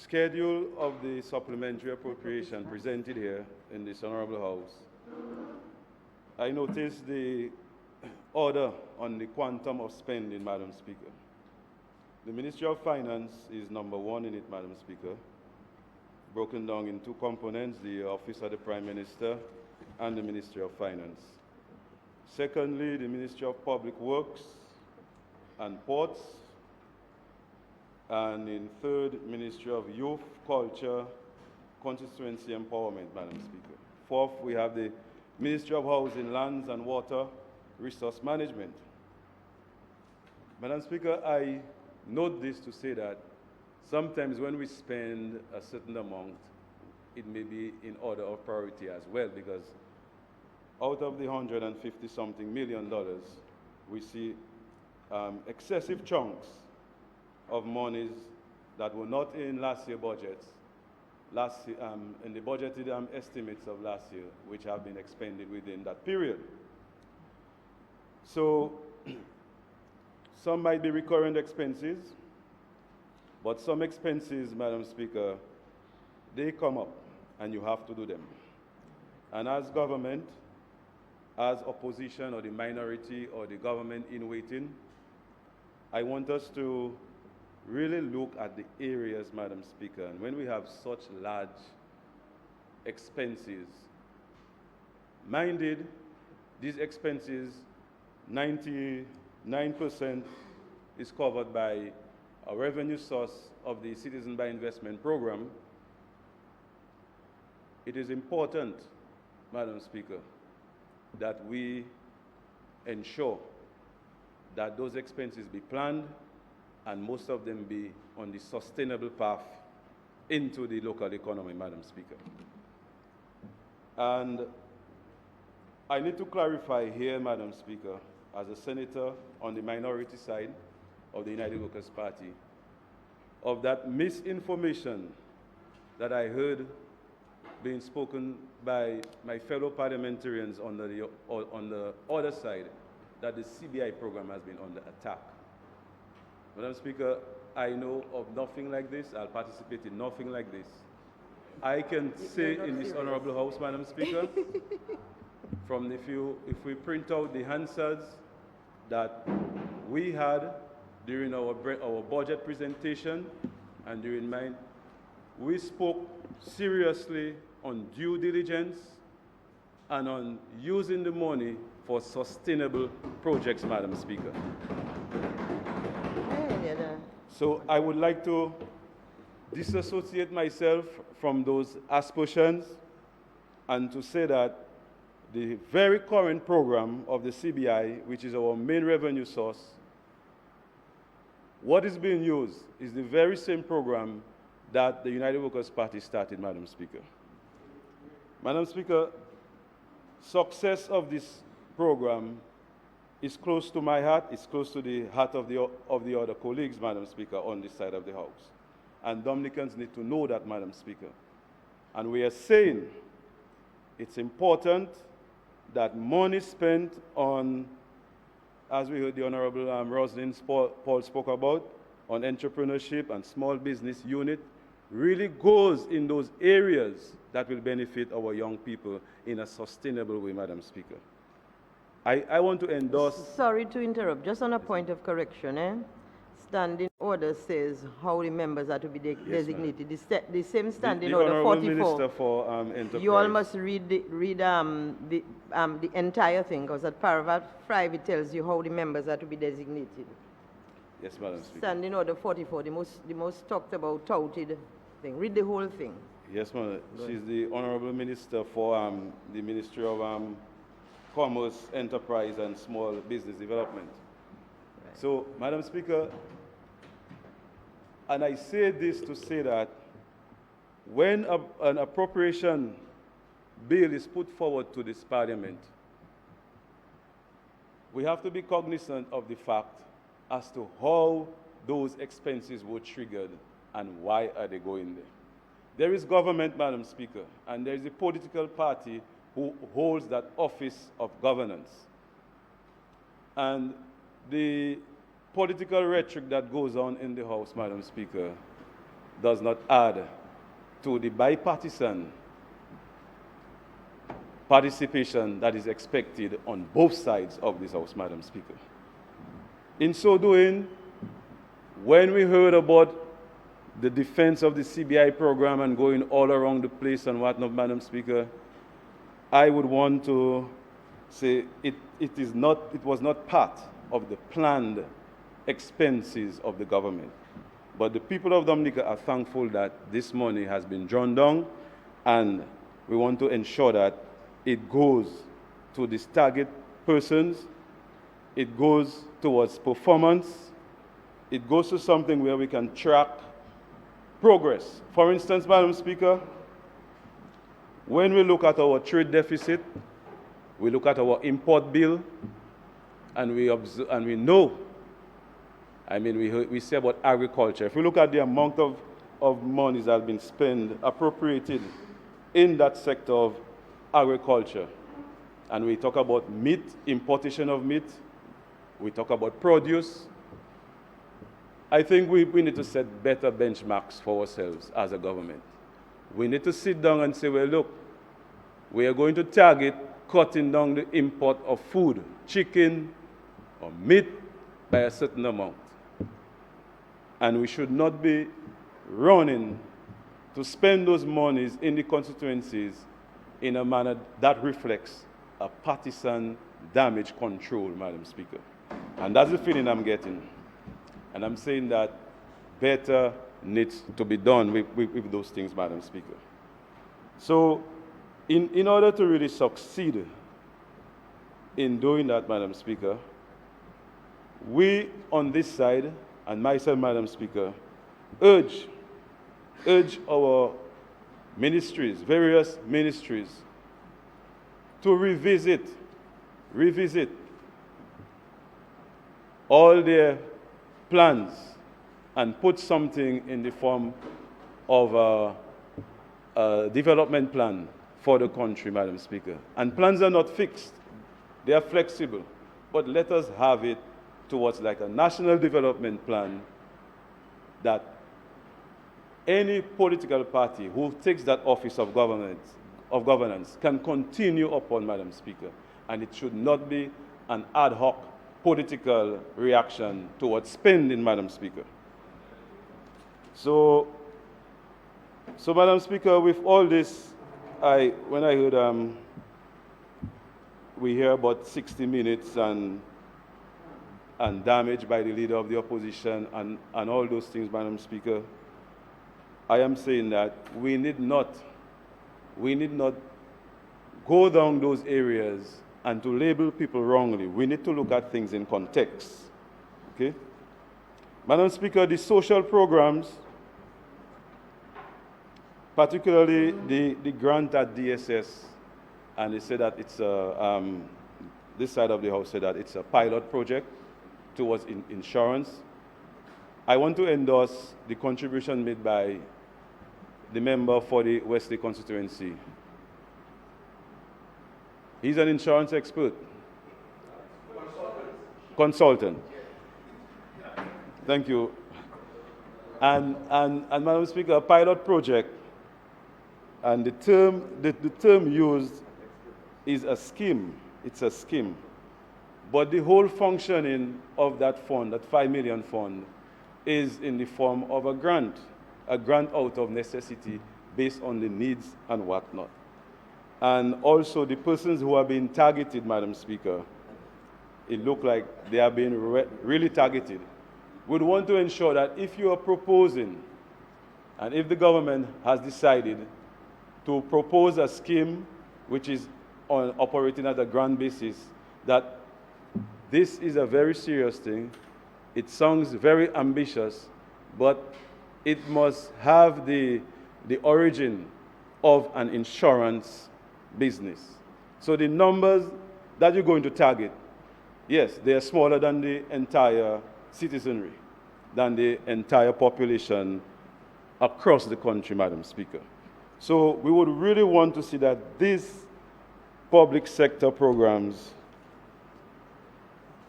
schedule of the supplementary appropriation presented here in this Honorable House, I noticed the order on the quantum of spending, Madam Speaker. The Ministry of Finance is number one in it, Madam Speaker, broken down in two components, the Office of the Prime Minister and the Ministry of Finance. Secondly, the Ministry of Public Works and Ports. And in third, Ministry of Youth, Culture, Constituency Empowerment, Madam Speaker. Fourth, we have the Ministry of Housing, Lands and Water, Resource Management. Madam Speaker, I note this to say that sometimes when we spend a certain amount, it may be in order of priority as well, because out of the $150-something million, we see excessive chunks of monies that were not in last year's budgets, in the budgeted estimates of last year, which have been expended within that period. So some might be recurrent expenses, but some expenses, Madam Speaker, they come up and you have to do them. And as government, as opposition or the minority or the government in waiting, I want us to really look at the areas, Madam Speaker, and when we have such large expenses, minded, these expenses, 99% is covered by a revenue source of the Citizen by Investment Program. It is important, Madam Speaker, that we ensure that those expenses be planned and most of them be on the sustainable path into the local economy, Madam Speaker. And I need to clarify here, Madam Speaker, as a senator on the minority side of the United Workers' Party, of that misinformation that I heard being spoken by my fellow parliamentarians on the other side, that the CBI program has been under attack. Madam Speaker, I know of nothing like this. I'll participate in nothing like this. I can say in this honorable House, Madam Speaker, if we print out the Hansards that we had during our budget presentation and during mine, we spoke seriously on due diligence and on using the money for sustainable projects, Madam Speaker. So I would like to disassociate myself from those aspersions and to say that the very current program of the CBI, which is our main revenue source, what is being used is the very same program that the United Workers' Party started, Madam Speaker. Madam Speaker, success of this program is close to my heart, it's close to the heart of the other colleagues, Madam Speaker, on this side of the House. And Dominicans need to know that, Madam Speaker. And we are saying it's important that money spent on, as we heard the Honorable Rosalind Paul spoke about, on entrepreneurship and small business unit, really goes in those areas that will benefit our young people in a sustainable way, Madam Speaker. I want to endorse... Sorry to interrupt, just on a point of correction, Standing order says how the members are to be designated. The same standing order 44. Minister for Enterprise. You all must read the entire thing, because at paragraph 5 it tells you how the members are to be designated. Yes, Madam Speaker. Standing order 44, the most talked about, touted thing. Read the whole thing. Yes, Madam. She's the Honorable Minister for the Ministry of Commerce, Enterprise and Small Business Development. Right. So, Madam Speaker, and I say this to say that when an appropriation bill is put forward to this Parliament, we have to be cognizant of the fact as to how those expenses were triggered and why are they going there. There is government, Madam Speaker, and there is a political party who holds that office of governance. And the political rhetoric that goes on in the House, Madam Speaker, does not add to the bipartisan participation that is expected on both sides of this House, Madam Speaker. In so doing, when we heard about the defense of the CBI program and going all around the place and whatnot, Madam Speaker, I would want to say it was not part of the planned expenses of the government. But the people of Dominica are thankful that this money has been drawn down, and we want to ensure that it goes to these target persons, it goes towards performance, it goes to something where we can track progress. For instance, Madam Speaker, when we look at our trade deficit, we look at our import bill, and we know, I mean, we say about agriculture. If we look at the amount of monies that have been spent, appropriated in that sector of agriculture, and we talk about meat, importation of meat, we talk about produce, I think we need to set better benchmarks for ourselves as a government. We need to sit down and say, well, look, we are going to target cutting down the import of food, chicken or meat, by a certain amount. And we should not be running to spend those monies in the constituencies in a manner that reflects a partisan damage control, Madam Speaker. And that's the feeling I'm getting. And I'm saying that better needs to be done with those things, Madam Speaker. So in order to really succeed in doing that, Madam Speaker, we on this side, and myself, Madam Speaker, urge our ministries, various ministries, to revisit all their plans and put something in the form of a development plan for the country, Madam Speaker. And plans are not fixed, they are flexible, but let us have it towards like a national development plan that any political party who takes that office of governance can continue upon, Madam Speaker. And it should not be an ad hoc political reaction towards spending, Madam Speaker. So Madam Speaker, with all this, when I heard we hear about 60 minutes and damage by the leader of the opposition and all those things, Madam Speaker, I am saying that we need not go down those areas and to label people wrongly. We need to look at things in context. Okay? Madam Speaker, the social programs, particularly the grant at DSS, and they say that it's this side of the House said that it's a pilot project towards insurance. I want to endorse the contribution made by the member for the Wesley Constituency. He's an insurance expert. Consultant. Thank you. And Madam Speaker, a pilot project, and the term used is a scheme. It's a scheme. But the whole functioning of that fund, that 5 million fund, is in the form of a grant out of necessity based on the needs and whatnot. And also the persons who are being targeted, Madam Speaker, it looked like they are being really targeted. We'd want to ensure that if you are proposing, and if the government has decided to propose a scheme which is operating at a grant basis, that this is a very serious thing. It sounds very ambitious, but it must have the origin of an insurance business. So the numbers that you're going to target, yes, they are smaller than the entire citizenry, than the entire population across the country, Madam Speaker. So we would really want to see that these public sector programs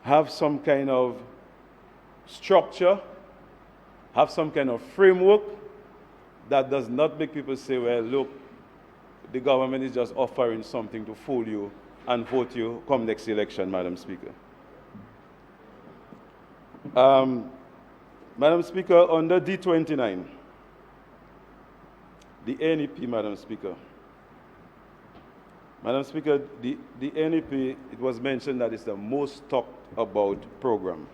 have some kind of structure, have some kind of framework, that does not make people say, well, look, the government is just offering something to fool you and vote you come next election, Madam Speaker. Madam Speaker, under D29, the NEP, Madam Speaker. Madam Speaker, the NEP, it was mentioned that it's the most talked about program.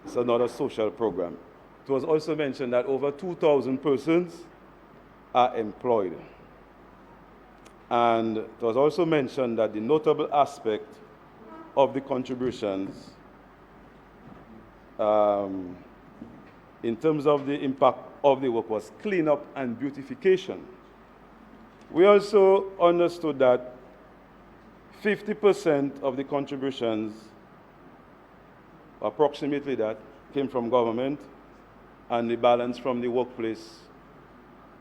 It's another social program. It was also mentioned that over 2,000 persons are employed. And it was also mentioned that the notable aspect of the contributions in terms of the impact of the work was cleanup and beautification. We also understood that 50% of the contributions, approximately that, came from government, and the balance from the workplace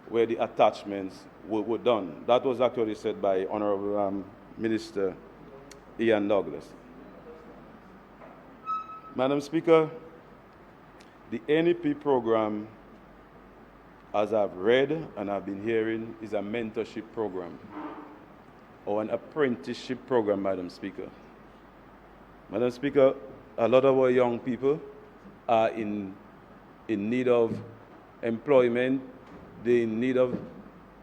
where the attachments were done. That was actually said by Honorable Minister Ian Douglas. Madam Speaker, the NEP program, as I've read and I've been hearing, is a mentorship program or an apprenticeship program, Madam Speaker. Madam Speaker, a lot of our young people are in need of employment. They're in need of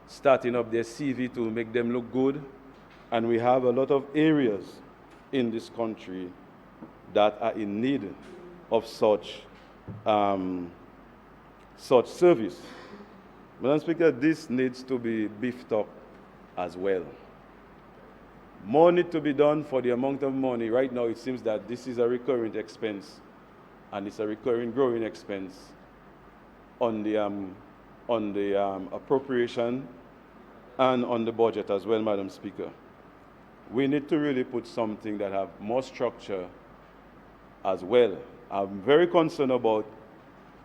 starting up their CV to make them look good. And we have a lot of areas in this country that are in need of such service. Madam Speaker, this needs to be beefed up as well. More needs to be done for the amount of money. Right now, it seems that this is a recurring expense, and it's a recurring growing expense on the appropriation and on the budget as well, Madam Speaker. We need to really put something that have more structure as well. I'm very concerned about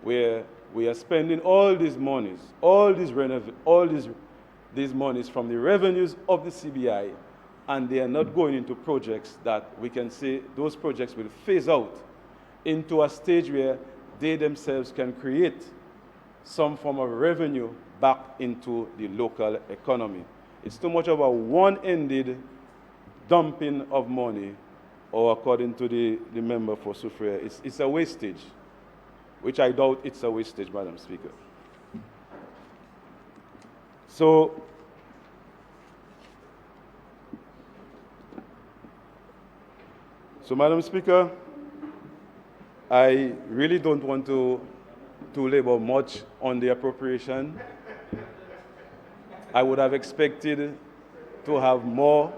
where we are spending all these monies, these monies from the revenues of the CBI, and they are not going into projects that we can say those projects will phase out into a stage where they themselves can create some form of revenue back into the local economy. It's too much of a one-ended dumping of money, or according to the member for Soufriere, it's a wastage, which I doubt it's a wastage, Madam Speaker. So, Madam Speaker, I really don't want to labor much on the appropriation. I would have expected to have more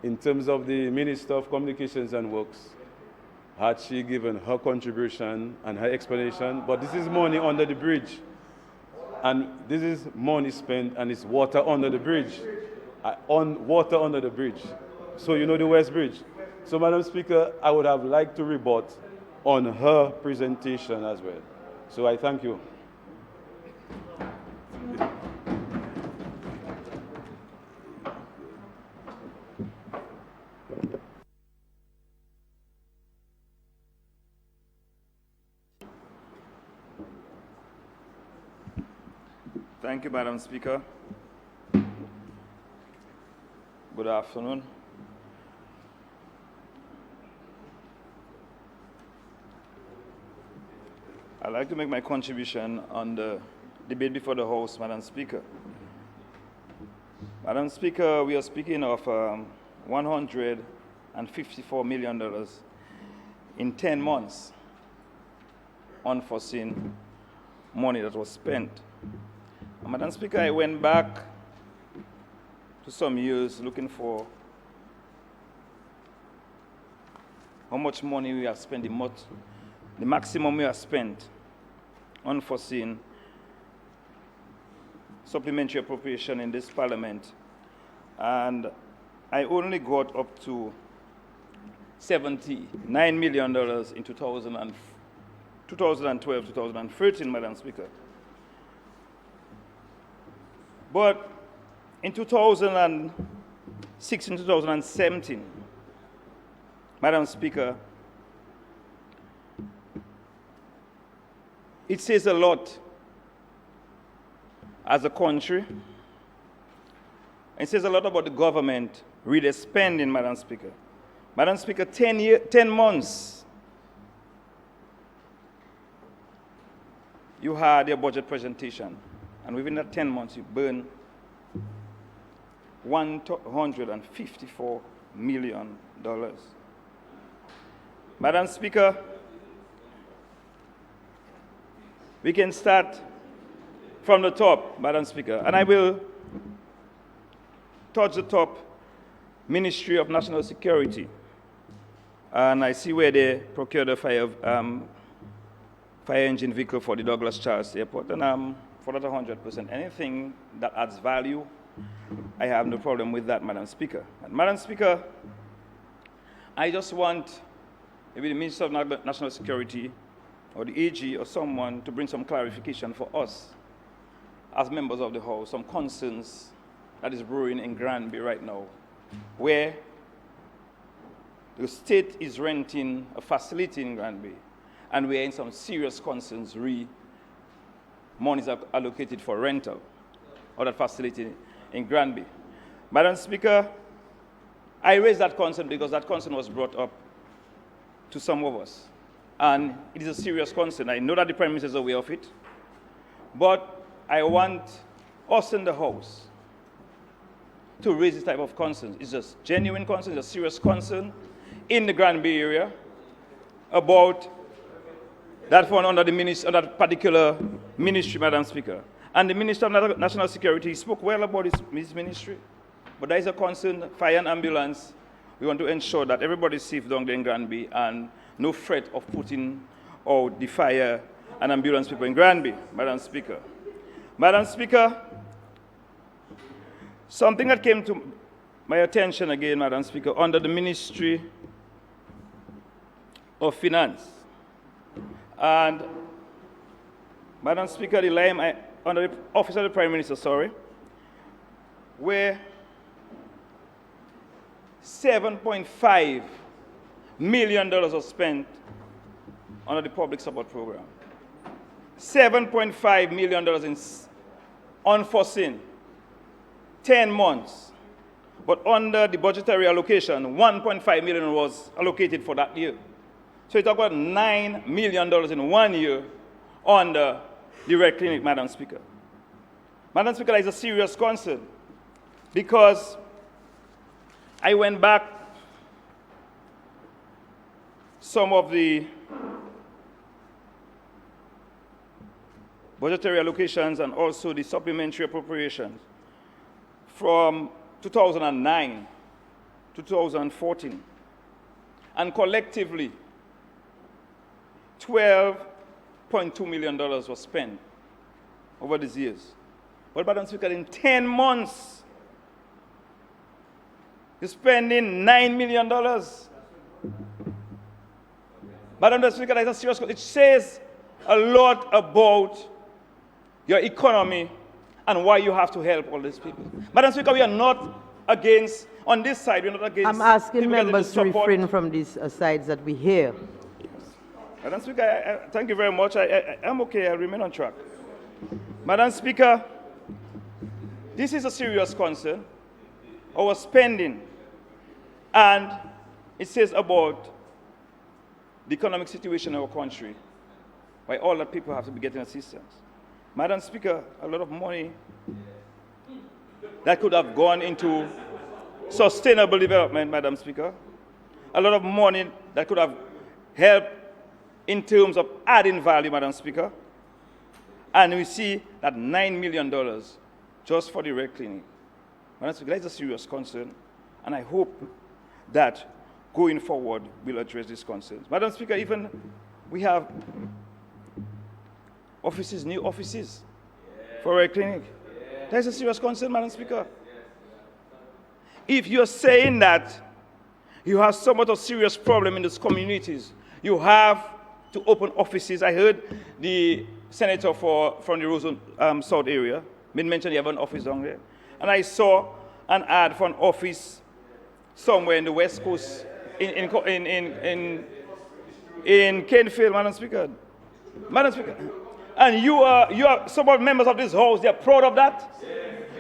in terms of the Minister of Communications and Works, had she given her contribution and her explanation, but this is money under the bridge. And this is money spent, and it's water under the bridge. Water under the bridge. So you know the West Bridge. So, Madam Speaker, I would have liked to rebut on her presentation as well. So I thank you. Thank you, Madam Speaker. Good afternoon. I'd like to make my contribution on the debate before the House, Madam Speaker. Madam Speaker, we are speaking of $154 million in 10 months, unforeseen money that was spent. Madam Speaker, I went back to some years looking for how much money we have spent, the maximum we have spent unforeseen supplementary appropriation in this parliament. And I only got up to $79 million in 2012, 2013, Madam Speaker. But in 2016, 2017, Madam Speaker, it says a lot as a country. It says a lot about the government really spending, Madam Speaker. Madam Speaker, 10 months, you had your budget presentation, and within that 10 months, you burned $154 million. Madam Speaker, we can start from the top, Madam Speaker, and I will touch the top, Ministry of National Security. And I see where they procured a fire engine vehicle for the Douglas Charles Airport, and I'm for that 100%. Anything that adds value, I have no problem with that, Madam Speaker. And Madam Speaker, I just want maybe the Minister of National Security or the AG or someone to bring some clarification for us as members of the House, some concerns that is brewing in Granby right now, where the state is renting a facility in Granby, and we are in some serious concerns monies are allocated for rental of that facility in Granby. Madam Speaker, I raised that concern because that concern was brought up to some of us, and it is a serious concern. I know that the Prime Minister is aware of it, but I want us in the House to raise this type of concerns. It's a genuine concern, it's a serious concern in the Granby area about that fund under that particular ministry, Madam Speaker. And the Minister of National Security spoke well about his ministry, but there is a concern, fire and ambulance. We want to ensure that everybody is safe down there in Granby and no threat of putting out the fire and ambulance people in Granby, Madam Speaker. Madam Speaker, something that came to my attention again, Madam Speaker, under the Ministry of Finance. And, Madam Speaker, under the Office of the Prime Minister, where $7.5 million was spent under the public support program. $7.5 million in unforeseen, 10 months. But under the budgetary allocation, $1.5 million was allocated for that year. So you talk about $9 million in 1 year under the Red Clinic, Madam Speaker. Madam Speaker, that is a serious concern because I went back some of the budgetary allocations and also the supplementary appropriations from 2009 to 2014. And collectively, $12.2 million was spent over these years. But Madam Speaker, in 10 months, you're spending $9 million. Madam Speaker, that is a serious. It says a lot about your economy and why you have to help all these people. Madam Speaker, we are not against, on this side, we're not against. I'm asking members to refrain from these sides that we hear. Yes. Madam Speaker, thank you very much. I'm okay, I remain on track. Madam Speaker, this is a serious concern, our spending, and it says about the economic situation in our country, why all the people have to be getting assistance. Madam Speaker, a lot of money that could have gone into sustainable development, Madam Speaker. A lot of money that could have helped in terms of adding value, Madam Speaker. And we see that $9 million just for the Red Clinic. Madam Speaker, that is a serious concern, and I hope that going forward we'll address these concerns. Madam Speaker, even we have offices, new offices for Red Clinic. That is a serious concern, Madam Speaker. If you're saying that you have somewhat of a serious problem in these communities, you have to open offices. I heard the senator from the Roseau South area made mention you have an office down there. And I saw an ad for an office somewhere in the West Coast, in Kenfield, Madam Speaker. Madam Speaker, And you are some of the members of this house, they are proud of that.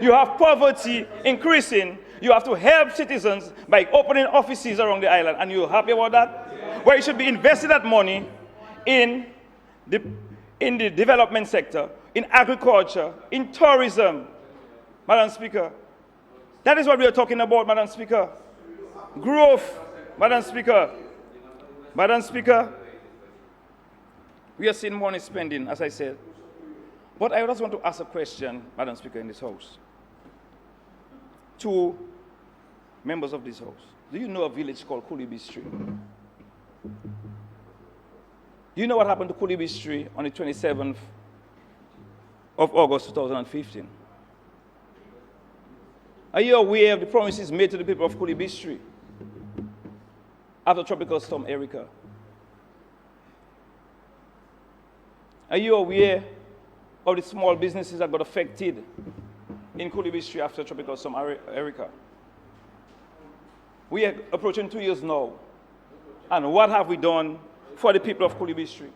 You have poverty increasing. You have to help citizens by opening offices around the island. And you're happy about that? Where you should be investing that money in the development sector, in agriculture, in tourism. Madam Speaker, that is what we are talking about, Madam Speaker. Growth, Madam Speaker. Madam Speaker, we are seeing money spending, as I said. But I just want to ask a question, Madam Speaker, in this House. To members of this House. Do you know a village called Kulibistri? Do you know what happened to Kulibistri on the 27th of August 2015? Are you aware of the promises made to the people of Kulibistri after Tropical Storm Erica? Are you aware of the small businesses that got affected in Kulibistri after Tropical Storm Erica? We are approaching 2 years now. And what have we done for the people of Kulibistri?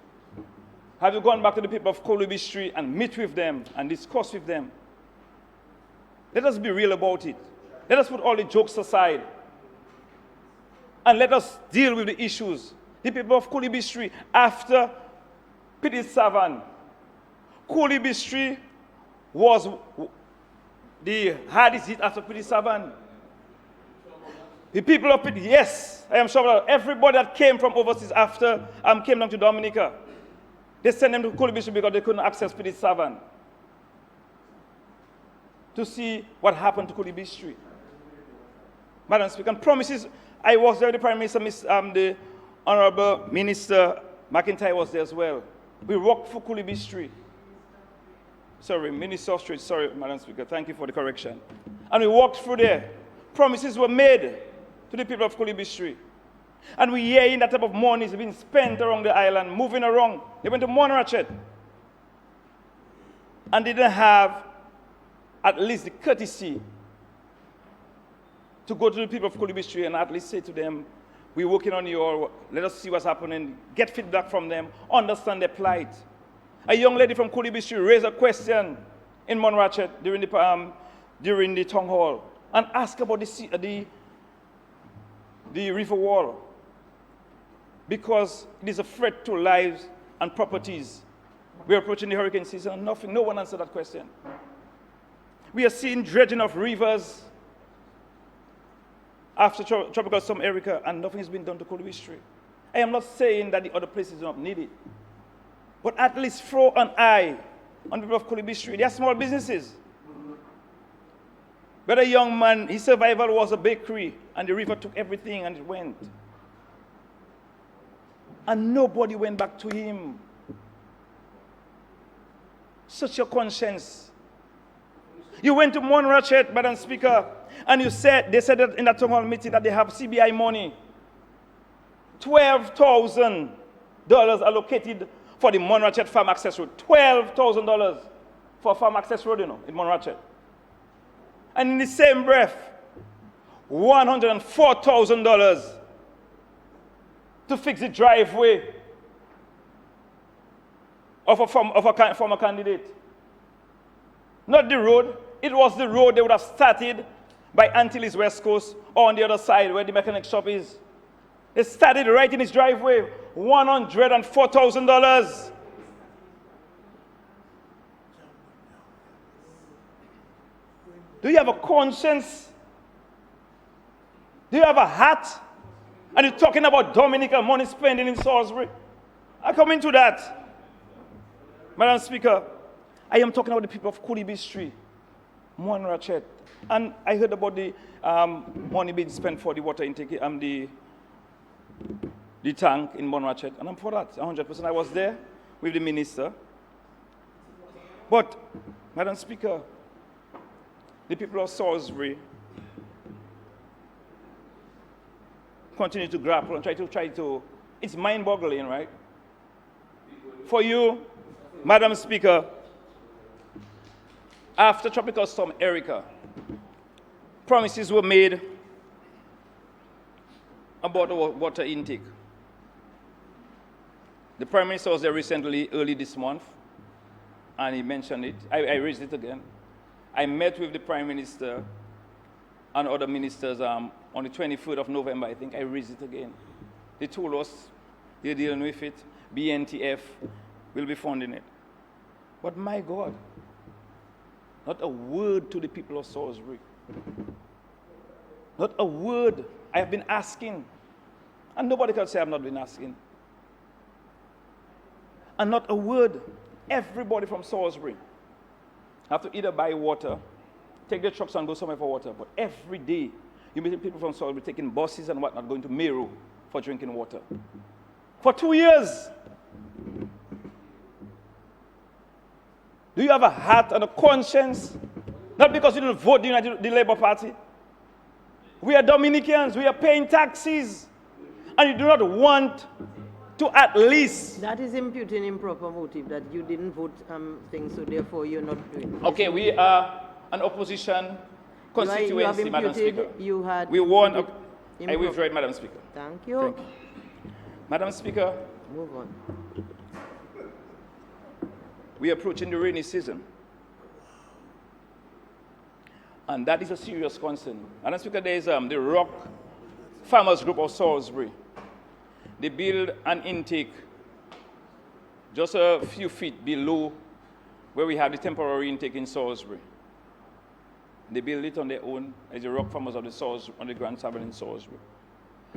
Have you gone back to the people of Kulibistri and meet with them and discuss with them? Let us be real about it. Let us put all the jokes aside. And let us deal with the issues. The people of Kulibistri, after Petit Savan, Kulibistri was the hardest hit after Petit Savan. The people of Petit, yes, I am sure that everybody that came from overseas after came down to Dominica, they sent them to Kulibistri because they couldn't access Petit Savan. To see what happened to Kulibistri. Madam Speaker, and promises, I was there, the Prime Minister, the Honorable Minister McIntyre was there as well. We worked for Kulibistri. Sorry, Minister of Street, sorry, Madam Speaker, thank you for the correction. And we walked through there. Promises were made to the people of Kulibistri. And we hear in that type of money is being spent around the island, moving around. They went to Monrachet. And they didn't have at least the courtesy to go to the people of Kulibistri and at least say to them, we're working on you, or let us see what's happening, get feedback from them, understand their plight. A young lady from Kulibistri raised a question in Monrachet during the town hall and asked about the river wall because it is a threat to lives and properties. We're approaching the hurricane season and nothing, no one answered that question. We are seeing dredging of rivers after Tropical Storm Erica, and nothing has been done to Kulibistri. I am not saying that the other places do not need it, but at least throw an eye on the people of Kulibistri. They are small businesses. But a young man, his survival was a bakery, and the river took everything and it went. And nobody went back to him. Such a conscience. You went to Monrachet, Madam Speaker, and they said that in that town hall meeting that they have CBI money. $12,000 allocated for the Monrachet Farm Access Road. $12,000 for Farm Access Road, in Monrachet. And in the same breath, $104,000 to fix the driveway of a former candidate. Not the road. It was the road they would have started by Antilles West Coast or on the other side where the mechanic shop is. They started right in his driveway. $104,000. Do you have a conscience? Do you have a heart? And you're talking about Dominica money spending in Salisbury? I come into that. Madam Speaker, I am talking about the people of Kulibistri, Monrachet. And I heard about the money being spent for the water intake, the tank in Monrachet. And I'm for that, 100%. I was there with the minister. But, Madam Speaker, the people of Salisbury continue to grapple and try to, it's mind-boggling, right? For you, Madam Speaker, after Tropical Storm Erica, promises were made about the water intake. The Prime Minister was there recently, early this month, and he mentioned it. I raised it again. I met with the Prime Minister and other ministers on the 23rd of November, I think. I raised it again. They told us they're dealing with it. BNTF will be funding it. But my God, not a word to the people of Salisbury. Not a word. I have been asking. And nobody can say I've not been asking. And not a word. Everybody from Salisbury have to either buy water, take their trucks and go somewhere for water. But every day, you meet people from Salisbury taking buses and whatnot, going to Meru for drinking water. For 2 years. Do you have a heart and a conscience? Not because you didn't vote the Labour Party. We are Dominicans. We are paying taxes. And you do not want to at least... That is imputing improper motive, that you didn't vote things, so therefore you're not doing it. Okay, we are an opposition constituency, Madam Speaker. We won... I withdraw it, Madam Speaker. Thank you. Thank you. Madam Speaker. Move on. We are approaching the rainy season. And that is a serious concern. Madam Speaker, there is the Rock Farmers Group of Salisbury. They build an intake just a few feet below where we have the temporary intake in Salisbury. They build it on their own as the Rock Farmers of the Salisbury, on the Grand Tavern in Salisbury.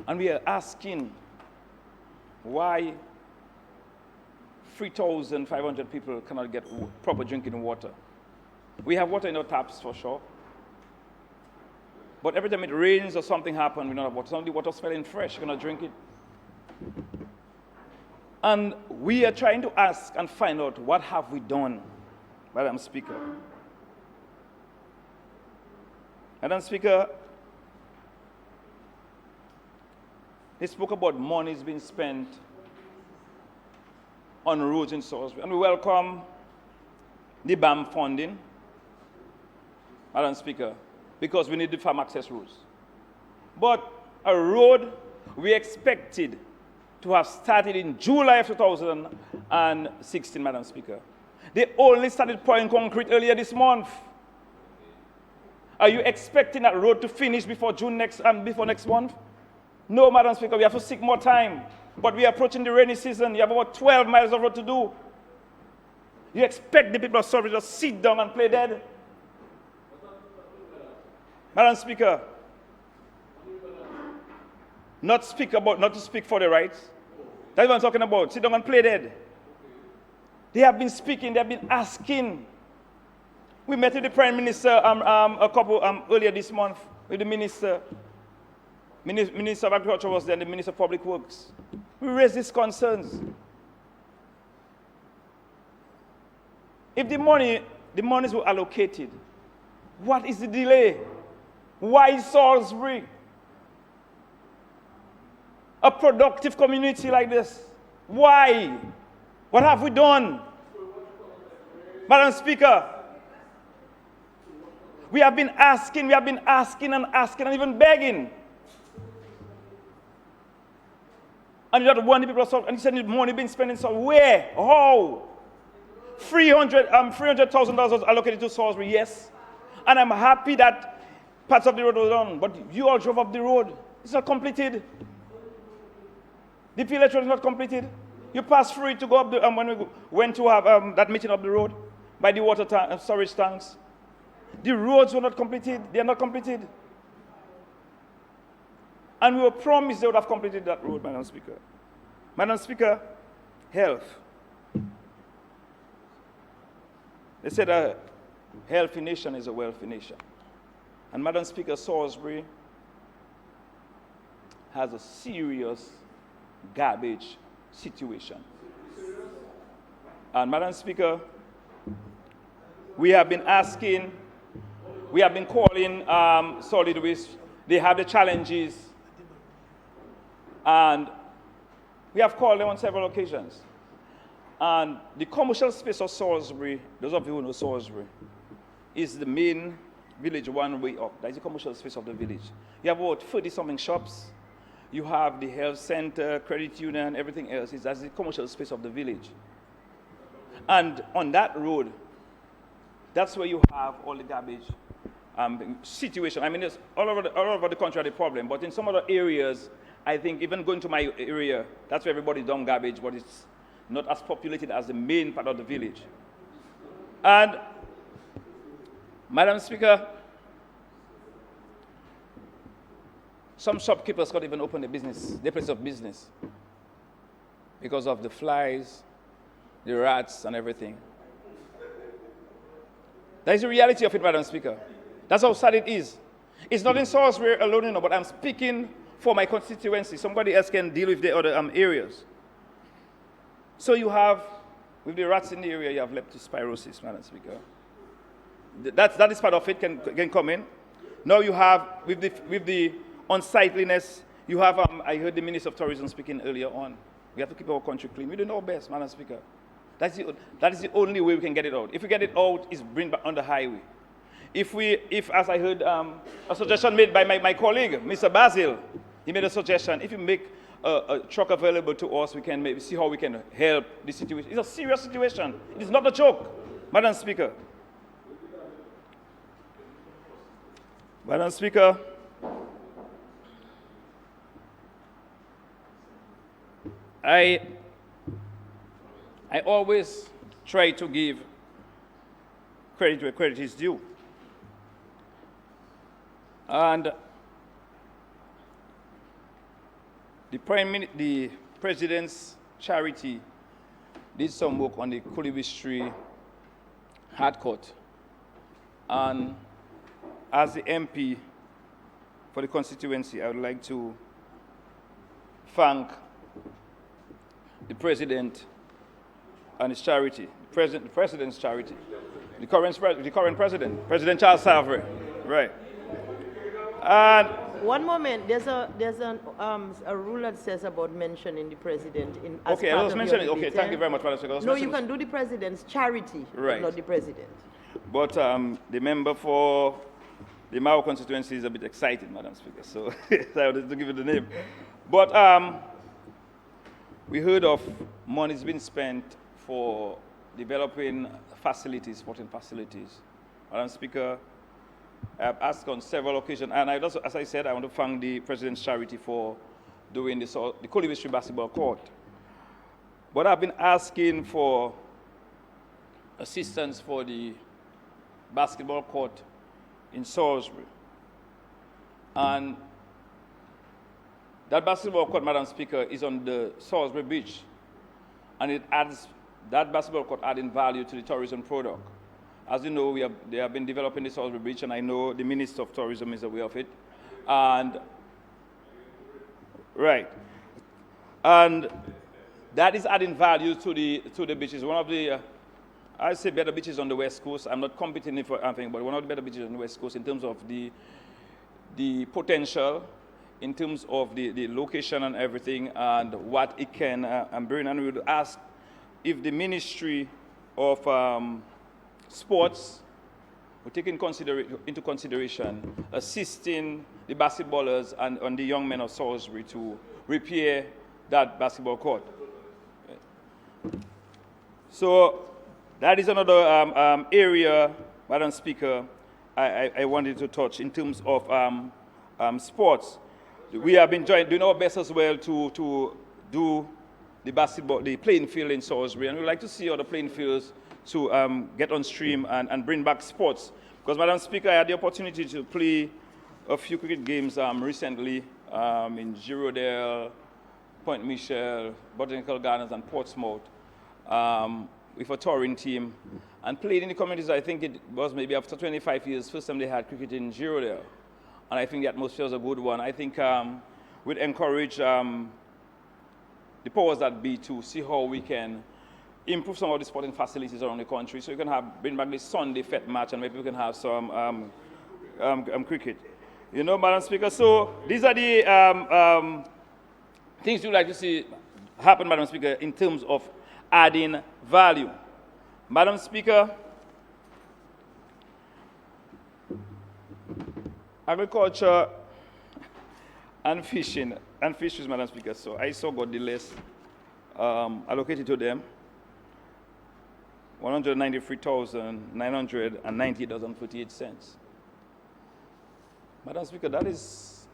And we are asking why 3,500 people cannot get proper drinking water. We have water in our taps for sure. But every time it rains or something happens, we don't have water. Suddenly the water's smelling fresh, you cannot drink it. And we are trying to ask and find out what have we done, Madam Speaker. Madam Speaker, they spoke about monies being spent on roads in Salisbury. And we welcome the BAM funding, Madam Speaker, because we need the farm access roads. But a road we expected to have started in July of 2016, Madam Speaker. They only started pouring concrete earlier this month. Are you expecting that road to finish before before next month? No, Madam Speaker, we have to seek more time. But we are approaching the rainy season. You have about 12 miles of road to do. You expect the people of Salisbury to sit down and play dead? Madam Speaker, not to speak for the rights. That's what I'm talking about. Sit down and play dead. They have been speaking, they have been asking. We met with the Prime Minister earlier this month with the Minister. Minister of Agriculture was there and the Minister of Public Works. We raised these concerns. If the monies were allocated, what is the delay? Why Salisbury? A productive community like this. Why? What have we done? Madam Speaker, we have been asking and even begging. And you don't want the people of Salisbury, and you said the money being spent in Salisbury. Where? How? $300,000 was allocated to Salisbury, yes. And I'm happy that parts of the road were done, but you all drove up the road. It's not completed. The village road is not completed. You passed through it to go up the, when we went to have that meeting up the road by the water storage tanks. The roads were not completed. They are not completed. And we were promised they would have completed that road, Madam Speaker. Madam Speaker, health. They said a healthy nation is a wealthy nation. And Madam Speaker, Salisbury has a serious garbage situation. And Madam Speaker, we have been asking, we have been calling solid waste. They have the challenges. And we have called them on several occasions. And the commercial space of Salisbury, those of you who know Salisbury, is the main village one way up. That is the commercial space of the village. You have about 30-something shops. You have the health center, credit union, everything else. That's the commercial space of the village. And on that road, that's where you have all the garbage situation. I mean, it's all over the country are the problem, but in some other areas, I think even going to my area, that's where everybody dump garbage, but it's not as populated as the main part of the village. And, Madam Speaker, some shopkeepers can't even open their place of business because of the flies, the rats, and everything. That is the reality of it, Madam Speaker. That's how sad it is. It's not in Salisbury alone, but I'm speaking for my constituency. Somebody else can deal with the other areas. So you have, with the rats in the area, you have leptospirosis, Madam Speaker. That is part of it, can come in. Now you have, with the unsightliness, you have, I heard the Minister of Tourism speaking earlier on. We have to keep our country clean. We do our best, Madam Speaker. That is the only way we can get it out. If we get it out, it's bring back on the highway. If, as I heard a suggestion made by my colleague, Mr. Basil, he made a suggestion, if you make a truck available to us, we can maybe see how we can help this situation. It's a serious situation. It is not a joke, Madam Speaker. Madam Speaker, I always try to give credit where credit is due. And the President's charity did some work on the Fisheries hard court. And as the MP for the constituency, I would like to thank the President and his charity, the President's charity, the current President, President Charles Savoy, right? And one moment, there's a rule that says about mentioning the President in as okay, part I was of mentioning. your Okay, thank you very much, Madam Speaker. No, you can do the President's charity, right, but not the President. But the member for the Mao constituency is a bit excited, Madam Speaker, so I wanted to give you the name. But we heard of money's been spent for developing facilities, sporting facilities. Madam Speaker, I've asked on several occasions, and I also, as I said, I want to thank the President's charity for doing the Constituency basketball court. But I've been asking for assistance for the basketball court in Salisbury. And that basketball court, Madam Speaker, is on the Salisbury beach. And that basketball court adding value to the tourism product. As you know, they have been developing the Salisbury beach, and I know the Minister of Tourism is aware of it. And, right. And that is adding value to the beaches. One of the, I say better beaches on the West Coast. I'm not competing for anything, but one of the better beaches on the West Coast in terms of the potential, in terms of the location and everything, and what it can bring. And we would ask if the Ministry of Sports would take into consideration assisting the basketballers and the young men of Salisbury to repair that basketball court. So that is another area, Madam Speaker, I wanted to touch in terms of sports. We have been doing our best as well to do the playing field in Salisbury, and we'd like to see other playing fields to get on stream and bring back sports. Because, Madam Speaker, I had the opportunity to play a few cricket games recently in Girodale, Point Michel, Botanical Gardens, and Portsmouth with a touring team, and played in the communities. I think it was maybe after 25 years, first time they had cricket in Girodale. And I think the atmosphere was a good one. I think we'd encourage the powers that be to see how we can improve some of the sporting facilities around the country, so you can bring back the Sunday Fete match, and maybe we can have some cricket. You know, Madam Speaker, so these are the things you'd like to see happen, Madam Speaker, in terms of adding value. Madam Speaker, agriculture and fishing and fisheries, Madam Speaker, so I saw got the list allocated to them. $193,990.48. Madam Speaker, that is,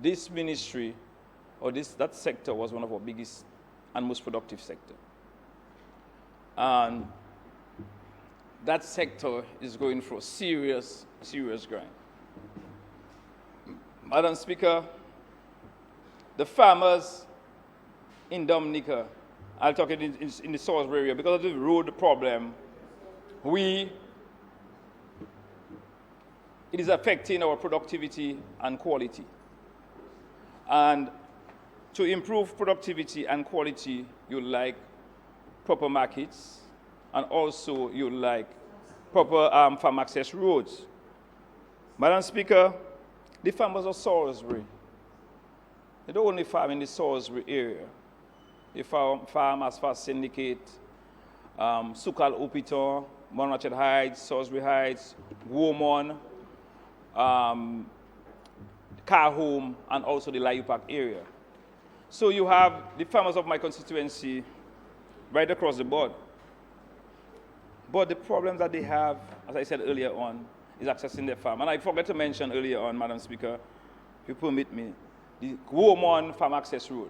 this ministry, or that sector was one of our biggest and most productive sector. And that sector is going through serious grind. Madam Speaker, the farmers in Dominica, I'll talk in the Salisbury area, because of the road problem, it is affecting our productivity and quality. And to improve productivity and quality, you like proper markets, and also you like proper farm access roads. Madam Speaker, the farmers of Salisbury, they don't only farm in the Salisbury area. They farm as far as Syndicate, Sukal Upiton, Monachet Heights, Salisbury Heights, Woman, Carhome, and also the Layu Park area. So you have the farmers of my constituency right across the board. But the problem that they have, as I said earlier on, is accessing their farm. And I forgot to mention earlier on, Madam Speaker, if you permit me, the Woman Farm Access Road.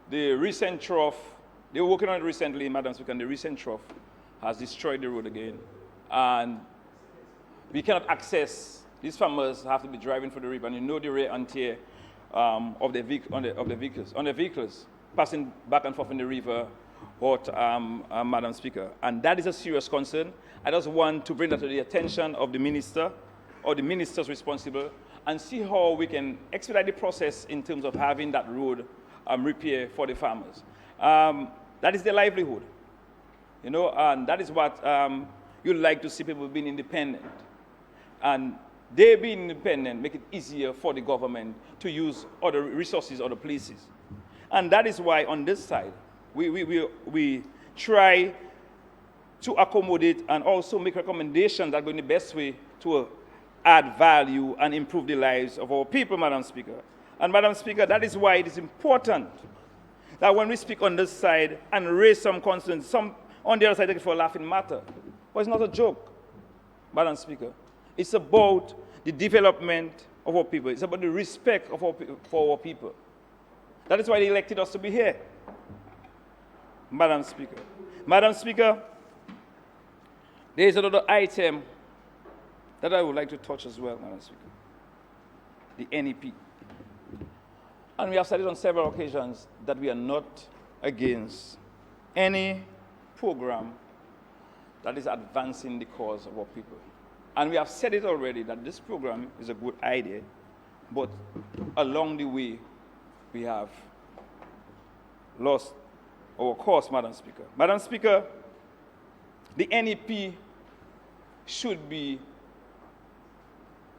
The recent trough, they were working on it recently, Madam Speaker, and the recent trough has destroyed the road again. And we cannot access, these farmers have to be driving for the river, and you know the wear and tear of the vehicles, passing back and forth in the river, Madam Speaker. And that is a serious concern. I just want to bring that to the attention of the minister, or the ministers responsible, and see how we can expedite the process in terms of having that road repair for the farmers. That is their livelihood, you know, and that is what you'd like to see, people being independent. And they being independent make it easier for the government to use other resources, other places. And that is why on this side, we try to accommodate and also make recommendations that go in the best way to add value and improve the lives of our people, Madam Speaker. And Madam Speaker, that is why it is important that when we speak on this side and raise some concerns, some on the other side take it for a laughing matter. But it's not a joke, Madam Speaker. It's about the development of our people. It's about the respect of for our people. That is why they elected us to be here, Madam Speaker. Madam Speaker, there is another item that I would like to touch as well, Madam Speaker. The NEP. And we have said it on several occasions that we are not against any program that is advancing the cause of our people. And we have said it already that this program is a good idea, but along the way, we have lost our course, Madam Speaker. Madam Speaker, the NEP should be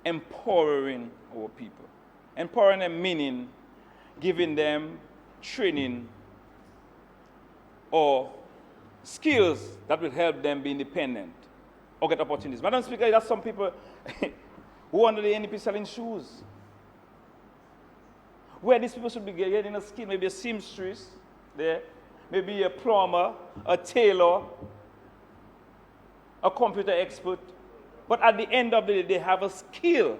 empowering our people. Empowering them meaning giving them training or skills that will help them be independent or get opportunities. Madam Speaker, that's some people who under the NEP selling shoes. Where these people should be getting a skill, maybe a seamstress there, maybe a plumber, a tailor, a computer expert. But at the end of the day, they have a skill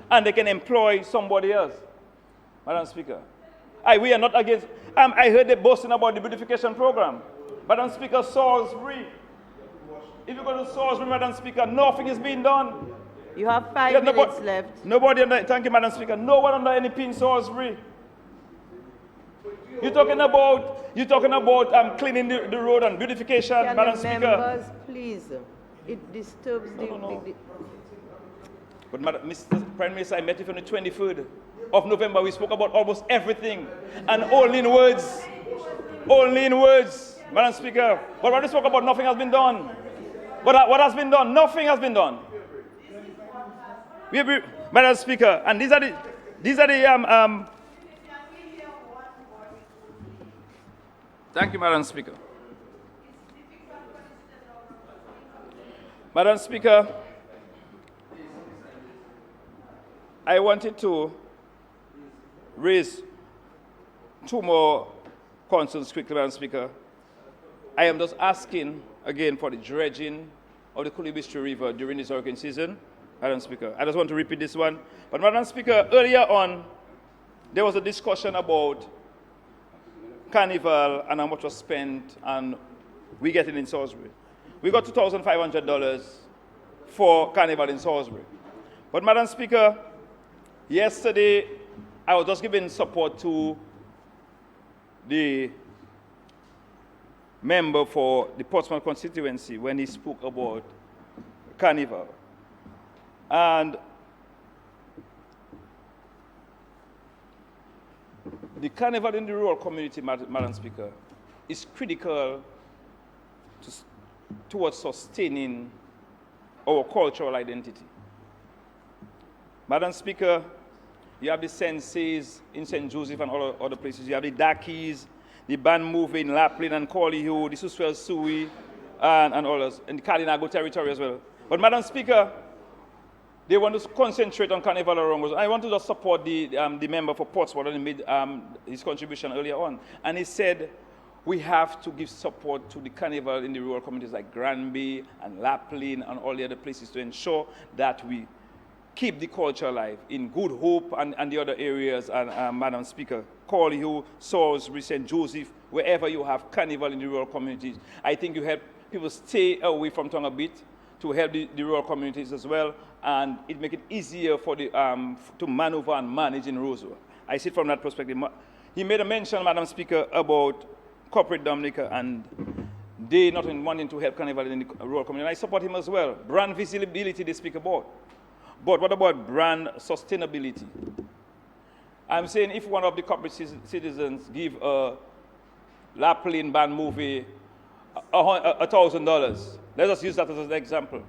and they can employ somebody else. Madam Speaker, we are not against, I heard they boasting about the beautification program. Madam Speaker, Salisbury, if you go to Salisbury, Madam Speaker, nothing is being done. You have 5 minutes left. Nobody, thank you, Madam Speaker, no one under any pin Salisbury. You're talking about cleaning the road and beautification, Can Madam the Speaker. members, please, it disturbs No. But Mr. Prime Minister, I met you on the 23rd of November. We spoke about almost everything, and only in words, Madam Speaker. But when we spoke about, nothing has been done. But what has been done? Nothing has been done. Madam Speaker, and these are the Thank you, Madam Speaker. Madam Speaker, I wanted to raise 2 more concerns quickly, Madam Speaker. I am just asking again for the dredging of the Kulibistri River during this hurricane season. Madam Speaker, I just want to repeat this one. But Madam Speaker, earlier on, there was a discussion about Carnival and how much was spent and we get it in Salisbury. We got $2,500 for Carnival in Salisbury. But Madam Speaker, yesterday I was just giving support to the member for the Portsmouth constituency when he spoke about Carnival. And the Carnival in the rural community, Madam Speaker, is critical towards sustaining our cultural identity. Madam Speaker, you have the senses in St. Joseph and other places. You have the Dakis, the band moving, Laplin and Corleyhoo, the Suswell Sui, and others, and the Carlinago territory as well. But Madam Speaker, they want to concentrate on Carnival around Roseau. I want to just support the member for Portsmouth and he made his contribution earlier on. And he said we have to give support to the Carnival in the rural communities like Granby and Laplin and all the other places to ensure that we keep the culture alive in Good Hope and the other areas. And Madam Speaker, Corleyhoo, Salisbury, St. Joseph, wherever you have Carnival in the rural communities, I think you help people stay away from town a bit to help the rural communities as well, and it make it easier for the to maneuver and manage in Roseau. I see it from that perspective. He made a mention, Madam Speaker, about corporate Dominica and they not wanting to help Carnival in the rural community. I support him as well. Brand visibility they speak about. But what about brand sustainability? I'm saying if one of the corporate citizens give a Laplin band movie $1,000, let us use that as an example.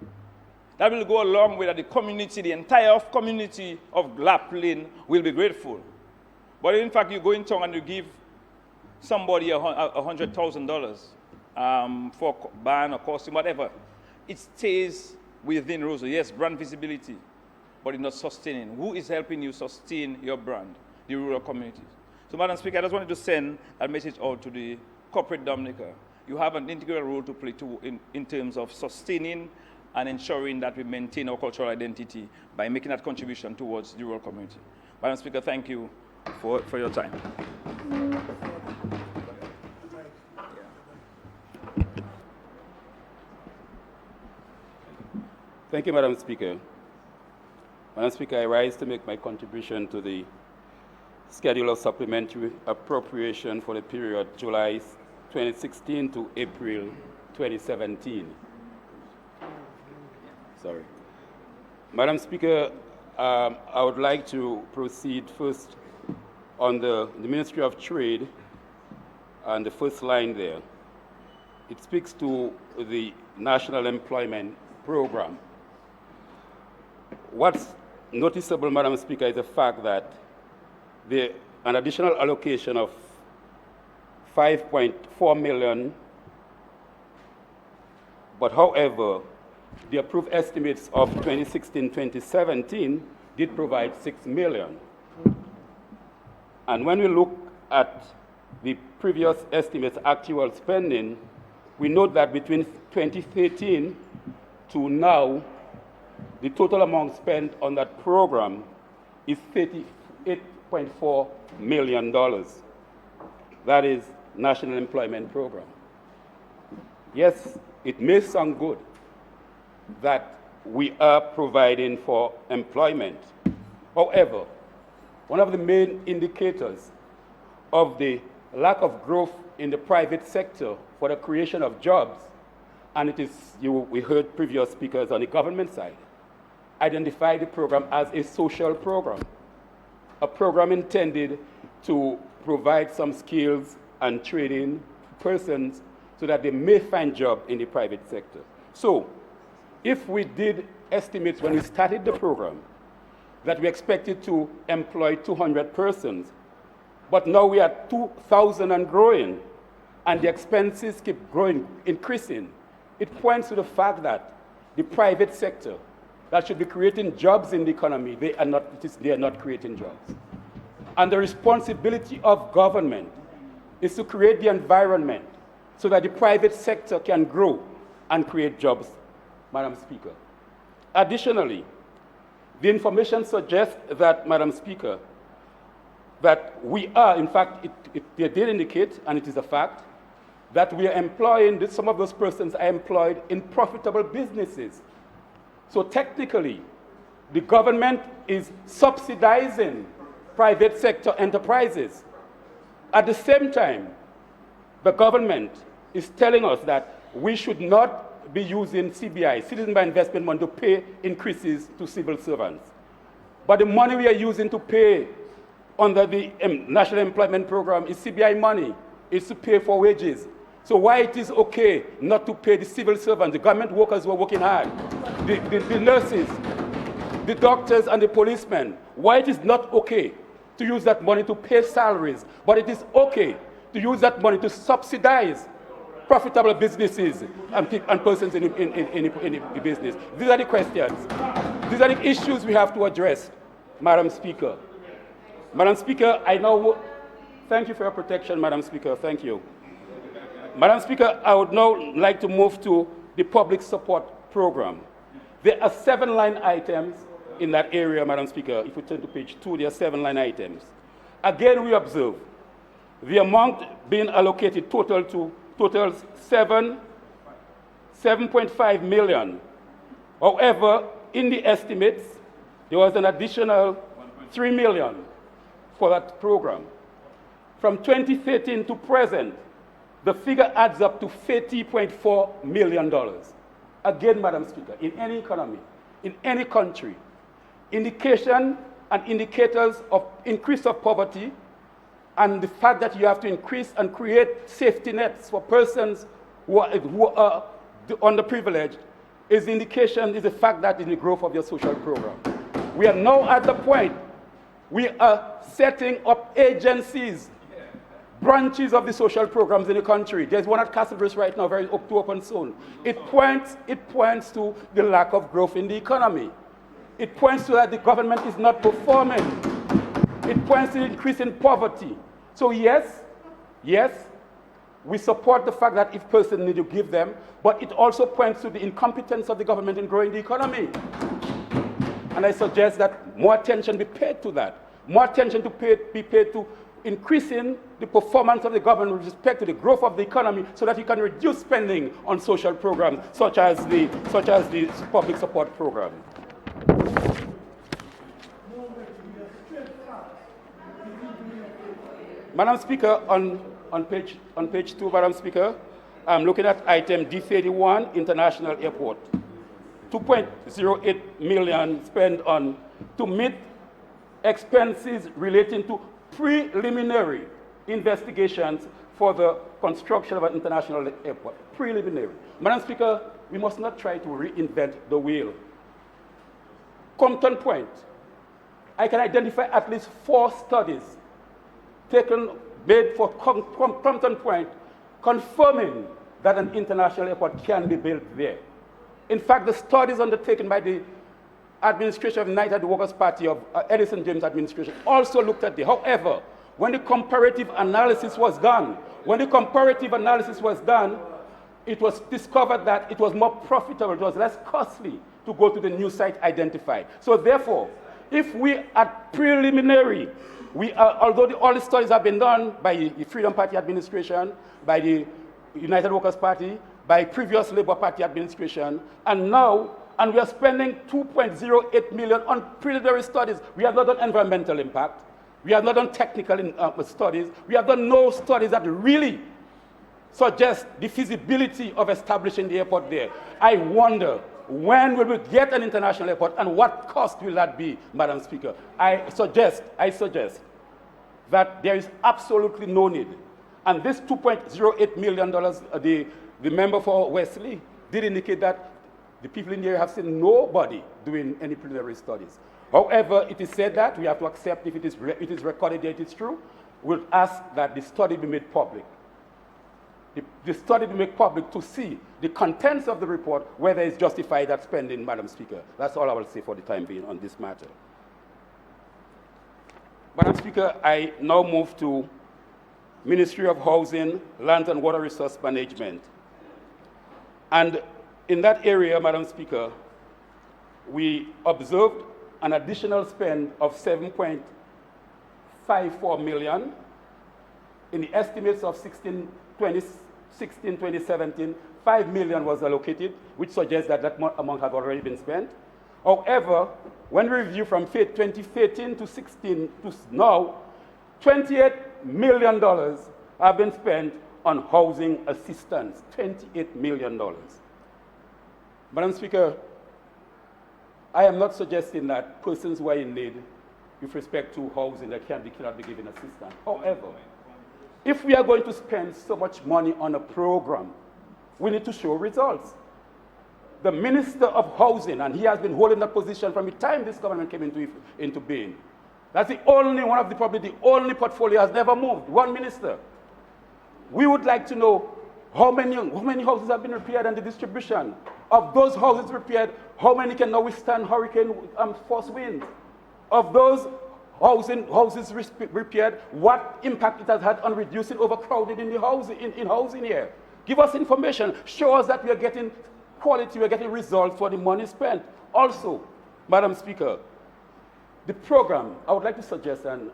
That will go a long way that the community, the entire community of Laplin will be grateful. But in fact, you go in town and you give somebody $100,000 for band or costume, whatever. It stays within Roseau. Yes, brand visibility, but it's not sustaining. Who is helping you sustain your brand? The rural communities. So, Madam Speaker, I just wanted to send a message out to the corporate Dominica. You have an integral role to play too in terms of sustaining and ensuring that we maintain our cultural identity by making that contribution towards the rural community. Madam Speaker, thank you for your time. Thank you, Madam Speaker. Madam Speaker, I rise to make my contribution to the schedule of supplementary appropriation for the period July 2016 to April 2017. Sorry. Madam Speaker, I would like to proceed first on the Ministry of Trade and the first line there. It speaks to the National Employment Program. What's noticeable, Madam Speaker, is the fact that an additional allocation of $5.4 million, but however, the approved estimates of 2016-2017 did provide $6 million. And when we look at the previous estimates, actual spending, we note that between 2013 to now, the total amount spent on that program is $38.4 million. That is National Employment Program. Yes, it may sound good that we are providing for employment. However, one of the main indicators of the lack of growth in the private sector for the creation of jobs, and it is, we heard previous speakers on the government side, identify the program as a social program, a program intended to provide some skills and training persons so that they may find job in the private sector. So, if we did estimates when we started the program that we expected to employ 200 persons, but now we are 2,000 and growing, and the expenses keep growing, increasing, it points to the fact that the private sector that should be creating jobs in the economy, they are not creating jobs. And the responsibility of government is to create the environment so that the private sector can grow and create jobs, Madam Speaker. Additionally, the information suggests that, Madam Speaker, that we are, in fact, they did indicate, and it is a fact, that we are employing, some of those persons are employed in profitable businesses. So technically, the government is subsidizing private sector enterprises. At the same time, the government is telling us that we should not be using CBI, Citizen by Investment Money, to pay increases to civil servants. But the money we are using to pay under the National Employment Program is CBI money. It's to pay for wages. So why it is okay not to pay the civil servants, the government workers who are working hard, the nurses, the doctors and the policemen, why it is not okay to use that money to pay salaries, but it is okay to use that money to subsidize profitable businesses and persons in the business. These are the questions. These are the issues we have to address, Madam Speaker. Madam Speaker, thank you for your protection, Madam Speaker, thank you. Madam Speaker, I would now like to move to the public support program. There are 7 line items in that area, Madam Speaker. If we turn to page 2, there are 7 line items. Again, we observe the amount being allocated totals 7.5 million. However, in the estimates, there was an additional 3 million for that program. From 2013 to present, the figure adds up to $30.4 million. Again, Madam Speaker, in any economy, in any country, indication and indicators of increase of poverty and the fact that you have to increase and create safety nets for persons who are underprivileged is the fact that in the growth of your social program. We are now at the point we are setting up agencies, branches of the social programs in the country. There's one at Castlebrooks right now, very up to open soon. It points to the lack of growth in the economy. It points to that the government is not performing. It points to the increase in poverty. So yes, we support the fact that if persons need to give them, but it also points to the incompetence of the government in growing the economy. And I suggest that more attention be paid to that. More attention be paid to increasing the performance of the government with respect to the growth of the economy so that you can reduce spending on social programs such as the public support program. Madam Speaker, on page 2, Madam Speaker, I'm looking at item D31, International Airport. 2.08 million spent to meet expenses relating to preliminary investigations for the construction of an international airport. Preliminary. Madam Speaker, we must not try to reinvent the wheel. Compton Point. I can identify at least 4 studies made for Compton Point confirming that an international airport can be built there. In fact, the studies undertaken by the administration of the United Workers' Party of Edison James administration also looked at it. However, when the comparative analysis was done, it was discovered that it was more profitable, it was less costly to go to the new site identified. So therefore, if we are preliminary, although all the studies have been done by the Freedom Party administration, by the United Workers' Party, by previous Labour Party administration, and we are spending 2.08 million on preliminary studies. We have not done environmental impact. We have not done technical studies. We have done no studies that really suggest the feasibility of establishing the airport there. I wonder, when will we get an international airport and what cost will that be, Madam Speaker? I suggest that there is absolutely no need. And this $2.08 million, the member for Wesley did indicate that the people in the area have seen nobody doing any preliminary studies. However, it is said that we have to accept if it is recorded that it is true. We'll ask that the study be made public. The study be made public to see the contents of the report, whether it's justified that spending, Madam Speaker. That's all I will say for the time being on this matter. Madam Speaker, I now move to Ministry of Housing, Land and Water Resource Management. And in that area, Madam Speaker, we observed an additional spend of 7.54 million. In the estimates of 2017, 5 million was allocated, which suggests that that amount had already been spent. However, when we review from 2013 to 16 to now, $28 million have been spent on housing assistance, $28 million. Madam Speaker, I am not suggesting that persons who are in need with respect to housing that cannot be given assistance. However, if we are going to spend so much money on a program, we need to show results. The Minister of Housing, and he has been holding that position from the time this government came into being. That's the only one of probably the only portfolio has never moved, one minister. We would like to know how many houses have been repaired and the distribution. Of those houses repaired, how many can now withstand hurricane force winds? Of those houses repaired, what impact it has had on reducing overcrowding in the housing here? Give us information. Show us that we are getting quality, we are getting results for the money spent. Also, Madam Speaker, the program, I would like to suggest, and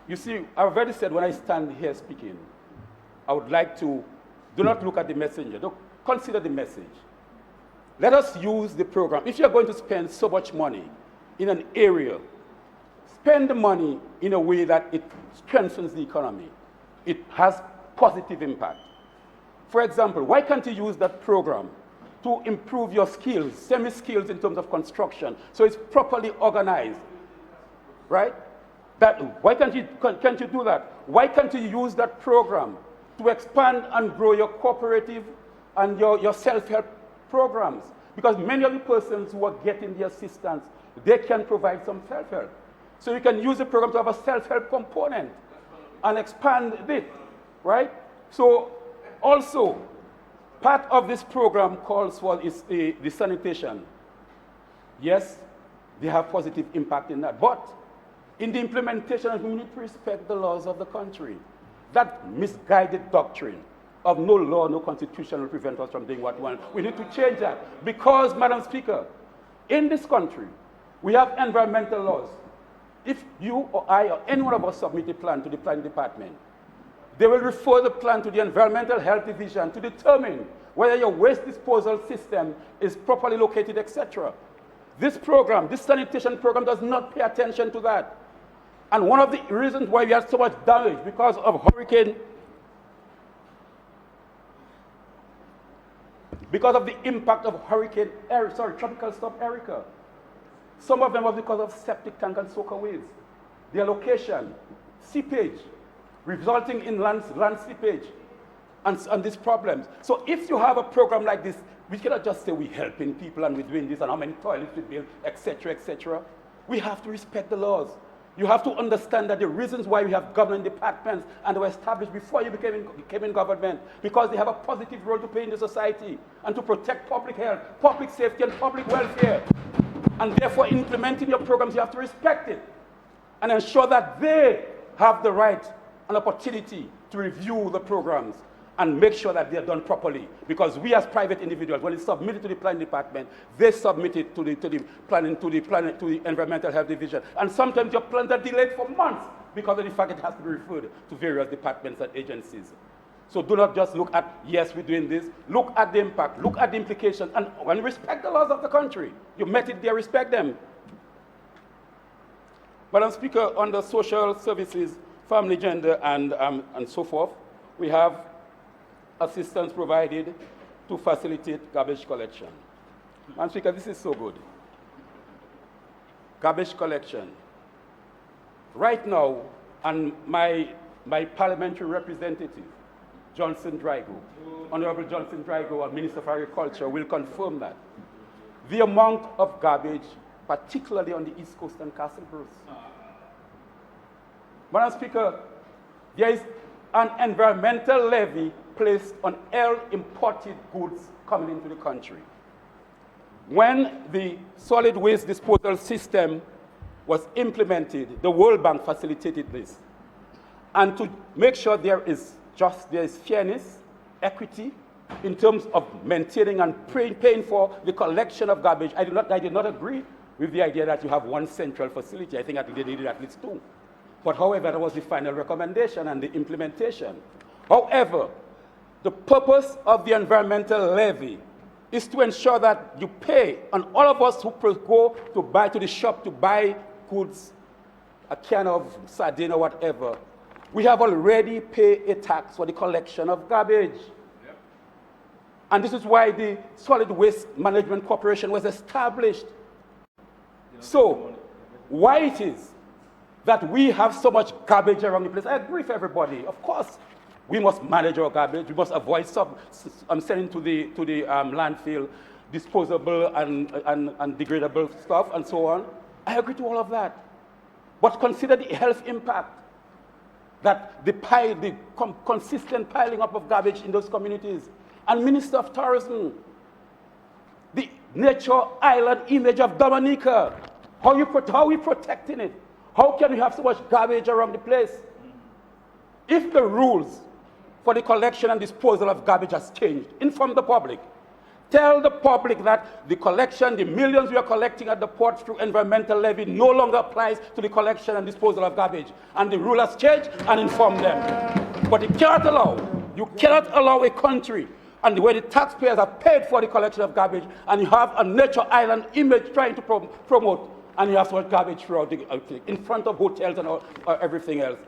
you see, I've already said when I stand here speaking, I would like to, do not look at the messenger, don't consider the message. Let us use the program. If you're going to spend so much money in an area, spend the money in a way that it strengthens the economy. It has positive impact. For example, why can't you use that program to improve your skills, semi-skills in terms of construction, so it's properly organized, right? Why can't you do that? Why can't you use that program to expand and grow your cooperative and your self-help programs? Because many of the persons who are getting the assistance, they can provide some self-help. So you can use the program to have a self-help component and expand it, right? So also, part of this program calls for the sanitation. Yes, they have positive impact in that. But in the implementation, we need to respect the laws of the country. That misguided doctrine of no law, no constitution will prevent us from doing what we want. We need to change that. Because, Madam Speaker, in this country, we have environmental laws. If you or I or any one of us submit a plan to the planning department, they will refer the plan to the Environmental Health Division to determine whether your waste disposal system is properly located, etc. This program, this sanitation program, does not pay attention to that. And one of the reasons why we had so much damage because of the impact of Tropical Storm Erica. Some of them was because of septic tank and soakaways. Their location, seepage, resulting in land seepage and these problems. So if you have a program like this, we cannot just say we're helping people and we're doing this and how many toilets we build, etc., etc. We have to respect the laws. You have to understand that the reasons why we have government departments and they were established before you became in government, because they have a positive role to play in the society and to protect public health, public safety, and public welfare. And therefore, implementing your programs, you have to respect it and ensure that they have the right and opportunity to review the programs and make sure that they are done properly. Because we as private individuals, when it's submitted to the planning department, they submit it to the Environmental Health Division. And sometimes your plans are delayed for months because of the fact it has to be referred to various departments and agencies. So do not just look at, yes, we're doing this. Look at the impact, look at the implications, and respect the laws of the country. You met it there, respect them. Madam Speaker, under social services, family, gender, and so forth, we have assistance provided to facilitate garbage collection. Madam Speaker, this is so good. Garbage collection. Right now, and my parliamentary representative, Johnson Drygo, Honorable Johnson Drygo, our Minister of Agriculture, will confirm that the amount of garbage, particularly on the East Coast and Castle Bruce. Madam Speaker, there is an environmental levy placed on all imported goods coming into the country. When the solid waste disposal system was implemented, the World Bank facilitated this. and to make sure there is fairness, equity, in terms of maintaining and paying for the collection of garbage. I did not agree with the idea that you have one central facility. I think they needed at least two. But however, that was the final recommendation and the implementation. However, the purpose of the environmental levy is to ensure that you pay, and all of us who go to the shop to buy goods, a can of sardine or whatever, we have already paid a tax for the collection of garbage. Yep. And this is why the Solid Waste Management Corporation was established. So, why it is that we have so much garbage around the place? I agree with everybody. Of course, we must manage our garbage. We must avoid sending to the landfill disposable and degradable stuff and so on. I agree to all of that. But consider the health impact that the consistent piling up of garbage in those communities. And Minister of Tourism, the nature island image of Dominica, how are we protecting it? How can we have so much garbage around the place? If the rules for the collection and disposal of garbage has changed, inform the public. Tell the public that the collection, the millions we are collecting at the port through environmental levy no longer applies to the collection and disposal of garbage. And the rule has changed, and inform them. But you cannot allow a country and where the taxpayers have paid for the collection of garbage, and you have a nature island image trying to promote, and you have so much garbage throughout in front of hotels and everything else.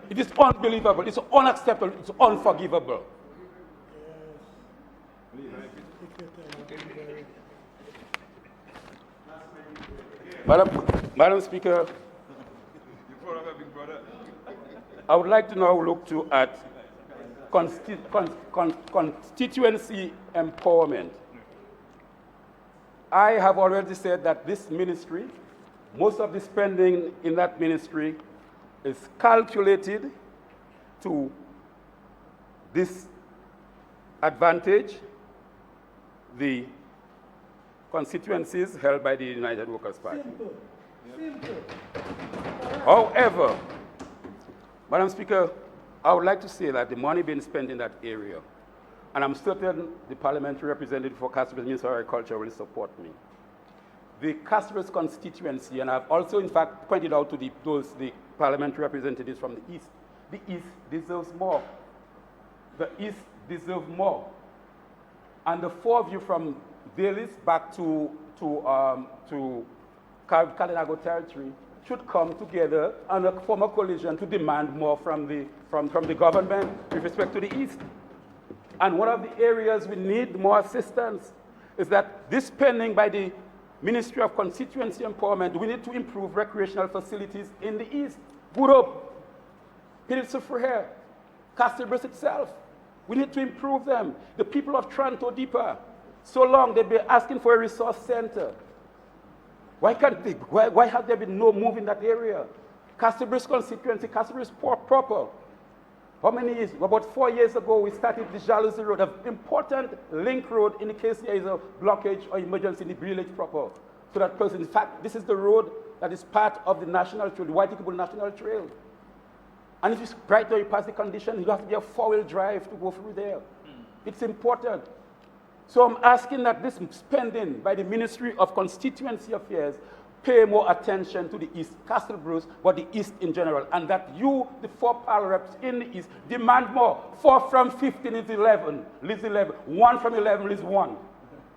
It is unbelievable, it's unacceptable, it's unforgivable. Madam Speaker, I would like to now look at constituency empowerment. I have already said that this ministry, most of the spending in that ministry is calculated to disadvantage the constituencies held by the United Workers' Party. Simple. However, Madam Speaker, I would like to say that the money being spent in that area, and I'm certain the parliamentary representative for Castleberry, Minister of Agriculture, will support me. The Castleberry constituency, and I've also in fact pointed out to the parliamentary representatives from the East deserves more. The East deserves more. And the four of you from Dalis back to Kalinago territory should come together and form a coalition to demand more from the government with respect to the East. And one of the areas we need more assistance is that this spending by the Ministry of Constituency Empowerment, we need to improve recreational facilities in the East. Gurup, Pilsufreher, Castleberry itself. We need to improve them. The people of Tranto Deeper, so long they've been asking for a resource center. Why have there been no move in that area? Castleberry's constituency, Castleberry's proper. How many years? About 4 years ago, we started the Jalousie Road, an important link road in case there is a blockage or emergency in the village proper. So that person, in fact, this is the road that is part of the national trail, the White-Eagle National Trail. And if it's right now you pass the condition, you have to be a four-wheel drive to go through there. It's important. So I'm asking that this spending by the Ministry of Constituency Affairs pay more attention to the East, Castleberry, but the East in general, and that you, the four PAL reps in the East, demand more. 4 from 15 is 11, leaves 11. 1 from 11 leaves 1.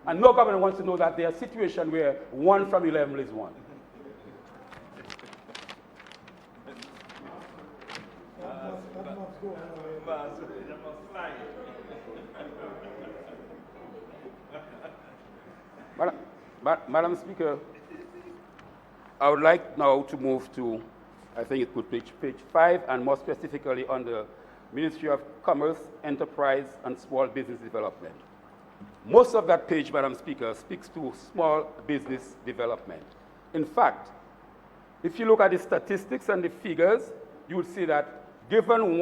And no government wants to know that there's a situation where 1 from 11 leaves 1. Madam Speaker, I would like now to move to, I think it could be page 5, and more specifically on the Ministry of Commerce, Enterprise, and Small Business Development. Most of that page, Madam Speaker, speaks to small business development. In fact, if you look at the statistics and the figures, you will see that given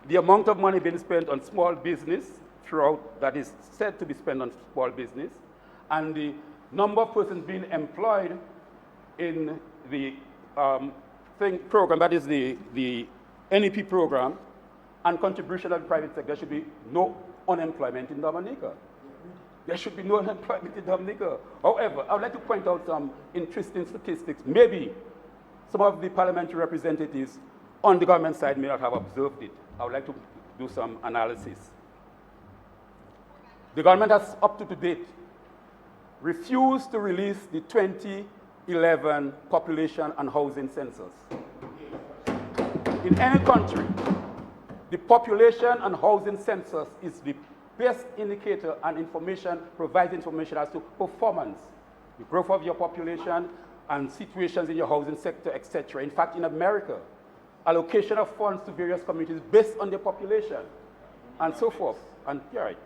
the amount of money being spent on small business throughout, that is said to be spent on small business, and the number of persons being employed in the program, that is the NEP program and contribution of the private sector, there should be no unemployment in Dominica. There should be no unemployment in Dominica. However, I would like to point out some interesting statistics. Maybe some of the parliamentary representatives on the government side may not have observed it. I would like to do some analysis. The government has, up to date, refused to release the 2011 population and housing census. In any country, the population and housing census is the best indicator and information, provides information as to performance, the growth of your population and situations in your housing sector, etc. In fact, in America, allocation of funds to various communities based on their population and so forth. And right.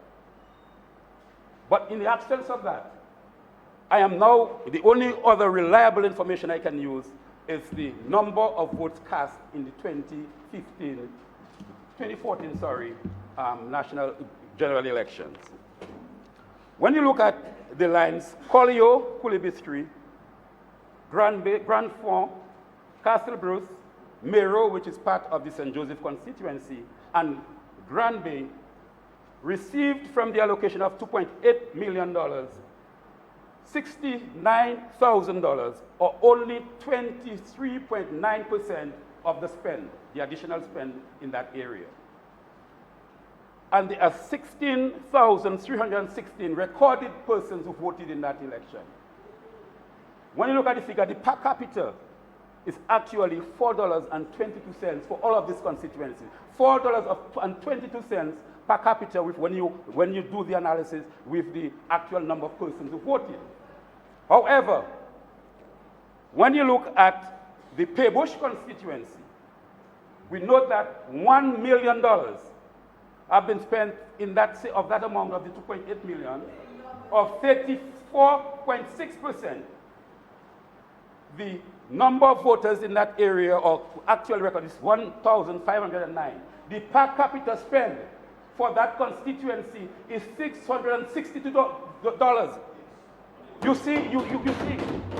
But in the absence of that, I am now, the only other reliable information I can use is the number of votes cast in the 2014 national general elections. When you look at the lines Collio, Coolibistry, Grand Fond, Castle Bruce, Mero, which is part of the St. Joseph constituency, and Grand Bay, received from the allocation of $2.8 million, $69,000, or only 23.9% of the spend, the additional spend in that area. And there are 16,316 recorded persons who voted in that election. When you look at the figure, the per capita is actually $4.22 for all of these constituencies. $4.22 per capita when you do the analysis with the actual number of persons who voted. However, when you look at the Paybush constituency, we note that $1 million have been spent in that, of that amount of the 2.8 million, of 34.6%. The number of voters in that area, or actual record, is 1,509. The per capita spend for that constituency is $662. You see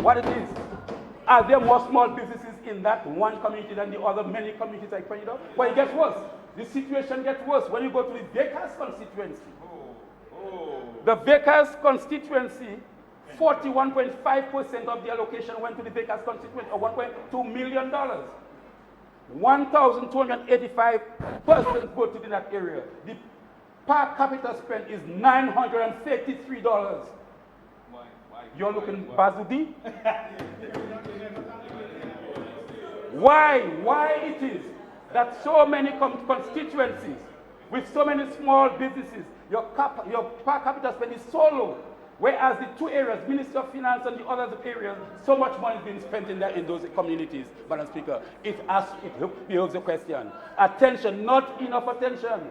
what it is. Are there more small businesses in that one community than the other many communities I pointed out? Well, it gets worse. The situation gets worse when you go to the Vickers constituency. The Vickers constituency, 41.5% of the allocation went to the Vickers constituency, or $1.2 million. 1,285 persons voted in that area. The per capita spend is $933. You're looking Bazudi? Why it is that so many constituencies with so many small businesses, your per capita spend is so low, whereas the two areas, Ministry of Finance and the other areas, so much money is being spent in those communities, Madam Speaker. It beholds the question. Attention, not enough attention.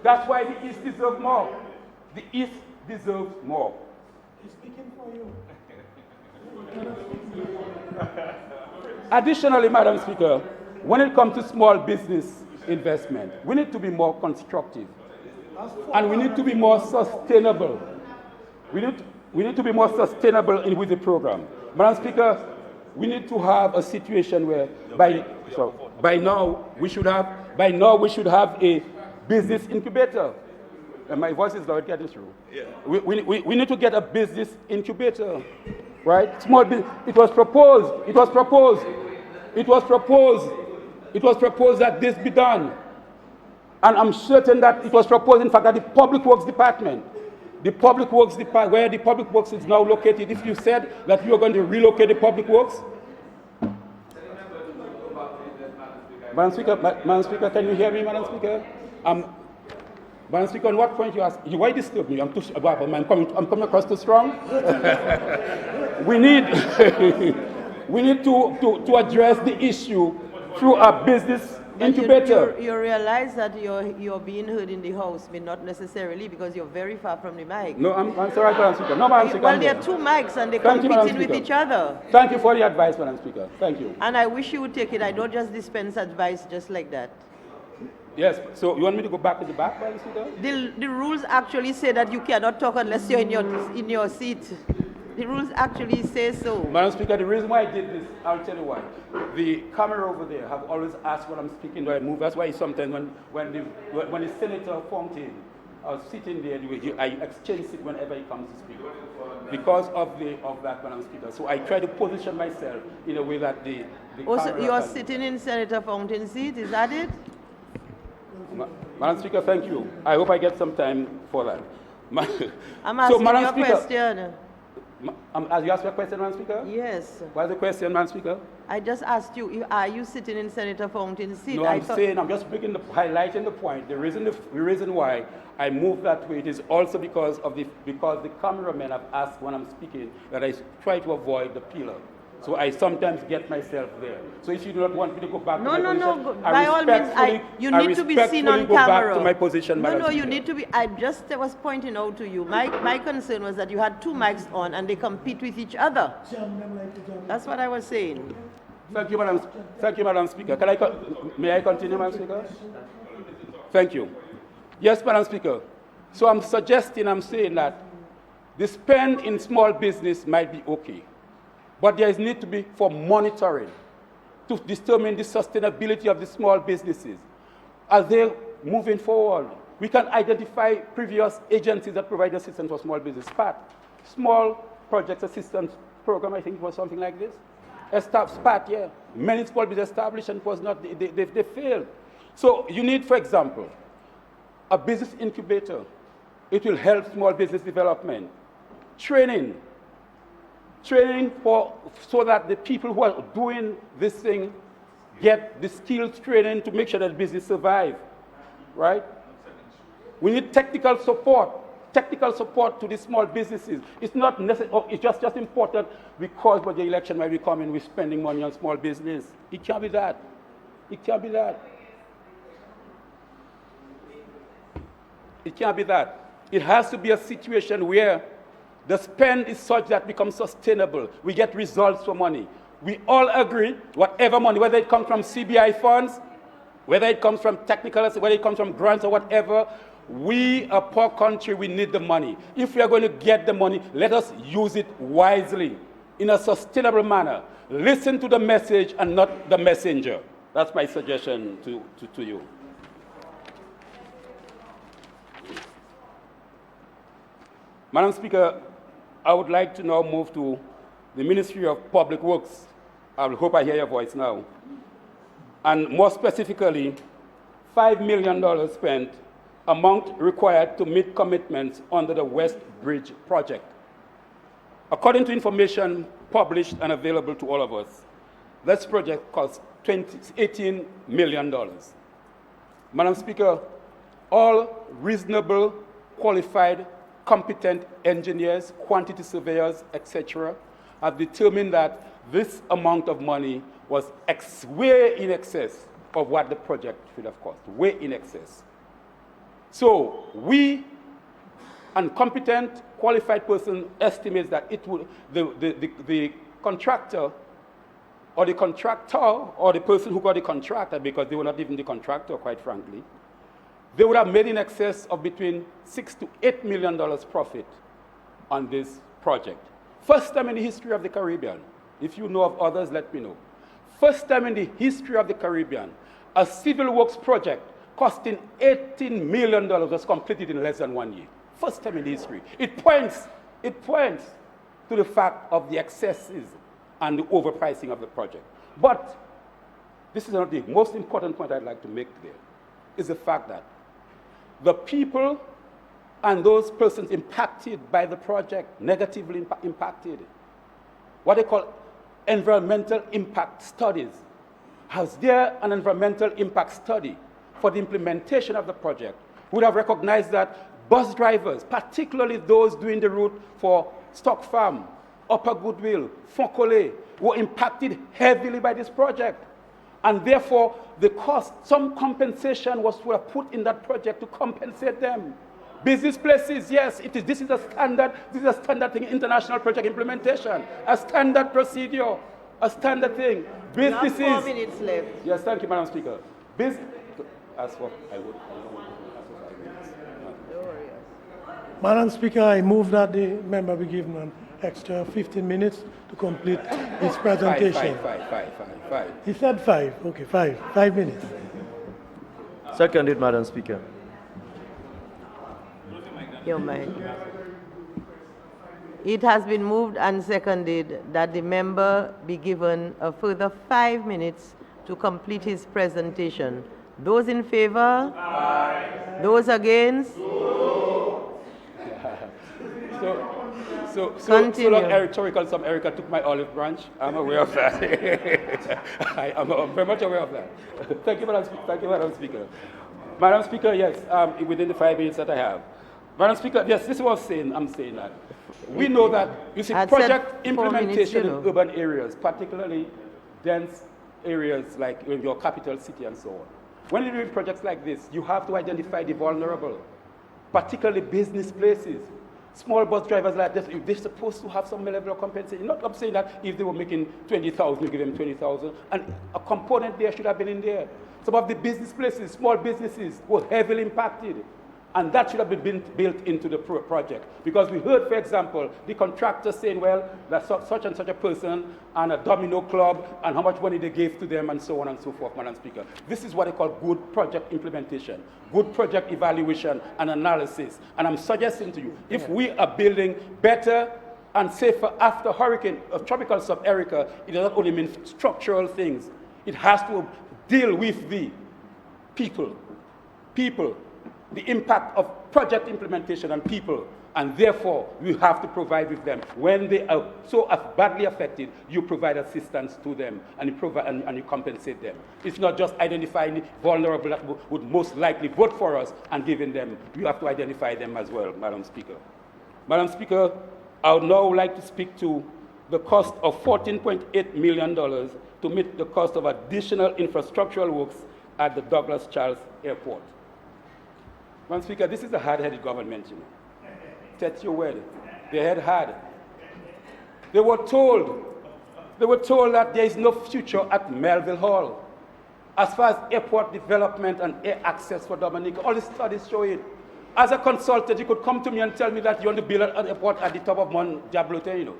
That's why the East deserves more. The East deserves more. He's speaking for you. Additionally, Madam Speaker, when it comes to small business investment, we need to be more constructive. And we need to be more sustainable. We need to be more sustainable with the program. Madam Speaker, we need to have a situation where by now we should have a business incubator. And my voice is loud, getting through. Yeah. We need to get a business incubator, right? Small business. It was proposed that this be done. And I'm certain that it was proposed, in fact, at the Public Works Department. The Public Works Department, where the Public Works is now located, if you said that you are going to relocate the Public Works. Madam Speaker, can you hear me, Madam Speaker? Madam Speaker, on what point you ask? Why disturb me? I'm coming across too strong. we need to address the issue through a business incubator. You realize that you're being heard in the House, but not necessarily because you're very far from the mic. No, I'm sorry, Madam Speaker. No, Madam Speaker. Well, there are two mics and they're competing with each other. Thank you for the advice, Madam Speaker. Thank you. And I wish you would take it. I don't just dispense advice just like that. Yes, so you want me to go back to the back, Madam Speaker? The rules actually say that you cannot talk unless you're in your seat. The rules actually say so. Madam Speaker, the reason why I did this, I'll tell you why. The camera over there have always asked when I'm speaking, do I move? That's why sometimes when the Senator Fontaine was sitting there, I exchange it whenever he comes to speak. Because of that, Madam Speaker. So I try to position myself in a way that the Also, you're sitting in Senator Fountain's seat, is that it? Madam Speaker, thank you. I hope I get some time for that. I'm asking so, Madam you a Speaker, question. As you asked me a question, Madam Speaker? Yes. What's the question, Madam Speaker? I just asked you, are you sitting in Senator Fountain's seat? No, I'm just highlighting the point. The reason why I move that way, it is also because the cameramen have asked when I'm speaking that I try to avoid the pillar. So I sometimes get myself there. So if you do not want me to go back to my position, by all means, you need to be seen on go camera. Back to my position, Madam you Speaker. need to be. I just was pointing out to you. My concern was that you had two mics on and they compete with each other. That's what I was saying. Thank you, Madam Speaker. May I continue, Madam Speaker? Thank you. Yes, Madam Speaker. So I'm saying that the spend in small business might be okay. But there is need to be for monitoring to determine the sustainability of the small businesses. As they're moving forward, we can identify previous agencies that provide assistance for small business. Small Project Assistance Program, I think it was something like this. SPAT, yeah. Many small business established and it was not, they failed. So you need, for example, a business incubator. It will help small business development. Training so that the people who are doing this thing get the skills training to make sure that business survive, right? We need technical support to the small businesses. It's not necessary, it's just important because when the election might be coming, we're spending money on small business. It can't be that. It can't be that. It can't be that. It has to be a situation where the spend is such that it becomes sustainable. We get results for money. We all agree, whatever money, whether it comes from CBI funds, whether it comes from technical, whether it comes from grants or whatever, we, a poor country, we need the money. If we are going to get the money, let us use it wisely, in a sustainable manner. Listen to the message and not the messenger. That's my suggestion to you. Madam Speaker, I would like to now move to the Ministry of Public Works. I hope I hear your voice now. And more specifically, $5 million spent, amount required to meet commitments under the West Bridge project. According to information published and available to all of us, this project cost $18 million. Madam Speaker, all reasonable, qualified, competent engineers, quantity surveyors, etc., have determined that this amount of money was way in excess of what the project should have cost, way in excess. So we, and competent, qualified person estimates that it would, the contractor or the contractor or the person who got the contractor, because they were not even the contractor, quite frankly, they would have made in excess of between $6 to $8 million profit on this project. First time in the history of the Caribbean. If you know of others, let me know. First time in the history of the Caribbean, a civil works project costing $18 million was completed in less than 1 year. First time in history. It points to the fact of the excesses and the overpricing of the project. But this is not the most important point I'd like to make there, is the fact that the people and those persons impacted by the project, negatively impacted, what they call environmental impact studies. Has there an environmental impact study for the implementation of the project? Would have recognized that bus drivers, particularly those doing the route for Stock Farm, Upper Goodwill, Foncolé, were impacted heavily by this project. And therefore, the cost, some compensation was put in that project to compensate them. Business places, yes, this is a standard thing, international project implementation, a standard procedure, a standard thing. Businesses. You have 4 minutes left. Yes, thank you, Madam Speaker. As what I would. Madam Speaker, I move that the member be given an extra 15 minutes to complete his presentation. Five. He said 5. Okay, 5. 5 minutes. Seconded, Madam Speaker. Your mic. It has been moved and seconded that the member be given a further 5 minutes to complete his presentation. Those in favor? Aye. Those against? So rhetorical, some Erica took my olive branch. I'm aware of that. I'm very much aware of that. Thank you, Madam Speaker. Thank you, Madam Speaker. Madam Speaker, yes, within the 5 minutes that I have. Madam Speaker, yes, this is what I'm saying that. We know that, you see, project implementation in urban areas, particularly dense areas like in your capital city and so on. When you're doing projects like this, you have to identify the vulnerable, particularly business places. Small bus drivers like this, they're supposed to have some level of compensation. I'm saying that if they were making 20,000, you give them 20,000, and a component there should have been in there. Some of the business places, small businesses, were heavily impacted. And that should have been built into the project. Because we heard, for example, the contractor saying, well, that such and such a person and a domino club and how much money they gave to them and so on and so forth, Madam Speaker. This is what they call good project implementation, good project evaluation and analysis. And I'm suggesting to you, if we are building better and safer after hurricane of tropical sub-Erica, it does not only mean structural things. It has to deal with the people, the impact of project implementation on people, and therefore we have to provide with them. When they are so badly affected, you provide assistance to them and you compensate them. It's not just identifying the vulnerable that would most likely vote for us and giving them. You have to identify them as well, Madam Speaker. Madam Speaker, I would now like to speak to the cost of $14.8 million to meet the cost of additional infrastructural works at the Douglas Charles Airport. Madam Speaker, this is a hard-headed government, you know. That's your word. They had hard. They were told that there is no future at Melville Hall. As far as airport development and air access for Dominica, all the studies show it. As a consultant, you could come to me and tell me that you want to build an airport at the top of Mount Diablote, you know.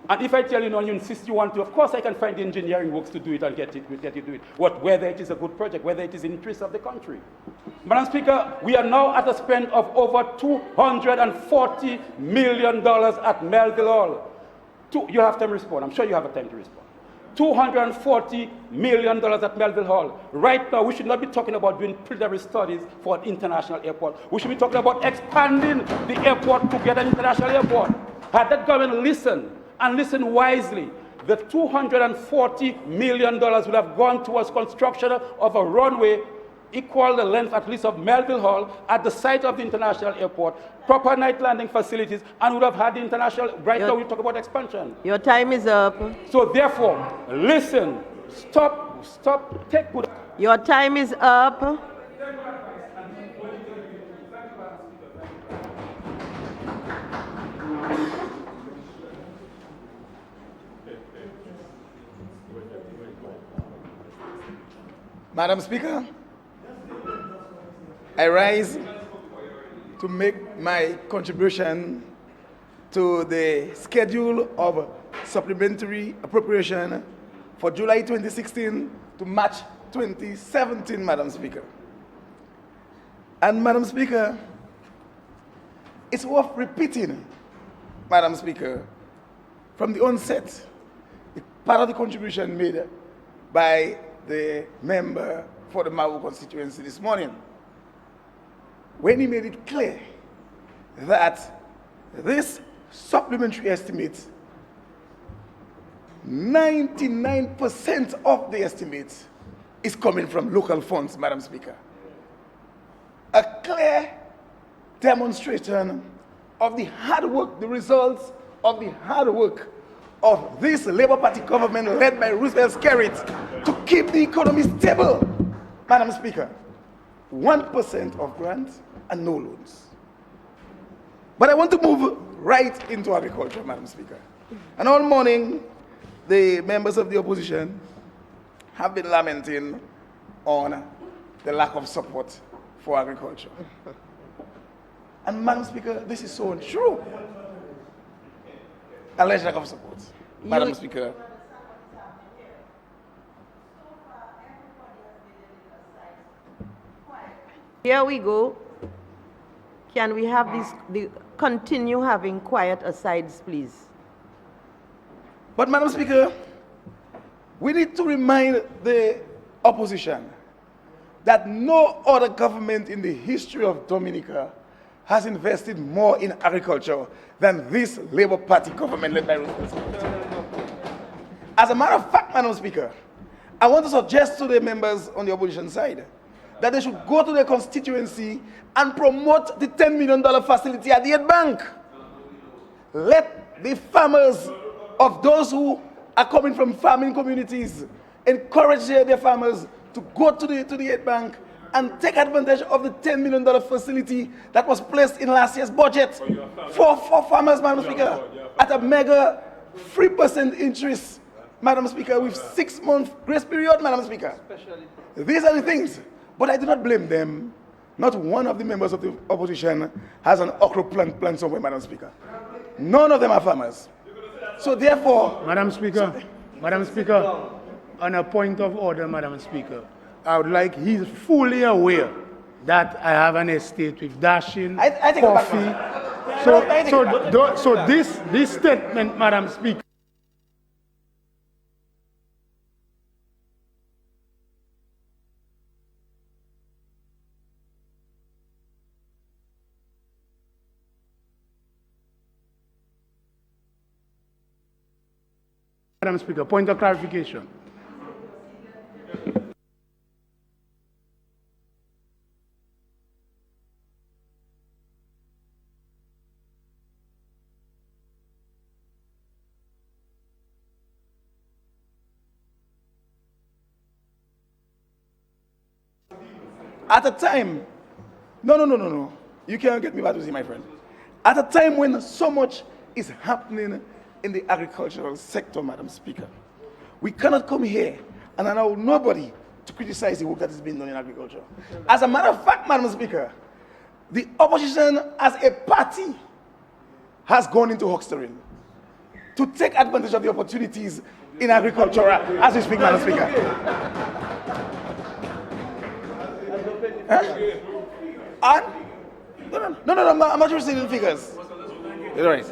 And if I tell you no, you insist you want to, of course I can find the engineering works to do it and get it to do it. Whether it is a good project, whether it is in the interest of the country. Madam Speaker, we are now at a spend of over $240 million at Melville Hall. You have time to respond. I'm sure you have a time to respond. $240 million at Melville Hall. Right now, we should not be talking about doing preliminary studies for an international airport. We should be talking about expanding the airport to get an international airport. Had that government listened, and listen wisely, the $240 million would have gone towards construction of a runway equal the length at least of Melville Hall at the site of the international airport, proper night landing facilities, and would have had the international, now we talk about expansion. Your time is up. So therefore, listen, stop, take good. Your time is up. Madam Speaker, I rise to make my contribution to the schedule of supplementary appropriation for July 2016 to March 2017, Madam Speaker. And Madam Speaker, it's worth repeating, Madam Speaker, from the onset, part of the contribution made by the member for the Mau constituency this morning, when he made it clear that this supplementary estimate, 99% of the estimate is coming from local funds, Madam Speaker. A clear demonstration of the hard work, the results of the hard work of this Labour Party government led by Roosevelt Skerrit to keep the economy stable, Madam Speaker. 1% of grants and no loans. But I want to move right into agriculture, Madam Speaker. And all morning, the members of the opposition have been lamenting on the lack of support for agriculture. And Madam Speaker, this is so untrue. alleged lack of support. Madam Speaker. Here we go. Can we have continue having quiet asides, please? But, Madam Speaker, we need to remind the opposition that no other government in the history of Dominica has invested more in agriculture than this Labour Party government led by Roseau. As a matter of fact, Madam Speaker, I want to suggest to the members on the opposition side that they should go to their constituency and promote the $10 million facility at the Aid Bank. Let the farmers of those who are coming from farming communities encourage their farmers to go to the Aid Bank and take advantage of the $10 million facility that was placed in last year's budget for farmers, Madam Speaker, at a mega 3% interest, Madam Speaker, with 6-month grace period, Madam Speaker. These are the things. But I do not blame them. Not one of the members of the opposition has an okra plant somewhere, Madam Speaker. None of them are farmers. So therefore... Madam Speaker, on a point of order, Madam Speaker, I would like, he's fully aware that I have an estate with dashing, coffee. So this statement, Madam Speaker, Madam Speaker, point of clarification. At a time, no. You can't get me back to see my friend. At a time when so much is happening in the agricultural sector, Madam Speaker, we cannot come here and allow nobody to criticize the work that is being done in agriculture. As a matter of fact, Madam Speaker, the opposition as a party has gone into huckstering to take advantage of the opportunities in agriculture as we speak, Madam Speaker. Huh? No, I'm not interested in figures. Right.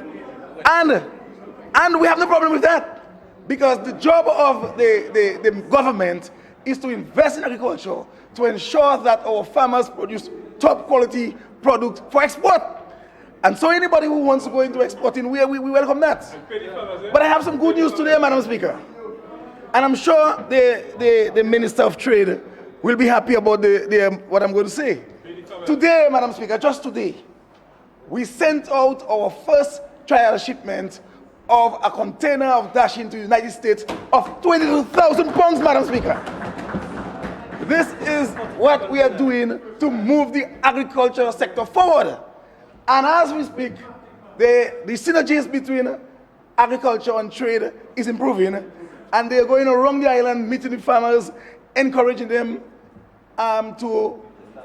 And we have no problem with that, because the job of the government is to invest in agriculture to ensure that our farmers produce top quality product for export. And so anybody who wants to go into exporting, we welcome that. But I have some good news today, Madam Speaker. And I'm sure the Minister of Trade will be happy about what I'm going to say. Today, Madam Speaker, just today, we sent out our first trial shipment of a container of dashing to the United States of 22,000 pounds, Madam Speaker. This is what we are doing to move the agricultural sector forward. And as we speak, the synergies between agriculture and trade is improving, and they're going around the island, meeting the farmers, encouraging them to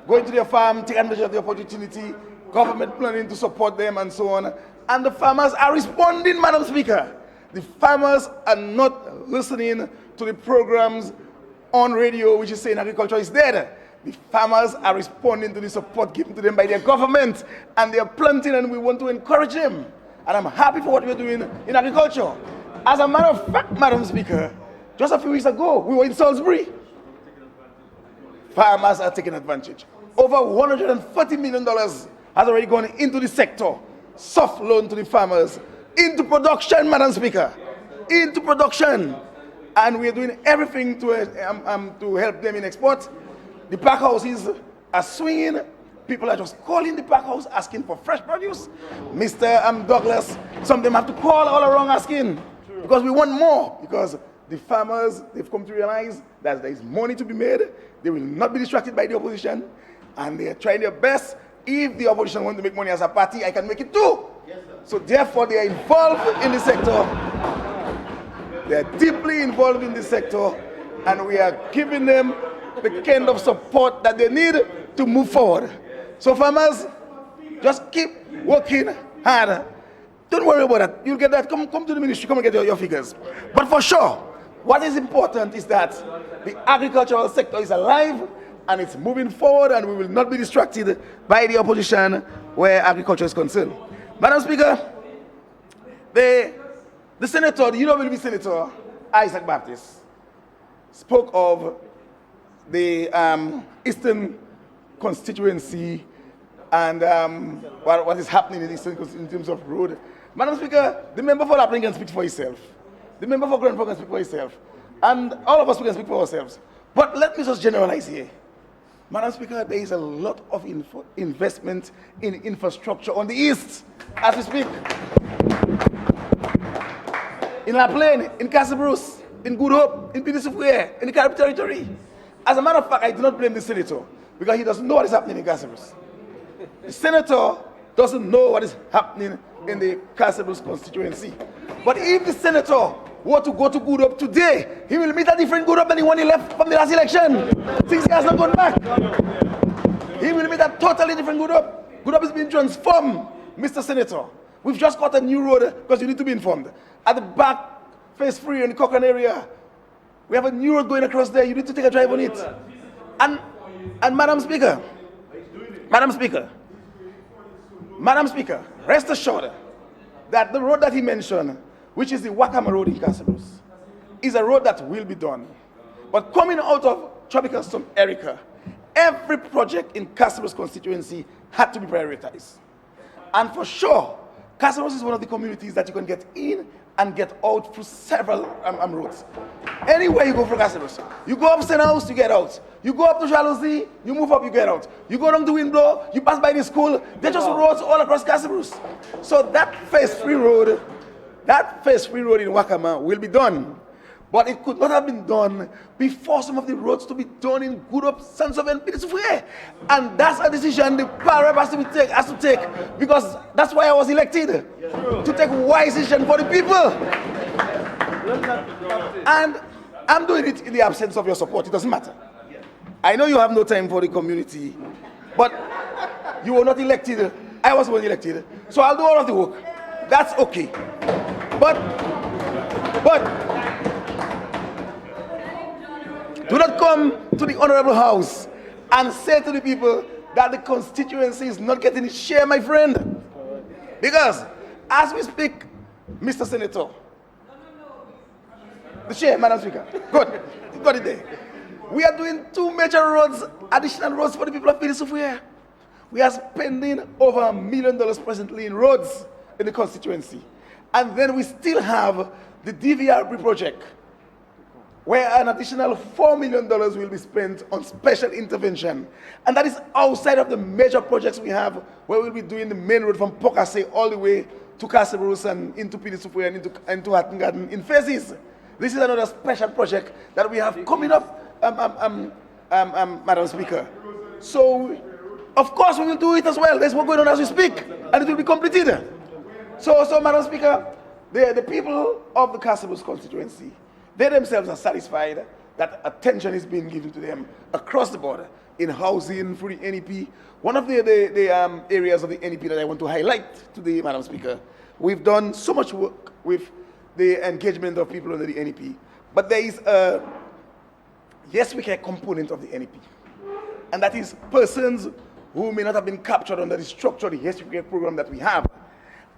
go into their farm, take advantage of the opportunity, government planning to support them, and so on. And the farmers are responding, Madam Speaker. The farmers are not listening to the programs on radio which is saying agriculture is dead. The farmers are responding to the support given to them by their government, and they are planting, and we want to encourage them. And I'm happy for what we're doing in agriculture. As a matter of fact, Madam Speaker, just a few weeks ago, we were in Salisbury. Farmers are taking advantage. Over $140 million has already gone into the sector. Soft loan to the farmers, into production, Madam Speaker, into production. And we're doing everything to help them in export. The pack houses are swinging. People are just calling the pack house asking for fresh produce. Mr. Douglas, some of them have to call all around asking, because we want more, because the farmers, they've come to realize that there is money to be made. They will not be distracted by the opposition, and they are trying their best. If the opposition want to make money as a party, I can make it too. Yes, so therefore, they are involved in the sector. They are deeply involved in the sector, and we are giving them the kind of support that they need to move forward. So farmers, just keep working hard Don't worry about that. You'll get that. Come to the ministry. Come and get your figures. But for sure, what is important is that the agricultural sector is alive and it's moving forward, and we will not be distracted by the opposition where agriculture is concerned. Madam Speaker, the senator, the honorable Senator Isaac Baptist, spoke of the Eastern Constituency and what is happening in the Eastern Constituency in terms of road. Madam Speaker, the member for Lapland can speak for himself. The member for Grand Fork can speak for himself. And all of us can speak for ourselves. But let me just generalize here. Madam Speaker, there is a lot of investment in infrastructure on the East as we speak. In La Plaine, in Castle Bruce, in Good Hope, in Petersfield, in the Caribbean territory. As a matter of fact, I do not blame the senator because he doesn't know what is happening in Castle Bruce. The senator doesn't know what is happening in the Castle Bruce constituency. But if the senator were to go to Good Hope today, he will meet a different Good Hope than the one he left from the last election, since he has not gone back. He will meet a totally different Good Hope. Good Hope is being transformed, Mr. Senator. We've just got a new road, because you need to be informed. At the back, phase 3 in the Cochrane area, we have a new road going across there. You need to take a drive on it. And Madam Speaker, rest assured that the road that he mentioned, which is the Wakama Road in Castle Bruce, is a road that will be done. But coming out of Tropical Storm Erica, every project in Castle Bruce constituency had to be prioritized. And for sure, Castle Bruce is one of the communities that you can get in and get out through several roads. Anywhere you go for Castle Bruce, you go up St. House, you get out. You go up to Jalousie, you move up, you get out. You go down to Windblow, you pass by the school, there's just roads all across Castle Bruce. So that phase 3 road in Wakama will be done. But it could not have been done before some of the roads to be done in Good Hope, Sansover, and Petersfield. And that's a decision the power has to take, because that's why I was elected, to take wise decision for the people. And I'm doing it in the absence of your support. It doesn't matter. I know you have no time for the community, but you were not elected. I was one elected, so I'll do all of the work. That's okay. But do not come to the Honorable House and say to the people that the constituency is not getting its share, my friend. Because as we speak, Mr. Senator, the chair, Madam Speaker, good, you got it there. We are doing 2 major roads, additional roads for the people of Petersfield. We are spending over $1 million presently in roads in the constituency. And then we still have the DVRP project, where an additional $4 million will be spent on special intervention. And that is outside of the major projects we have, where we'll be doing the main road from Pokase all the way to Castle Bruce and into Petersfield and into Hatton Garden in phases. This is another special project that we have coming up, Madam Speaker. So, of course, we will do it as well. There's work going on as we speak, and it will be completed. So Madam Speaker, the people of the Castle Bruce constituency, they themselves are satisfied that attention is being given to them across the board in housing through the NEP. One of the areas of the NEP that I want to highlight today, Madam Speaker, we've done so much work with the engagement of people under the NEP, but there is a yes we care component of the NEP, and that is persons who may not have been captured under the structure of the yes we care program that we have.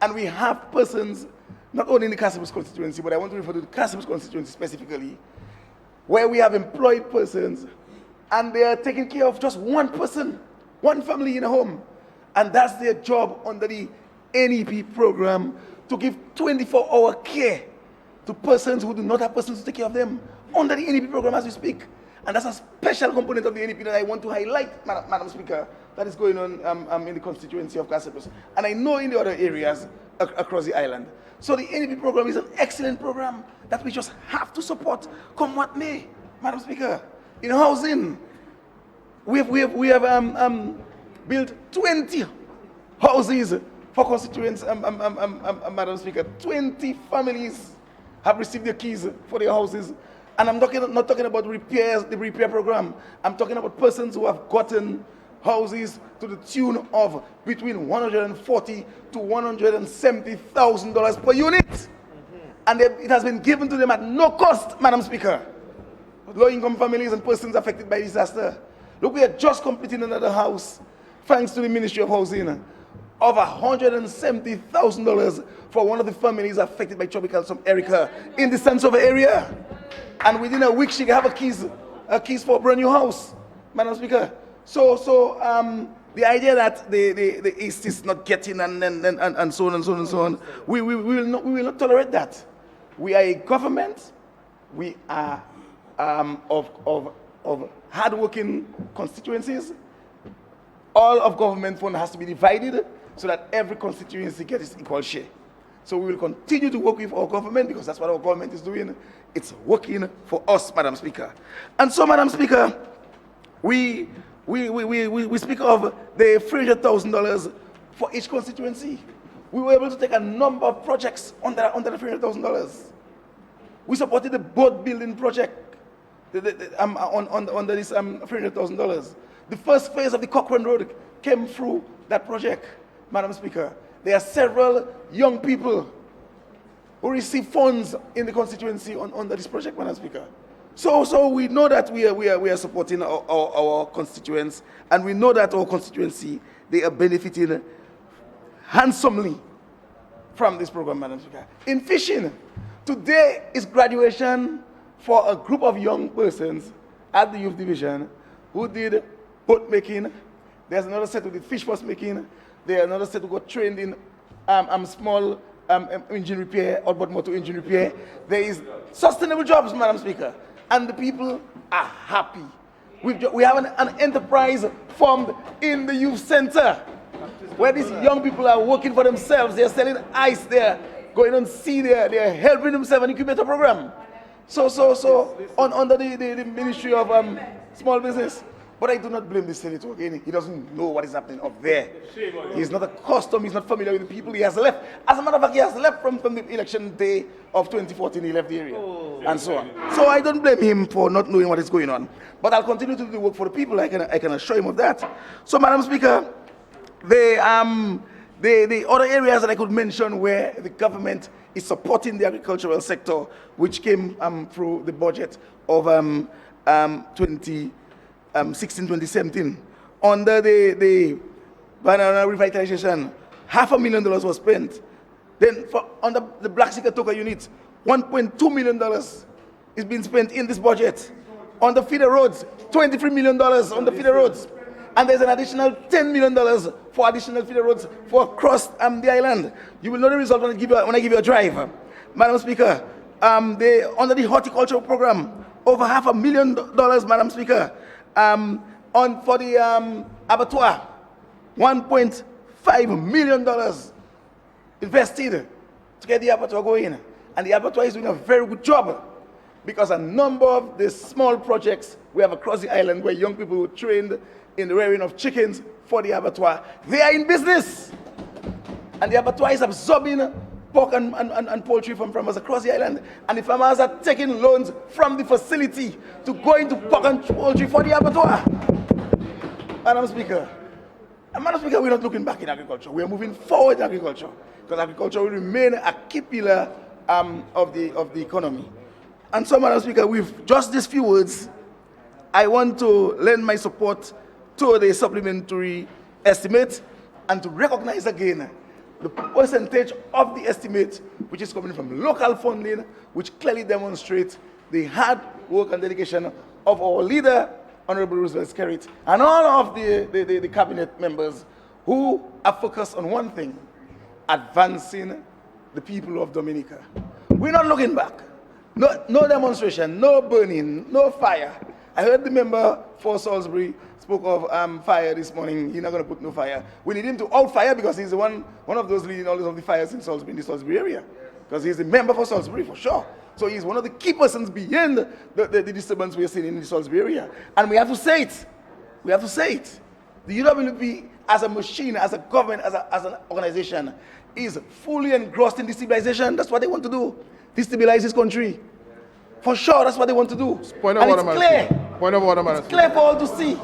And we have persons, not only in the Castle Bruce constituency, but I want to refer to the Castle Bruce constituency specifically, where we have employed persons and they are taking care of just one person, one family in a home. And that's their job under the NEP program, to give 24-hour care to persons who do not have persons to take care of them under the NEP program as we speak. And that's a special component of the NEP that I want to highlight, Madam Speaker, that is going on in the constituency of Castle Bruce. And I know in the other areas across the island. So the NEP program is an excellent program that we just have to support, come what may, Madam Speaker. In housing, we have built 20 houses for constituents, Madam Speaker. 20 families have received their keys for their houses. And I'm not talking about repairs, the repair program. I'm talking about persons who have gotten houses to the tune of between $140,000 to $170,000 per unit. And it has been given to them at no cost, Madam Speaker. Low-income families and persons affected by disaster. Look, we are just completing another house, thanks to the Ministry of Housing, of $170,000 for one of the families affected by Tropical Storm Erica in the Sansover area. And within a week, she can have a keys for a brand new house, Madam Speaker. So the idea that the East is not getting and so on and so on and so on, we will not tolerate that. We are a government. We are of hard-working constituencies. All of government fund has to be divided so that every constituency gets its equal share. So we will continue to work with our government because that's what our government is doing. It's working for us, Madam Speaker. And so, Madam Speaker, we speak of the $300,000 for each constituency. We were able to take a number of projects under the $300,000. We supported the boat building project under this $300,000. The first phase of the Cochrane Road came through that project, Madam Speaker. There are several young people who receive funds in the constituency under this project, Madam Speaker. So we know that we are supporting our constituents, and we know that our constituency, they are benefiting handsomely from this program, Madam Speaker. In fishing, today is graduation for a group of young persons at the youth division who did boat making. There's another set who did fish post making. There's another set who got trained in small engine repair, outboard motor engine repair. There is sustainable jobs, Madam Speaker, and the people are happy. We have an enterprise formed in the youth center where these young people are working for themselves. They're selling ice there, going on sea there. They're helping themselves an incubator program. So under the Ministry of Small Business. But I do not blame the senator again. He doesn't know what is happening up there. He's not accustomed, he's not familiar with the people. He has left. As a matter of fact, he has left from the election day of 2014. He left the area and so on. So I don't blame him for not knowing what is going on. But I'll continue to do the work for the people. I can assure him of that. So, Madam Speaker, the other areas that I could mention where the government is supporting the agricultural sector, which came through the budget of 2016-2017. Under the banana revitalization, $500,000 was spent. Then under the Black Sikatoka unit, $1.2 million is being spent in this budget. On the feeder roads, $23 million on the feeder roads. And there's an additional $10 million for additional feeder roads for across the island. You will know the result when I give you a drive. Madam Speaker, under the horticultural program, over $500,000, Madam Speaker. For the abattoir, $1.5 million invested to get the abattoir going. And the abattoir is doing a very good job because a number of the small projects we have across the island where young people were trained in the rearing of chickens for the abattoir, they are in business. And the abattoir is absorbing pork and poultry from farmers across the island. And the farmers are taking loans from the facility to go into pork and poultry for the abattoir. Madam Speaker, we're not looking back in agriculture. We are moving forward in agriculture because agriculture will remain a key pillar of the economy. And so, Madam Speaker, with just these few words, I want to lend my support to the supplementary estimate and to recognize again the percentage of the estimate which is coming from local funding, which clearly demonstrates the hard work and dedication of our leader, Honorable Roseau, and all of the cabinet members who are focused on one thing, advancing the people of Dominica. We're not looking back. No demonstration, no burning, no fire. I heard the member for Salisbury spoke of fire this morning. He's not going to put no fire. We need him to out fire because he's the one of those leading all of the fires in Salisbury, in the Salisbury area. Because he's a member for Salisbury for sure. So he's one of the key persons behind the disturbance we are seeing in the Salisbury area. And we have to say it. We have to say it. The UWP as a machine, as a government, as an organization, is fully engrossed in destabilization. That's what they want to do. Destabilize this country. For sure, that's what they want to do. Point of order, Madam Speaker. Point of order, Madam Speaker. It's clear for all to see.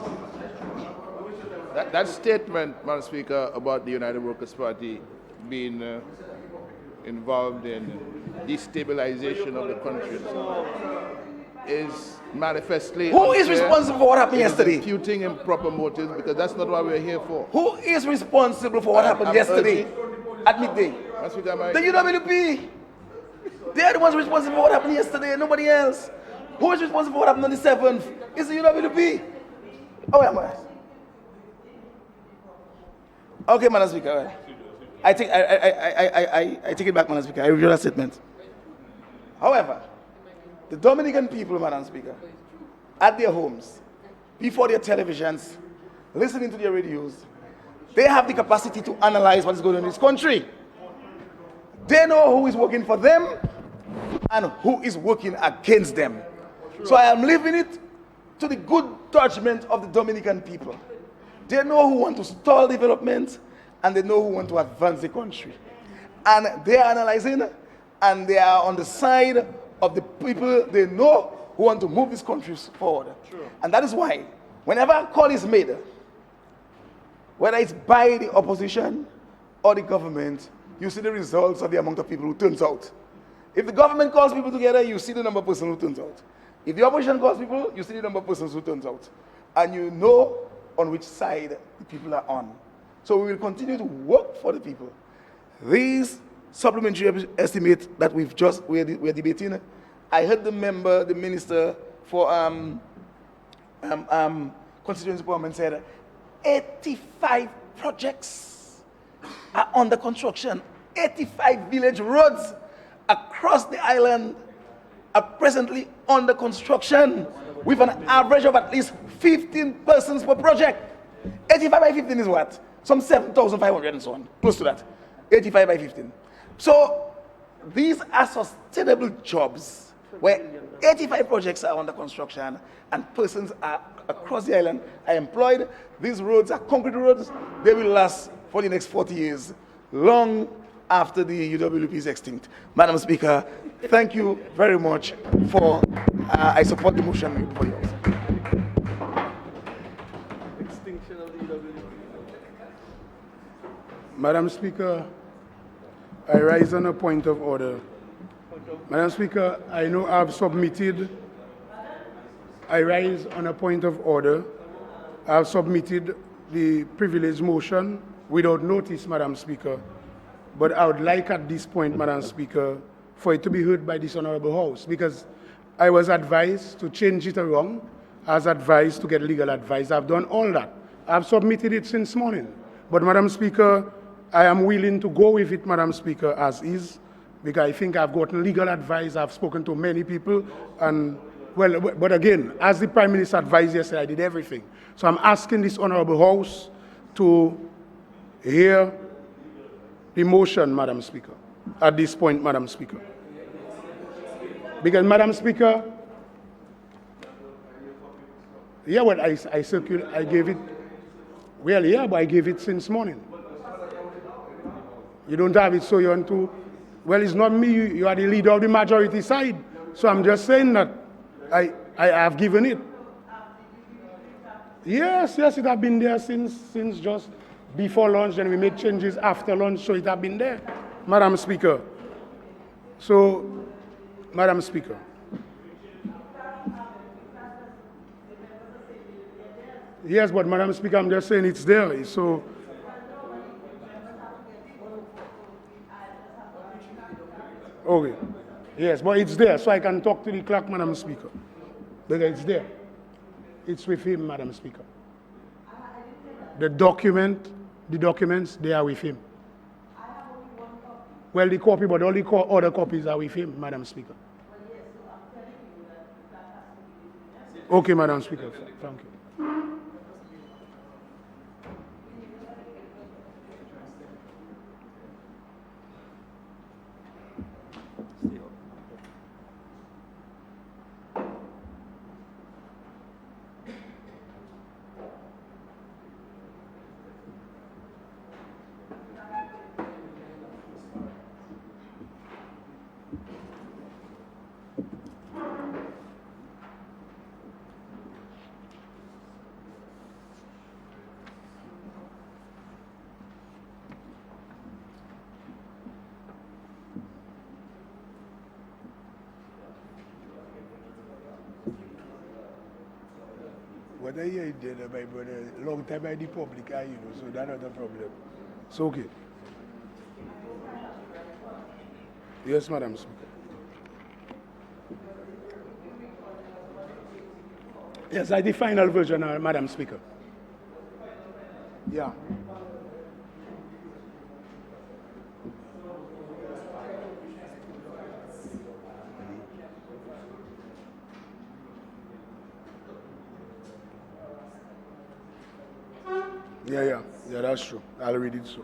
That statement, Madam Speaker, about the United Workers' Party being involved in destabilization of the country is manifestly Who is unfair. responsible for what happened yesterday? Imputing improper motives, because that's not what we're here for. Who is responsible for what happened yesterday at midday? Madam Speaker, The UWP. They are the ones responsible for what happened yesterday, nobody else. Who is responsible for what happened on the 7th? It's the UWP. Oh, yeah, man. Okay, Madam Speaker. I take it back, Madam Speaker. I review that statement. However, the Dominican people, Madam Speaker, at their homes, before their televisions, listening to their radios, they have the capacity to analyze what is going on in this country. They know who is working for them and who is working against them. So I am leaving it to the good judgment of the Dominican people. They know who want to stall development and they know who want to advance the country. And they are analyzing and they are on the side of the people they know who want to move this country forward. True. And that is why, whenever a call is made, whether it's by the opposition or the government, you see the results of the amount of people who turns out. If the government calls people together, you see the number of persons who turns out. If the opposition calls people, you see the number of persons who turns out. And you know on which side the people are on. So we will continue to work for the people. These supplementary estimates that we're debating, I heard the minister for Constituency Department said 85 projects are under construction. 85 village roads across the island are presently under construction with an average of at least 15 persons per project. 85 by 15 is what? Some 7,500 and so on, close to that. 85 by 15. So these are sustainable jobs where 85 projects are under construction and persons are across the island are employed. These roads are concrete roads. They will last for the next 40 years, long after the UWP is extinct. Madam Speaker, thank you very much for, I support the motion for yours. Extinction of the UWP. Madam Speaker, I rise on a point of order. Madam Speaker, I know I've submitted, I rise on a point of order. I've submitted the privilege motion without notice, Madam Speaker. But I would like at this point, Madam Speaker, for it to be heard by this Honorable House, because I was advised to change it around. I was advised to get legal advice. I've done all that. I've submitted it since morning. But, Madam Speaker, I am willing to go with it, Madam Speaker, as is, because I think I've gotten legal advice. I've spoken to many people. And, well, but again, as the Prime Minister advised yesterday, I did everything. So I'm asking this Honorable House to hear the motion, Madam Speaker, at this point, Madam Speaker. Because, Madam Speaker, yeah, well, I gave it, well, yeah, but I gave it since morning. You don't have it, so you want to, well, it's not me, you are the leader of the majority side. So I'm just saying that I have given it. Yes, it has been there since just before lunch, then we made changes after lunch, so it has been there, Madam Speaker. So, Madam Speaker. Yes, but Madam Speaker, I'm just saying it's there, so. Okay. Yes, but it's there, so I can talk to the clerk, Madam Speaker. Because it's there. It's with him, Madam Speaker. The documents, they are with him. Well, the copy, but all the other copies are with him, Madam Speaker. Okay, Madam Speaker. Thank you. But I hear it there, my brother. Long time by the public eye, so that's not a problem. So, okay. Yes, Madam Speaker. Yes, I the final version, Madam Speaker. Yeah. Yeah, that's true. I'll read it so.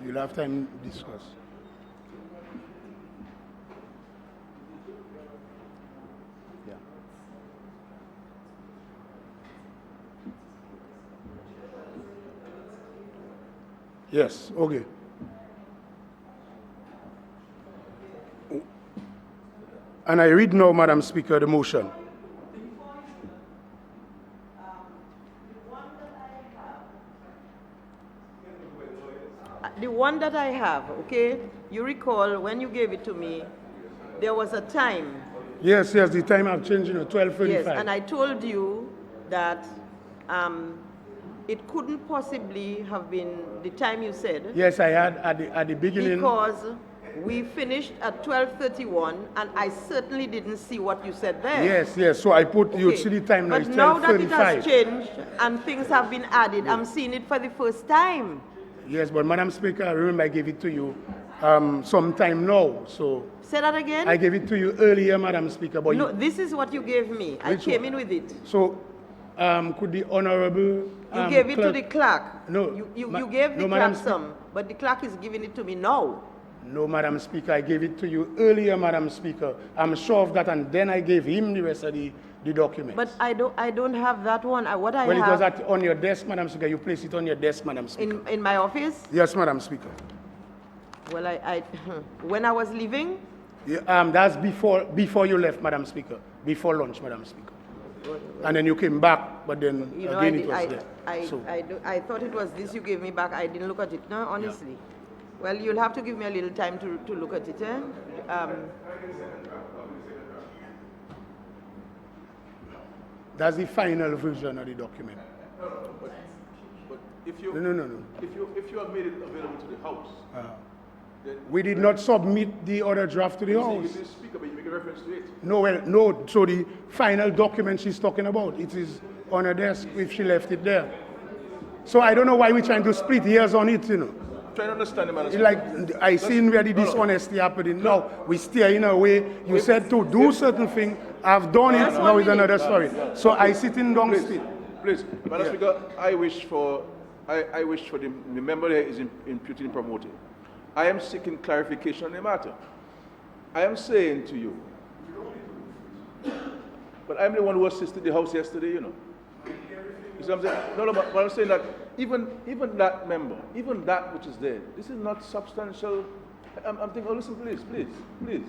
You'll have time to discuss. Yeah. Yes, okay. And I read now, Madam Speaker, the motion. The one that I have, okay, you recall when you gave it to me, there was a time. Yes, the time I've changed, 12:35. Yes, and I told you that it couldn't possibly have been the time you said. Yes, I had at the beginning. Because we finished at 12:31, and I certainly didn't see what you said there. Yes, so I put, okay. You see the time now, but it's 12:35. now that it has changed and things have been added, yes. I'm seeing it for the first time. Yes, but Madam Speaker, I remember I gave it to you sometime now, so. Say that again? I gave it to you earlier, Madam Speaker, but no, this is what you gave me. I came in with it. So, could the Honorable You gave it to the clerk. No. You gave the clerk some, but the clerk is giving it to me now. No, Madam Speaker, I gave it to you earlier, Madam Speaker. I'm sure of that, and then I gave him the rest of the documents. But I don't have that one. What I have... Well, it was on your desk, Madam Speaker. You place it on your desk, Madam Speaker. In my office? Yes, Madam Speaker. Well, when I was leaving? Yeah, that's before you left, Madam Speaker. Before lunch, Madam Speaker. And then you came back, but then again it was there. I thought it was this you gave me back. I didn't look at it, no, honestly. Yeah. Well, you'll have to give me a little time to look at it, eh? That's the final version of the document. But if you no. If you have made it available to the House, we did not submit the other draft to the House. You didn't speak about it, you make a reference to it. No. So the final document she's talking about, it is on her desk if she left it there. So I don't know why we're trying to split hairs on it, Trying to understand the man. Like I seen where the dishonesty happening. Now we steer in a way. You said to do certain thing. I've done it. Now it's another story. So I sit in down still. Please, Madam Speaker, I wish for the member here is imputing promoting. I am seeking clarification on the matter. I am saying to you, but I'm the one who assisted the House yesterday, You see what I'm saying? No, but I'm saying that even that member, even that which is there, this is not substantial. I'm thinking, listen, please.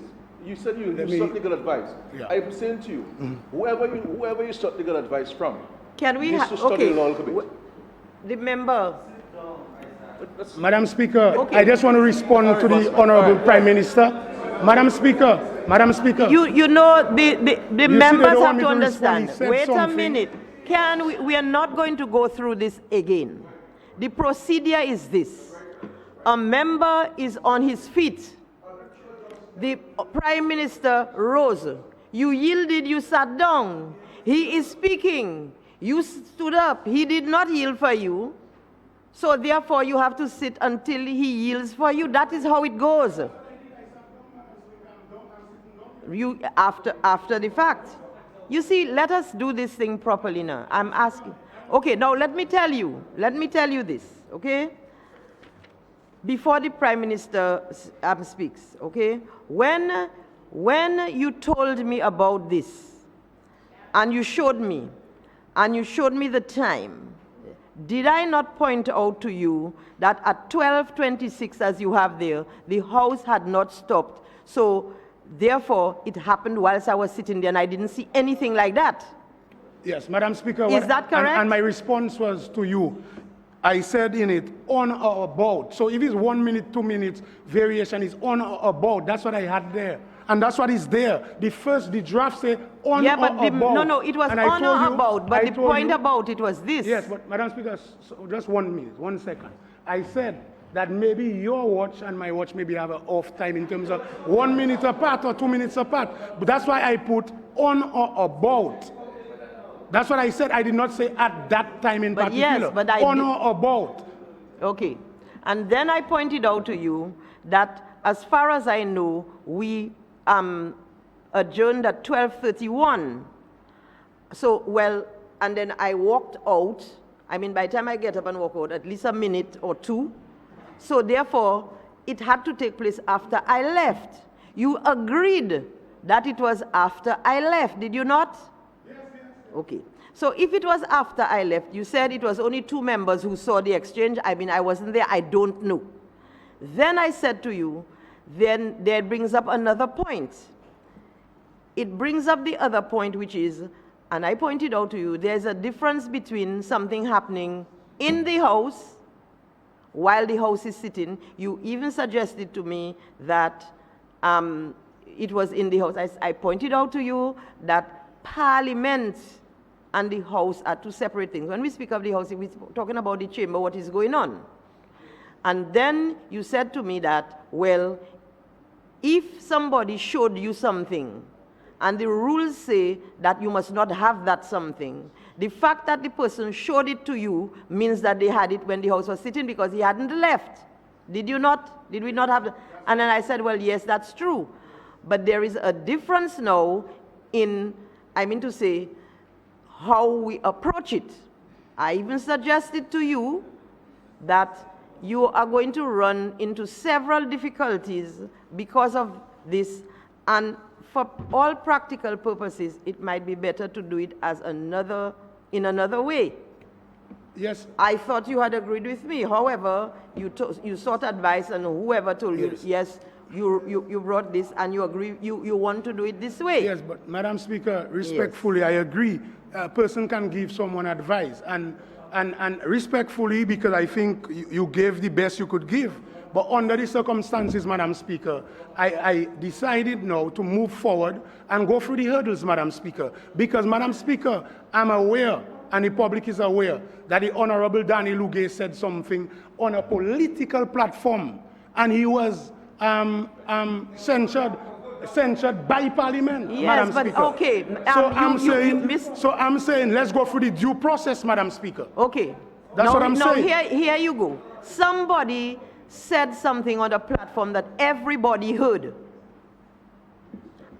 You said you sought legal advice. Yeah. I'm saying to you, whoever you sought legal advice from, can we needs to study the law a little bit. The member. Madam Speaker, I just want to respond to the Honorable Prime Minister. Madam Speaker. You know, the members have to understand. Wait a minute. We are not going to go through this again. The procedure is this. A member is on his feet. The Prime Minister rose. You yielded, you sat down. He is speaking. You stood up. He did not yield for you. So therefore, you have to sit until he yields for you. That is how it goes. You after the fact. You see, let us do this thing properly now. I'm asking. Okay, now let me tell you this, okay? Before the Prime Minister speaks, okay? When you told me about this, and you showed me the time, did I not point out to you that at 12:26, as you have there, the House had not stopped? So, therefore, it happened whilst I was sitting there, and I didn't see anything like that. Yes, Madam Speaker. Is that correct? And my response was to you. I said in it, on or about. So if it's 1 minute, 2 minutes, variation is on or about. That's what I had there. And that's what is there. The draft say on or about. No, it was on or about, but the point about it was this. Yes, but Madam Speaker, just 1 minute, 1 second. I said that maybe your watch and my watch maybe have an off time in terms of 1 minute apart or 2 minutes apart. But that's why I put on or about. That's what I said. I did not say at that time in particular. Yes, but on or about. Okay. And then I pointed out to you that as far as I know, we adjourned at 12:31. So, well, and then I walked out. I mean, by the time I get up and walk out, at least a minute or two. So therefore, it had to take place after I left. You agreed that it was after I left, did you not? Yes. Okay. So if it was after I left, you said it was only 2 members who saw the exchange. I mean, I wasn't there. I don't know. Then I said to you, then that brings up another point. It brings up the other point, which is, and I pointed out to you, there's a difference between something happening in the House while the House is sitting. You even suggested to me that it was in the House. I pointed out to you that Parliament and the House are 2 separate things. When we speak of the House, we're talking about the chamber, what is going on. And then you said to me that, well, if somebody showed you something, and the rules say that you must not have that something, the fact that the person showed it to you means that they had it when the House was sitting because he hadn't left. Did you not? Did we not have that? And then I said, well, yes, that's true. But there is a difference now in, I mean to say, how we approach it. I even suggested to you that you are going to run into several difficulties because of this, and for all practical purposes, it might be better to do it as in another way. Yes. I thought you had agreed with me. However, you sought advice, and whoever told you, yes, you brought this, and you agree, you want to do it this way. Yes, but Madam Speaker, respectfully, yes. I agree. A person can give someone advice, and respectfully, because I think you gave the best you could give. But under the circumstances, Madam Speaker, I decided now to move forward and go through the hurdles, Madam Speaker. Because, Madam Speaker, I'm aware, and the public is aware, that the Honorable Danny Lugay said something on a political platform, and he was censured by Parliament, yes, Madam but Speaker. Okay. So I'm saying, let's go through the due process, Madam Speaker. Okay. That's what I'm saying. Now, here you go. Somebody said something on the platform that everybody heard.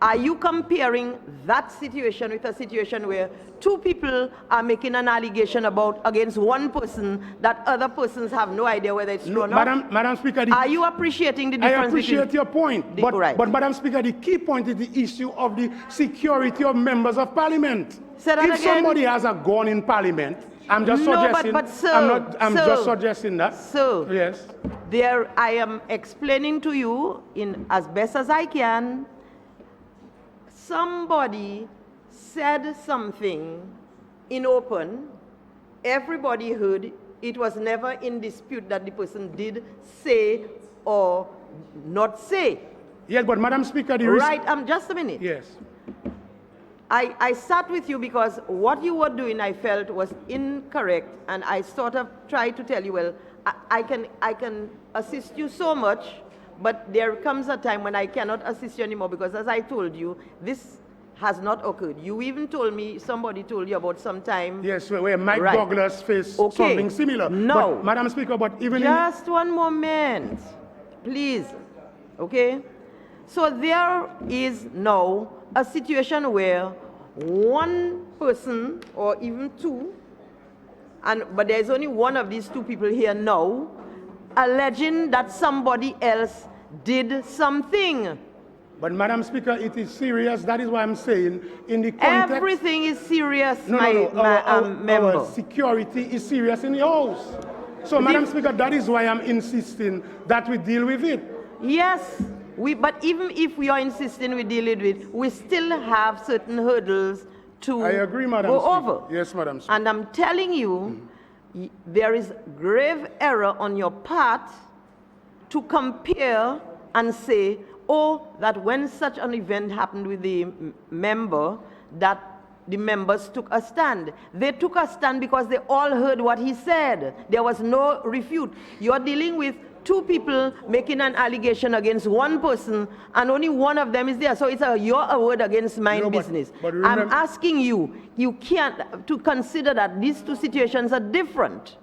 Are you comparing that situation with a situation where 2 people are making an allegation against 1 person that other persons have no idea whether it's true or not? Madam Speaker, are you appreciating the difference? I appreciate your point, but Madam Speaker, the key point is the issue of the security of members of Parliament. If somebody has a gun in Parliament, I'm just suggesting. But sir, I'm just suggesting that. So yes, I am explaining to you in as best as I can. Somebody said something in open, everybody heard, it was never in dispute that the person did say or not say. Yes, but Madam Speaker, right, just a minute. Yes. I sat with you because what you were doing I felt was incorrect, and I sort of tried to tell you, well, I can assist you so much, but there comes a time when I cannot assist you anymore because, as I told you, this has not occurred. You even told me, somebody told you about some time. Yes, where Mike Right. Douglas faced Okay. something similar. No. But, Madam Speaker, but even Just one moment, please. Okay? So there is now a situation where one person or even two, but there's only one of these two people here now, alleging that somebody else did something. But Madam Speaker, it is serious. That is why I'm saying in the context... Everything is serious, No, member. our security is serious in the House. So, Madam Speaker, that is why I'm insisting that we deal with it. Yes, but even if we are insisting we deal with it, we still have certain hurdles to I agree, Madam go Speaker. over. Yes, Madam Speaker. And I'm telling you, there is grave error on your part to compare and say, oh, that when such an event happened with the member, that the members took a stand. They took a stand because they all heard what he said. There was no refute. You're dealing with two people making an allegation against one person, and only one of them is there. So it's your word against mine business. But remember, I'm asking you, you can't, to consider that these two situations are different.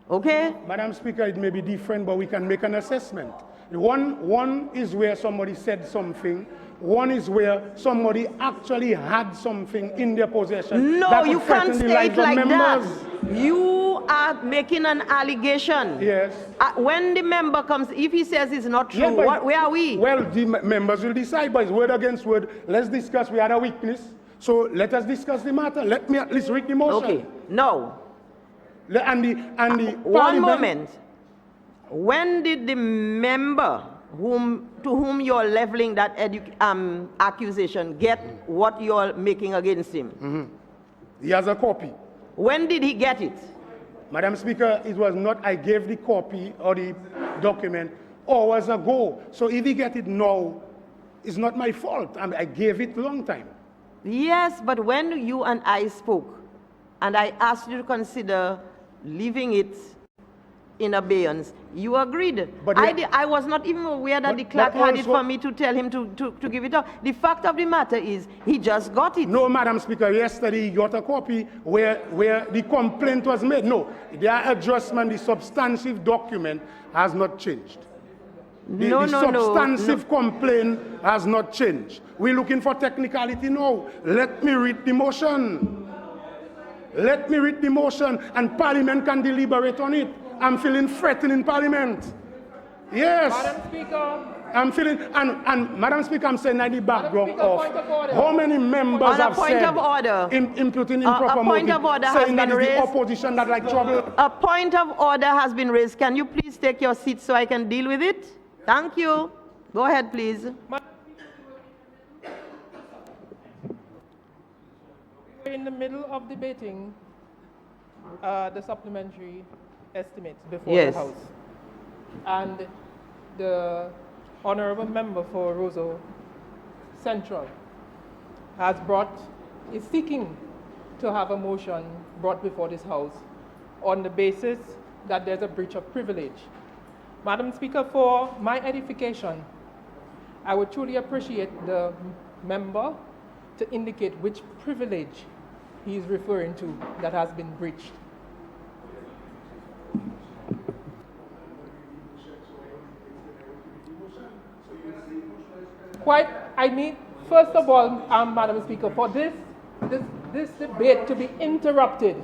Okay? Madam Speaker, it may be different, but we can make an assessment. One is where somebody said something. One is where somebody actually had something in their possession. No, that you would can't threaten the say lives it of like members. that. You are making an allegation. Yes. When the member comes, if he says it's not true, Yeah, but- where are we? Well, the members will decide, but it's word against word. Let's discuss. We had a witness, so let us discuss the matter. Let me at least read the motion. Okay, no. And the One Parliament- moment. When did the member to whom you're leveling that accusation get what you're making against him? He has a copy. When did he get it? Madam Speaker, it was not I gave the copy or the document hours ago. So if he get it now, it's not my fault. I gave it long time. Yes, but when you and I spoke, and I asked you to consider leaving it in abeyance, you agreed. But I was not even aware that the clerk but had it also- for me to tell him to give it up. The fact of the matter is, he just got it. No, Madam Speaker, yesterday he got a copy where the complaint was made. No, their adjustment, the substantive document has not changed. The substantive complaint has not changed. We're looking for technicality now. Let me read the motion. Let me read the motion, and Parliament can deliberate on it. I'm feeling threatened in Parliament. Yes. Madam Speaker. I'm feeling, and Madam Speaker, I'm saying at the background Speaker, of point of order. how many members On a have point said of order. Imputing improper A point motive, of order has saying that been it's the raised. opposition that like trouble. A point of order has been raised. Can you please take your seat so I can deal with it? Thank you. Go ahead, please. We're in the middle of debating the supplementary estimates before Yes. the House. And the honorable member for Roseau Central is seeking to have a motion brought before this House on the basis that there's a breach of privilege. Madam Speaker, for my edification, I would truly appreciate the member to indicate which privilege he is referring to that has been breached. First of all, Madam Speaker, for this debate to be interrupted,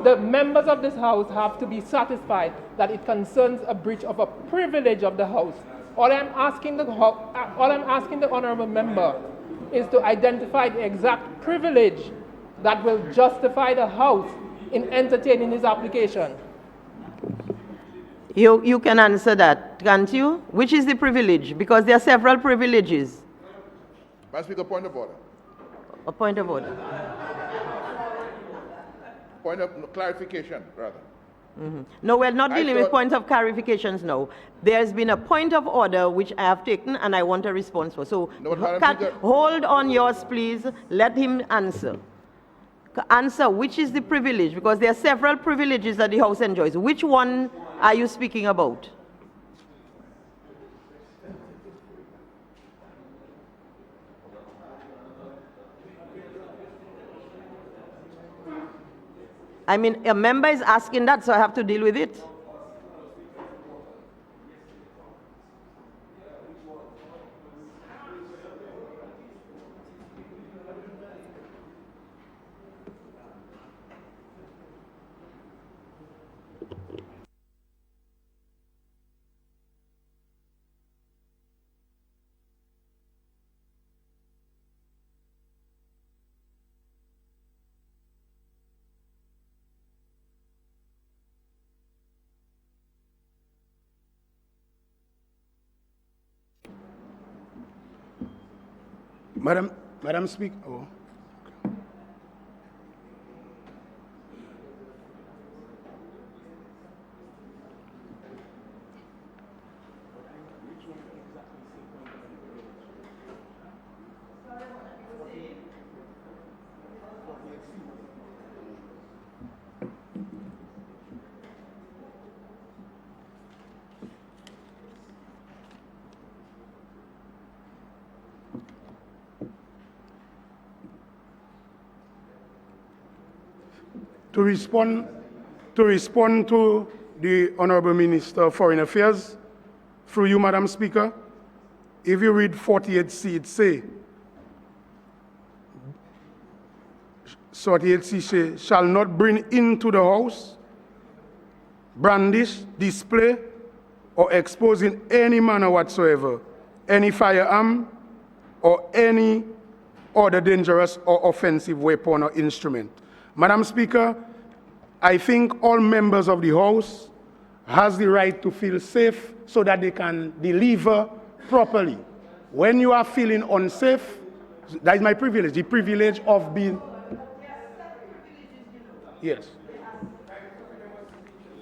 the members of this House have to be satisfied that it concerns a breach of a privilege of the House. All I'm asking the honourable member is to identify the exact privilege that will justify the House in entertaining his application. You can answer that, can't you? Which is the privilege? Because there are several privileges. Madam Speaker, point of order. A point of order. Point of clarification, rather. No, we're not dealing with points of clarifications now. There's been a point of order which I have taken and I want a response for. So No, Madam Speaker. hold on yours, please. Let him answer. Answer, which is the privilege? Because there are several privileges that the House enjoys. Which one are you speaking about? I mean, a member is asking that, so I have to deal with it. Madam Speaker. Oh. To respond to the Honorable Minister of Foreign Affairs, through you, Madam Speaker, if you read 48C, it say, 48C say, shall not bring into the house, brandish, display, or expose in any manner whatsoever any firearm or any other dangerous or offensive weapon or instrument. Madam Speaker, I think all members of the House has the right to feel safe so that they can deliver properly. When you are feeling unsafe, that is my privilege, the privilege of being... Yes.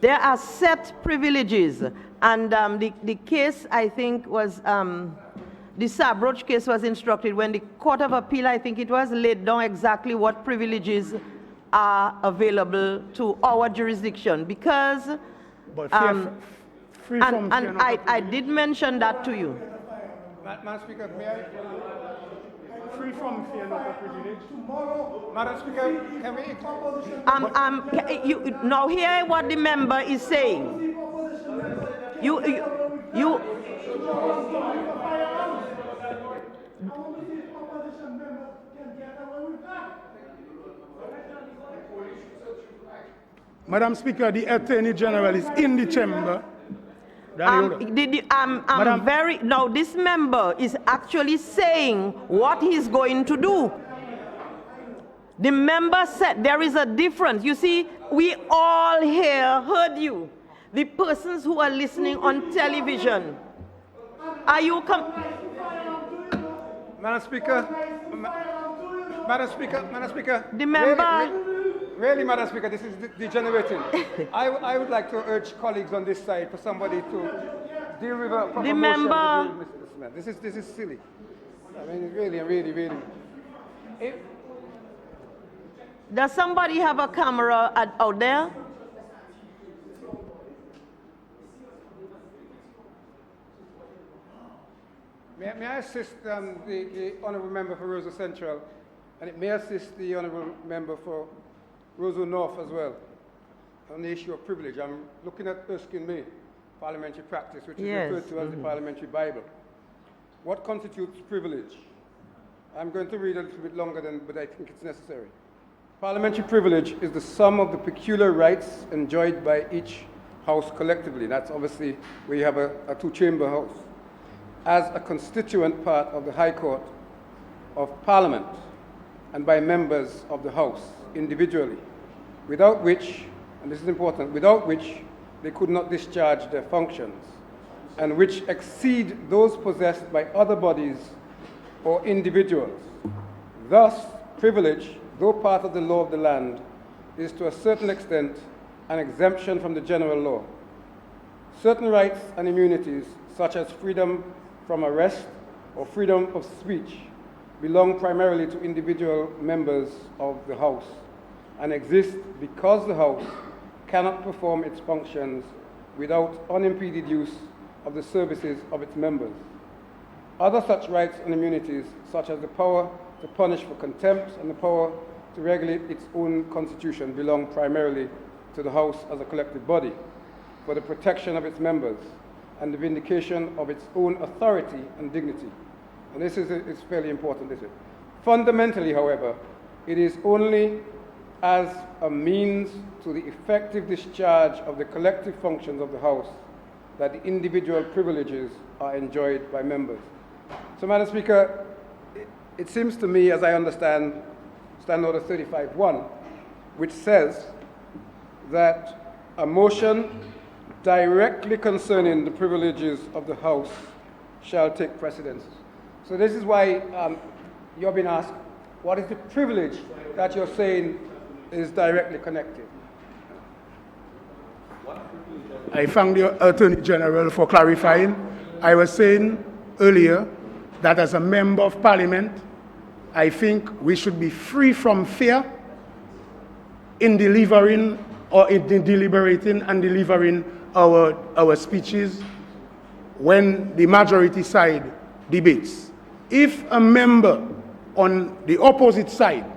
There are set privileges, and the case, I think, was... the Sabroch case was instructed when the Court of Appeal, I think it was, laid down exactly what privileges are available to our jurisdiction, because But I did mention that to you. Madam Speaker, may I? Free from fear, not a privilege. Madam Speaker, can we? You now hear what the member is saying. You. Madam Speaker, the Attorney General is in the chamber. Now this member is actually saying what he's going to do. The member said there is a difference. You see, we all here heard you. The persons who are listening on television. Are you Madam Speaker, Madam Speaker. The member. Really, Madam Speaker, this is degenerating. I would like to urge colleagues on this side for somebody to deal with a proper the motion member. to deal with this man. This is silly. I mean, it's really. Does somebody have a camera out there? May I assist the Honourable Member for Roseau Central, and it may assist the Honourable Member for Roseau North as well, on the issue of privilege. I'm looking at Erskine May, parliamentary practice, which is referred to as the Parliamentary Bible. What constitutes privilege? I'm going to read a little bit longer, but I think it's necessary. Parliamentary privilege is the sum of the peculiar rights enjoyed by each house collectively. That's obviously where you have a two-chamber house, as a constituent part of the High Court of Parliament and by members of the House individually, without which, and this is important, without which they could not discharge their functions, and which exceed those possessed by other bodies or individuals. Thus, privilege, though part of the law of the land, is to a certain extent an exemption from the general law. Certain rights and immunities, such as freedom from arrest or freedom of speech, belong primarily to individual members of the House and exist because the House cannot perform its functions without unimpeded use of the services of its members. Other such rights and immunities, such as the power to punish for contempt and the power to regulate its own constitution belong primarily to the House as a collective body for the protection of its members and the vindication of its own authority and dignity. And this is fairly important, isn't it? Fundamentally, however, it is only as a means to the effective discharge of the collective functions of the House that the individual privileges are enjoyed by members. So, Madam Speaker, it seems to me, as I understand Standing Order 35.1, which says that a motion directly concerning the privileges of the House shall take precedence. So this is why you've been asked, what is the privilege that you're saying is directly connected? I thank the Attorney General for clarifying. I was saying earlier that as a member of Parliament, I think we should be free from fear in delivering or in deliberating and delivering our speeches when the majority side debates. If a member on the opposite side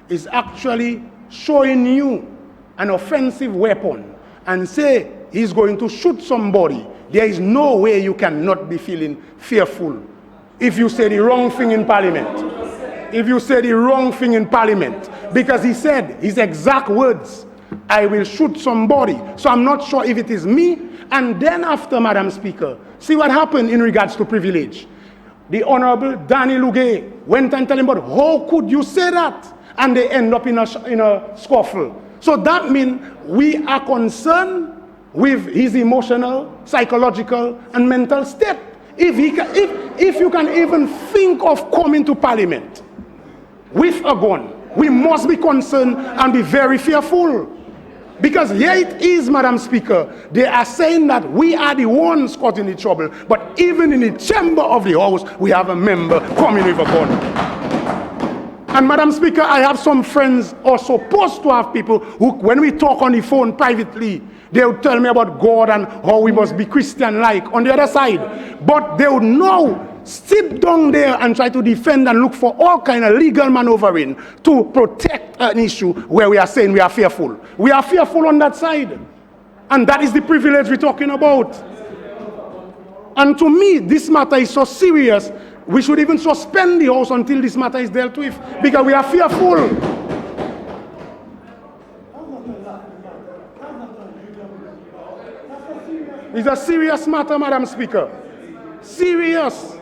is actually showing you an offensive weapon and say he's going to shoot somebody, there is no way you cannot be feeling fearful if you say the wrong thing in Parliament. If you say the wrong thing in Parliament, because he said his exact words, I will shoot somebody. So I'm not sure if it is me. And then after, Madam Speaker, see what happened in regards to privilege. The Honorable Danny Lugay went and told him, but how could you say that? And they end up in a scuffle. So that means we are concerned with his emotional, psychological, and mental state. If you can even think of coming to Parliament with a gun, we must be concerned and be very fearful. Because here it is, Madam Speaker, they are saying that we are the ones causing the trouble, but even in the chamber of the House, we have a member coming with a gun. And Madam Speaker, I have some friends or supposed to have people who, when we talk on the phone privately, they would tell me about God and how we must be Christian-like on the other side. But they would now sit down there and try to defend and look for all kind of legal maneuvering to protect an issue where we are saying we are fearful. We are fearful on that side. And that is the privilege we're talking about. And to me, this matter is so serious, we should even suspend the House until this matter is dealt with, because we are fearful. It's a serious matter, Madam Speaker. Serious.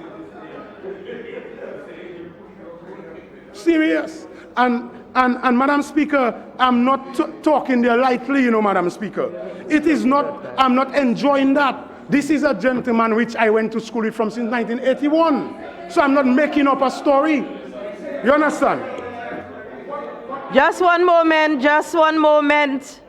Serious. And Madam Speaker, I'm not talking there lightly, you know, Madam Speaker. It is not, I'm not enjoying that. This is a gentleman which I went to school with from since 1981. So I'm not making up a story. You understand? Just one moment, just one moment.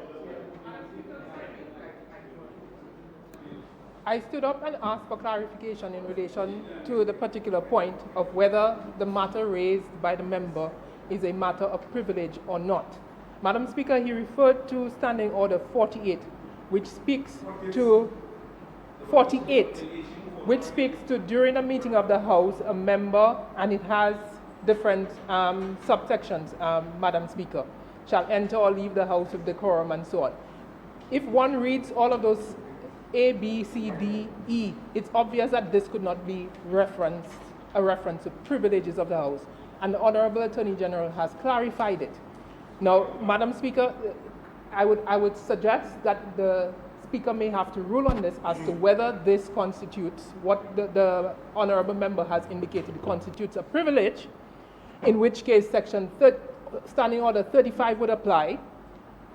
I stood up and asked for clarification in relation to the particular point of whether the matter raised by the member is a matter of privilege or not. Madam Speaker, he referred to Standing Order 48, which speaks to 48, which speaks to during a meeting of the House, a member, and it has different subsections, Madam Speaker, shall enter or leave the House with decorum and so on. If one reads all of those A, B, C, D, E, it's obvious that this could not be a reference to privileges of the House. And the Honorable Attorney General has clarified it. Now, Madam Speaker, I would suggest that the Speaker may have to rule on this as to whether this constitutes what the Honorable Member has indicated constitutes a privilege, in which case Standing Order 35 would apply.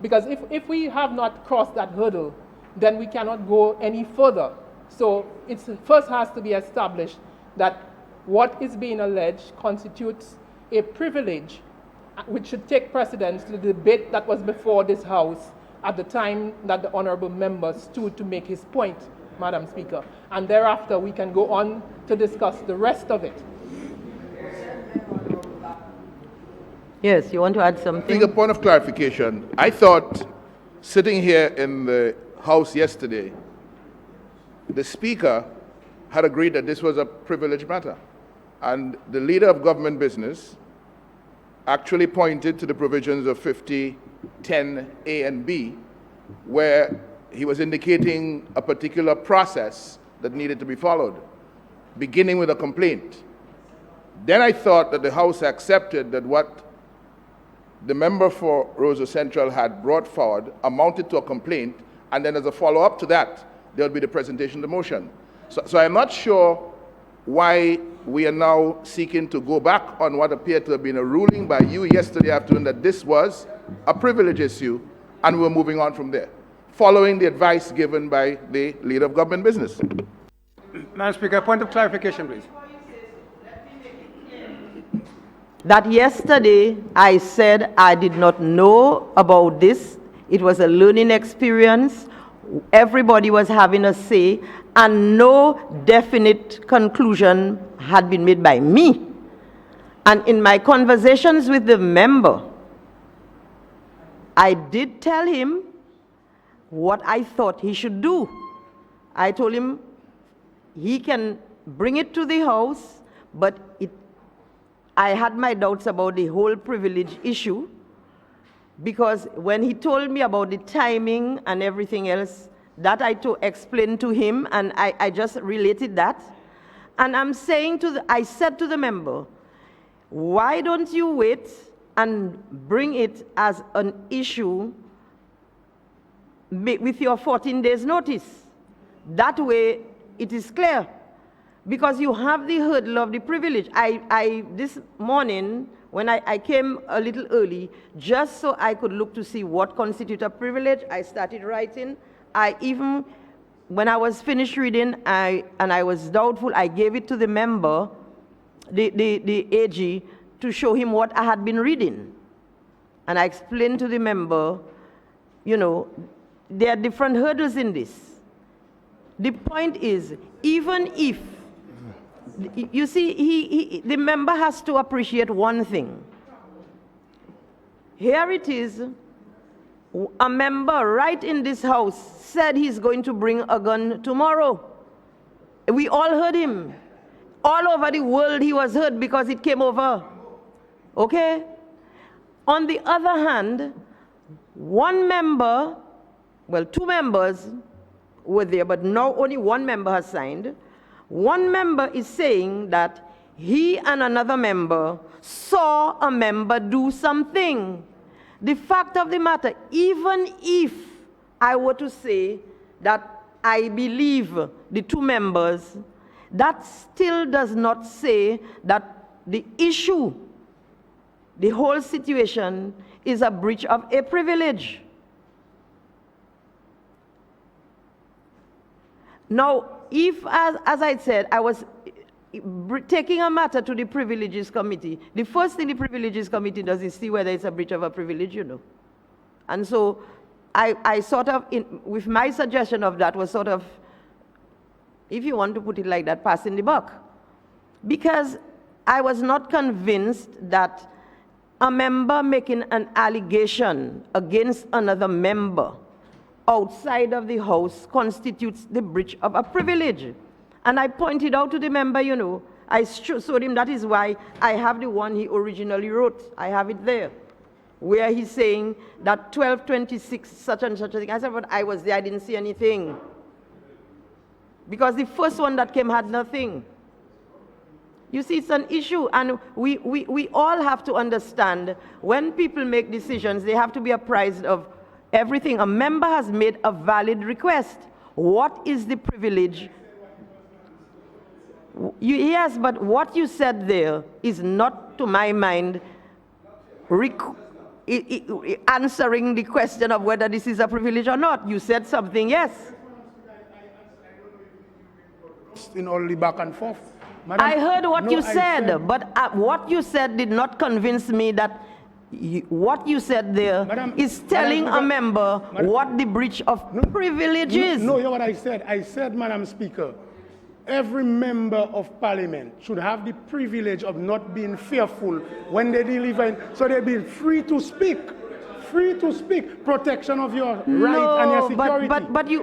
Because if we have not crossed that hurdle, then we cannot go any further. So it first has to be established that what is being alleged constitutes a privilege which should take precedence to the debate that was before this House at the time that the Honourable Member stood to make his point, Madam Speaker. And thereafter we can go on to discuss the rest of it. Yes, you want to add something? I think a point of clarification. I thought, sitting here in the House yesterday, the Speaker had agreed that this was a privileged matter. And the Leader of Government Business actually pointed to the provisions of 5010A and B, where he was indicating a particular process that needed to be followed, beginning with a complaint. Then I thought that the House accepted that what the member for Roseau Central had brought forward amounted to a complaint, and then as a follow-up to that, there will be the presentation of the motion. So I'm not sure why we are now seeking to go back on what appeared to have been a ruling by you yesterday afternoon that this was a privilege issue, and we're moving on from there, following the advice given by the leader of government business. Madam Speaker, a point of clarification, please. That yesterday I said I did not know about this. It was a learning experience. Everybody was having a say, and no definite conclusion had been made by me. And in my conversations with the member, I did tell him what I thought he should do. I told him he can bring it to the House, but I had my doubts about the whole privilege issue, because when he told me about the timing and everything else, that I explained to him, and I just related that. And I said to the member, why don't you wait and bring it as an issue with your 14 days notice? That way it is clear. Because you have the hurdle of the privilege. This morning, when I came a little early, just so I could look to see what constitutes a privilege, I started writing. When I was finished reading, and I was doubtful, I gave it to the member, the AG, to show him what I had been reading. And I explained to the member, you know, there are different hurdles in this. The point is, even if, you see, the member has to appreciate one thing. Here it is, a member right in this House said he's going to bring a gun tomorrow. We all heard him. All over the world he was heard because it came over. Okay? On the other hand, one member, well, two members were there, but now only one member has signed. One member is saying that he and another member saw a member do something. The fact of the matter, even if I were to say that I believe the two members, that still does not say that the issue, the whole situation, is a breach of a privilege. Now, if, as I said, I was taking a matter to the Privileges Committee, the first thing the Privileges Committee does is see whether it's a breach of a privilege, you know. And so I sort of, with my suggestion of that, was sort of, if you want to put it like that, passing the buck. Because I was not convinced that a member making an allegation against another member outside of the House constitutes the breach of a privilege. And I pointed out to the member, you know, I showed him that is why I have the one he originally wrote. I have it there, where he's saying that 1226, such and such a thing. I said, but I was there, I didn't see anything. Because the first one that came had nothing. You see, it's an issue, and we all have to understand when people make decisions, they have to be apprised of everything. A member has made a valid request. What is the privilege? Yes, but what you said there is not, to my mind, answering the question of whether this is a privilege or not. You said something, yes. In all the back and forth. Madam, I heard what you said, but what you said did not convince me that what you said there is telling a member what the breach of privilege is. No, you know what I said? I said, Madam Speaker, every member of Parliament should have the privilege of not being fearful when they deliver, so they be free to speak. Free to speak, protection of your right and your security.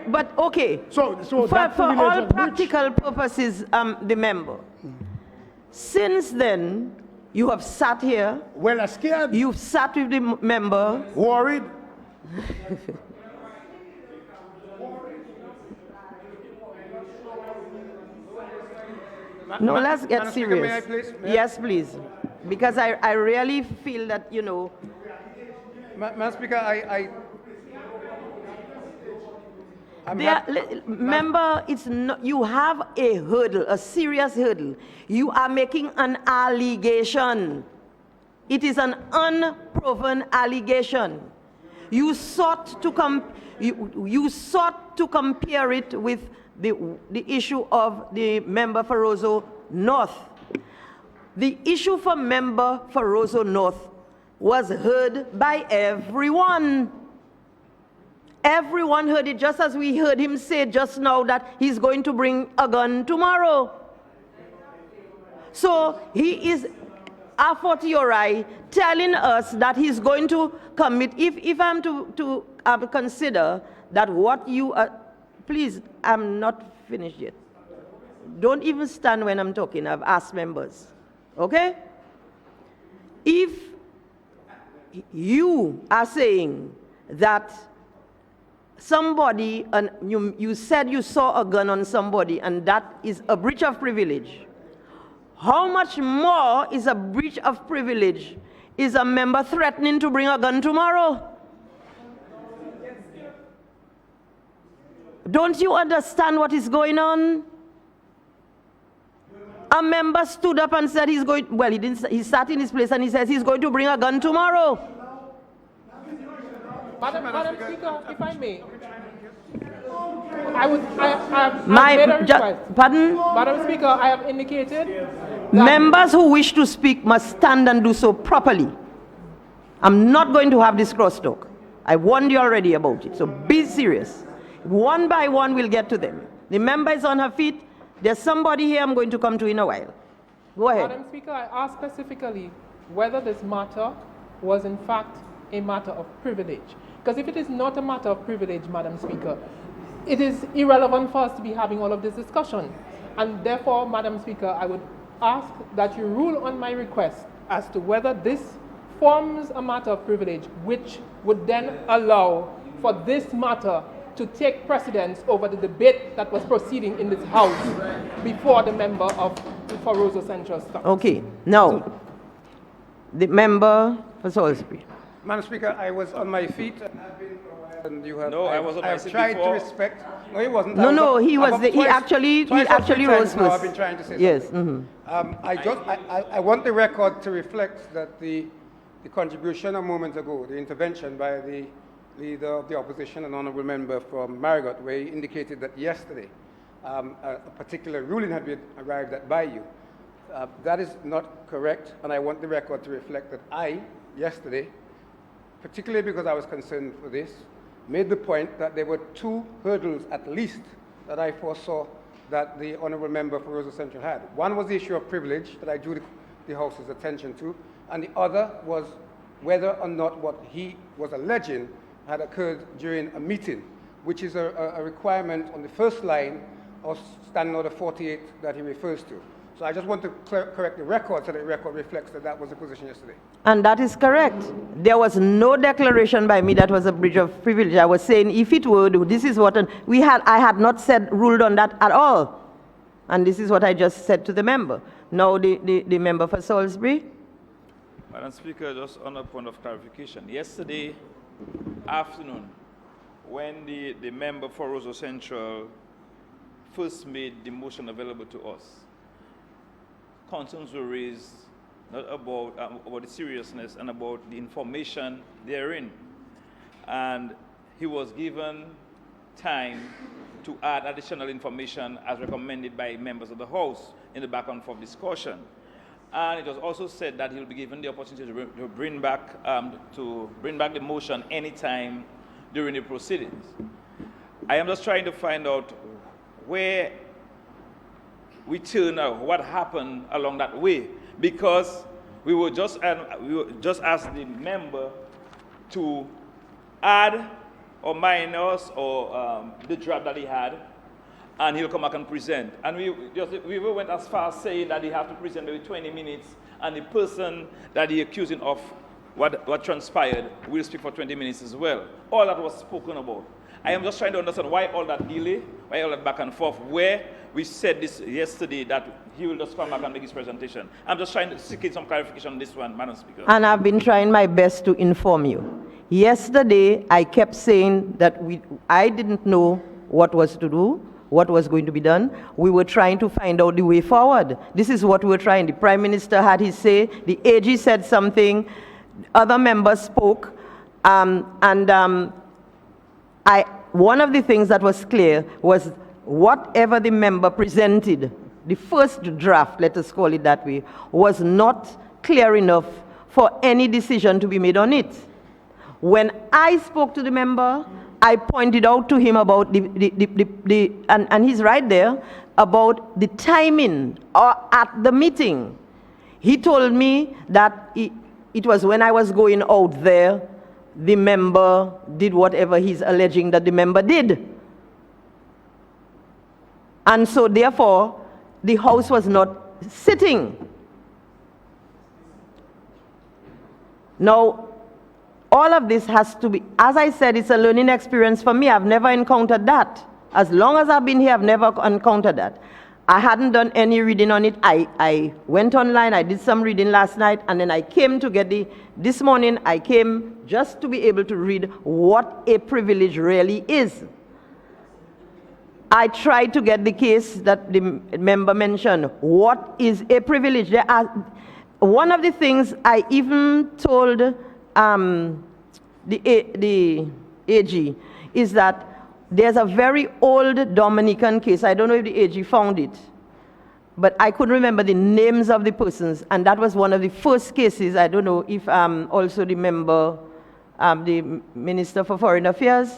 But okay. So for all practical purposes, the member. Since then, You have sat here. Well, I'm scared. You've sat with the member. Worried. No, let's get Madam Speaker, may I serious. please? Yes, please. Because I really feel that, you know. Madam Speaker, Member, it's not, you have a hurdle, a serious hurdle. You are making an allegation. It is an unproven allegation. You sought to compare it with the issue of the member for Roseau North. The issue for member for Roseau North was heard by everyone. Everyone heard it, just as we heard him say just now that he's going to bring a gun tomorrow. So he is a fortiori telling us that he's going to commit. If I'm to consider that what you are, please, I'm not finished yet. Don't even stand when I'm talking. I've asked members. Okay? If you are saying that somebody, and you said you saw a gun on somebody, and that is a breach of privilege, how much more is a breach of privilege is a member threatening to bring a gun tomorrow? Don't you understand what is going on? A member stood up and said he's going, well, he didn't, he sat in his place and he says he's going to bring a gun tomorrow. Madam Speaker, if I may, I've made a request. Pardon? Madam Speaker, I have indicated members who wish to speak must stand and do so properly. I'm not going to have this crosstalk. I warned you already about it, so be serious. One by one, we'll get to them. The member is on her feet. There's somebody here I'm going to come to in a while. Go ahead. Madam Speaker, I asked specifically whether this matter was in fact a matter of privilege. Because if it is not a matter of privilege, Madam Speaker, it is irrelevant for us to be having all of this discussion. And therefore, Madam Speaker, I would ask that you rule on my request as to whether this forms a matter of privilege, which would then allow for this matter to take precedence over the debate that was proceeding in this House before the member for Roseau Central stopped. Okay, now, the member for Salisbury. Madam Speaker, I was on my feet and have been for a while, and you have. No, I was on my seat tried before. to respect. No, he wasn't. No, he was. He twice actually rose first. now I've been trying to say. Yes. Something. I want the record to reflect that the contribution a moment ago, the intervention by the Leader of the Opposition, an honourable member from Marigot, where he indicated that yesterday a particular ruling had been arrived at by you. That is not correct, and I want the record to reflect that I, yesterday, particularly because I was concerned for this, made the point that there were two hurdles at least that I foresaw that the honourable member for Roseau Central had. One was the issue of privilege that I drew the House's attention to, and the other was whether or not what he was alleging had occurred during a meeting, which is a requirement on the first line of Standing Order 48 that he refers to. So I just want to correct the record so that the record reflects that that was the position yesterday. And that is correct. There was no declaration by me that was a breach of privilege. I was saying if it would, this is what I had not ruled on that at all. And this is what I just said to the member. Now the member for Salisbury. Madam Speaker, just on a point of clarification. Yesterday afternoon, when the member for Roseau Central first made the motion available to us, concerns were raised not about the seriousness and about the information therein. And he was given time to add additional information as recommended by members of the House in the back and forth discussion. And it was also said that he will be given the opportunity to bring back the motion anytime during the proceedings. I am just trying to find out where we turn out, what happened along that way, because we were just asked the member to add or minus or the draft that he had, and he'll come back and present. And we went as far as saying that he have to present maybe 20 minutes, and the person that he accusing of what transpired will speak for 20 minutes as well. All that was spoken about. I am just trying to understand why all that delay, why all that back and forth, where we said this yesterday that he will just come back and make his presentation. I'm just trying to seek some clarification on this one, Madam Speaker. And I've been trying my best to inform you. Yesterday, I kept saying that I didn't know what was to do, what was going to be done. We were trying to find out the way forward. This is what we were trying. The Prime Minister had his say, the AG said something, other members spoke, one of the things that was clear was whatever the member presented, the first draft, let us call it that way, was not clear enough for any decision to be made on it. When I spoke to the member, I pointed out to him about and he's right there, about the timing at the meeting. He told me that it was when I was going out there, the member did whatever he's alleging that the member did. And so therefore, the House was not sitting. Now, all of this has to be, as I said, it's a learning experience for me. I've never encountered that. As long as I've been here, I've never encountered that. I hadn't done any reading on it. I went online, I did some reading last night, and then I came to get this morning, I came just to be able to read what a privilege really is. I tried to get the case that the member mentioned. What is a privilege? One of the things I even told the AG is that there's a very old Dominican case. I don't know if the AG found it, but I couldn't remember the names of the persons, and that was one of the first cases. I don't know if also the member, the Minister for Foreign Affairs,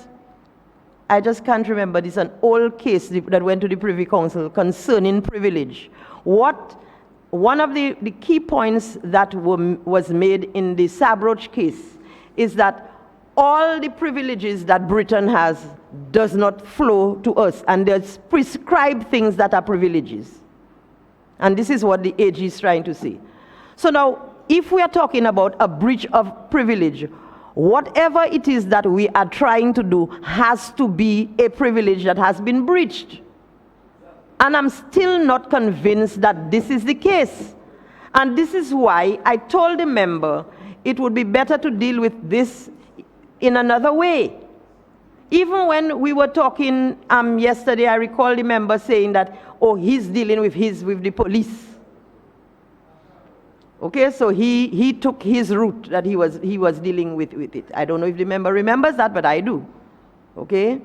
I just can't remember. It's an old case that went to the Privy Council concerning privilege. One of the key points that was made in the Sabroch case is that all the privileges that Britain has does not flow to us, and there's prescribed things that are privileges. And this is what the AG is trying to say. So now, if we are talking about a breach of privilege, whatever it is that we are trying to do has to be a privilege that has been breached. And I'm still not convinced that this is the case. And this is why I told the member it would be better to deal with this in another way. Even when we were talking yesterday, I recall the member saying that, oh, he's dealing with the police. Okay, so he took his route that he was dealing with it. I don't know if the member remembers that, but I do. Okay,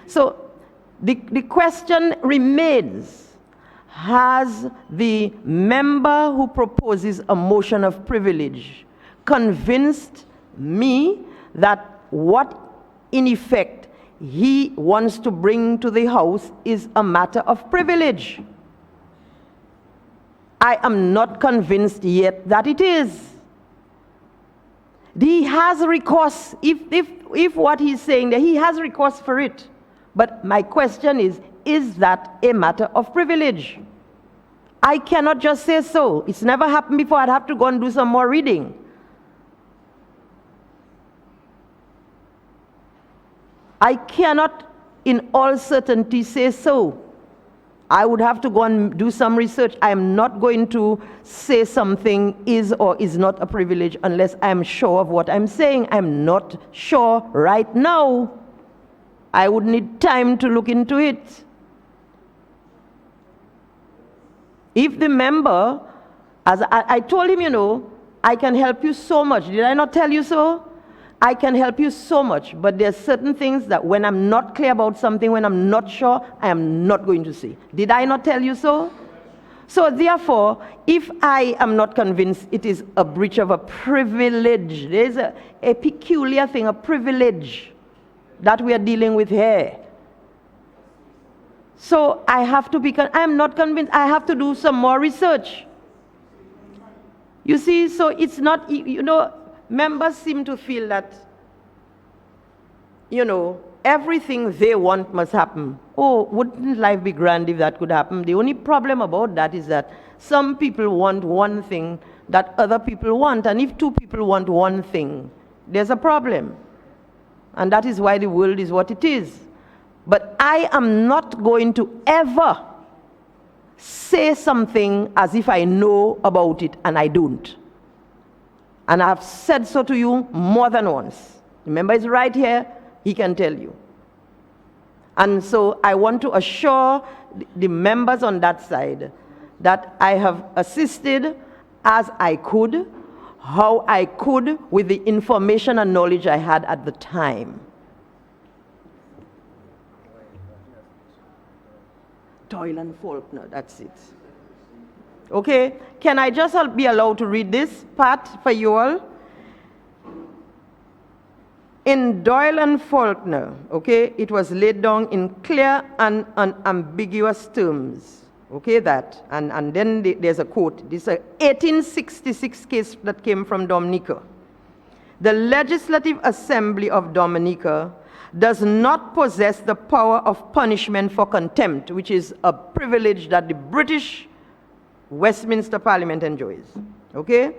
so the question remains: has the member who proposes a motion of privilege convinced me that what in effect he wants to bring to the House is a matter of privilege? I am not convinced yet that it is. He has recourse, if what he's saying that he has recourse for it. But my question is that a matter of privilege? I cannot just say so. It's never happened before. I'd have to go and do some more reading. I cannot in all certainty say so. I would have to go and do some research. I am not going to say something is or is not a privilege unless I am sure of what I'm saying. I'm not sure right now. I would need time to look into it. If the member, as I told him, you know, I can help you so much. Did I not tell you so? I can help you so much, but there's certain things that when I'm not clear about something, when I'm not sure, I am not going to say. Did I not tell you so? So therefore, if I am not convinced it is a breach of a privilege, there's a peculiar thing, a privilege that we are dealing with here. So I have to be, I am not convinced. I have to do some more research. You see, so it's not, you know, members seem to feel that, you know, everything they want must happen. Oh, wouldn't life be grand if that could happen? The only problem about that is that some people want one thing that other people want, and if two people want one thing, there's a problem. And that is why the world is what it is. But I am not going to ever say something as if I know about it, and I don't. And I've said so to you more than once. The member is right here, he can tell you. And so I want to assure the members on that side that I have assisted as I could, how I could, with the information and knowledge I had at the time. Doyle and Faulkner, that's it. Okay, can I just be allowed to read this part for you all? In Doyle and Faulkner, okay, it was laid down in clear and unambiguous terms. Okay, that. And then there's a quote. This is an 1866 case that came from Dominica. The Legislative Assembly of Dominica does not possess the power of punishment for contempt, which is a privilege that the British Westminster Parliament enjoys. Okay?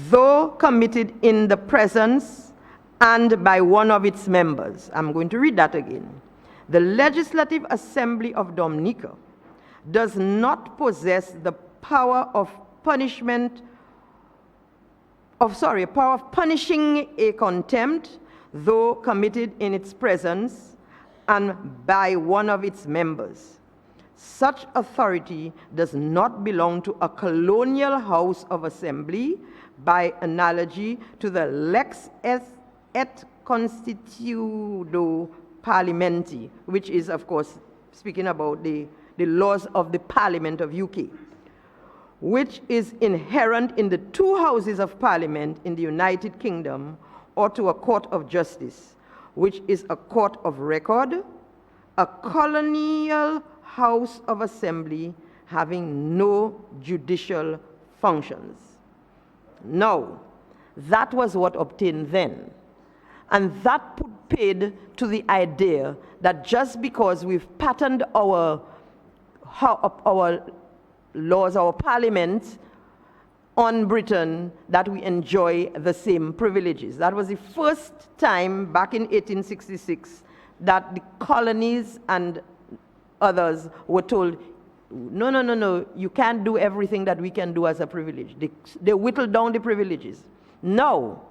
Though committed in the presence and by one of its members. I'm going to read that again. The Legislative Assembly of Dominica does not possess the power of punishing a contempt, though committed in its presence and by one of its members. Such authority does not belong to a colonial house of assembly, by analogy to the lex et constituendo parliamenti, which is, of course, speaking about the laws of the Parliament of UK, which is inherent in the two houses of Parliament in the United Kingdom, or to a court of justice, which is a court of record, a colonial house of assembly having no judicial functions. Now, that was what obtained then. And that put paid to the idea that just because we've patterned our laws, our parliament on Britain, that we enjoy the same privileges. That was the first time back in 1866 that the colonies and others were told, no, you can't do everything that we can do as a privilege. They whittled down the privileges. Now,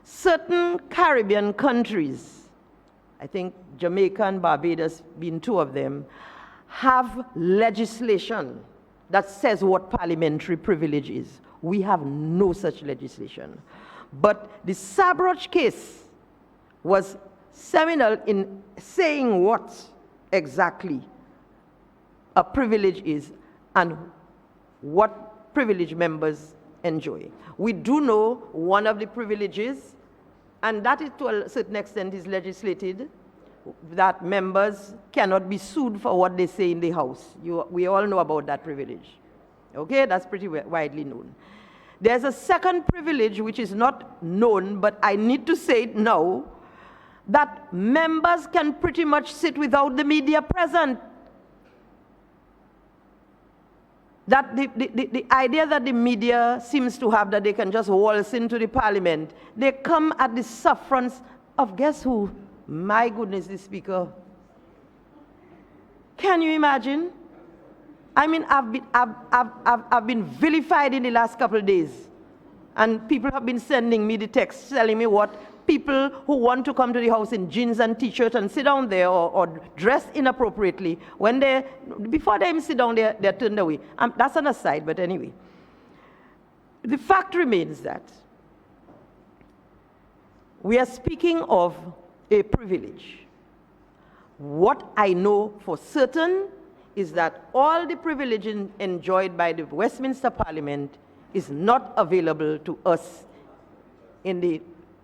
certain Caribbean countries, I think Jamaica and Barbados being two of them, have legislation that says what parliamentary privilege is. We have no such legislation. But the Sabroch case was seminal in saying what exactly a privilege is and what privilege members enjoy. We do know one of the privileges, and that is to a certain extent is legislated, that members cannot be sued for what they say in the House. We all know about that privilege. Okay, that's pretty widely known. There's a second privilege which is not known, but I need to say it now, that members can pretty much sit without the media present. That the idea that the media seems to have that they can just waltz into the parliament, they come at the sufferance of guess who? My goodness, the speaker. Can you imagine? I mean, I've been vilified in the last couple of days. And people have been sending me the text telling me what people who want to come to the house in jeans and t-shirt and sit down there or dress inappropriately, before they even sit down, they're turned away. That's an aside, but anyway. The fact remains that we are speaking of a privilege. What I know for certain is that all the privileges enjoyed by the Westminster Parliament is not available to us in the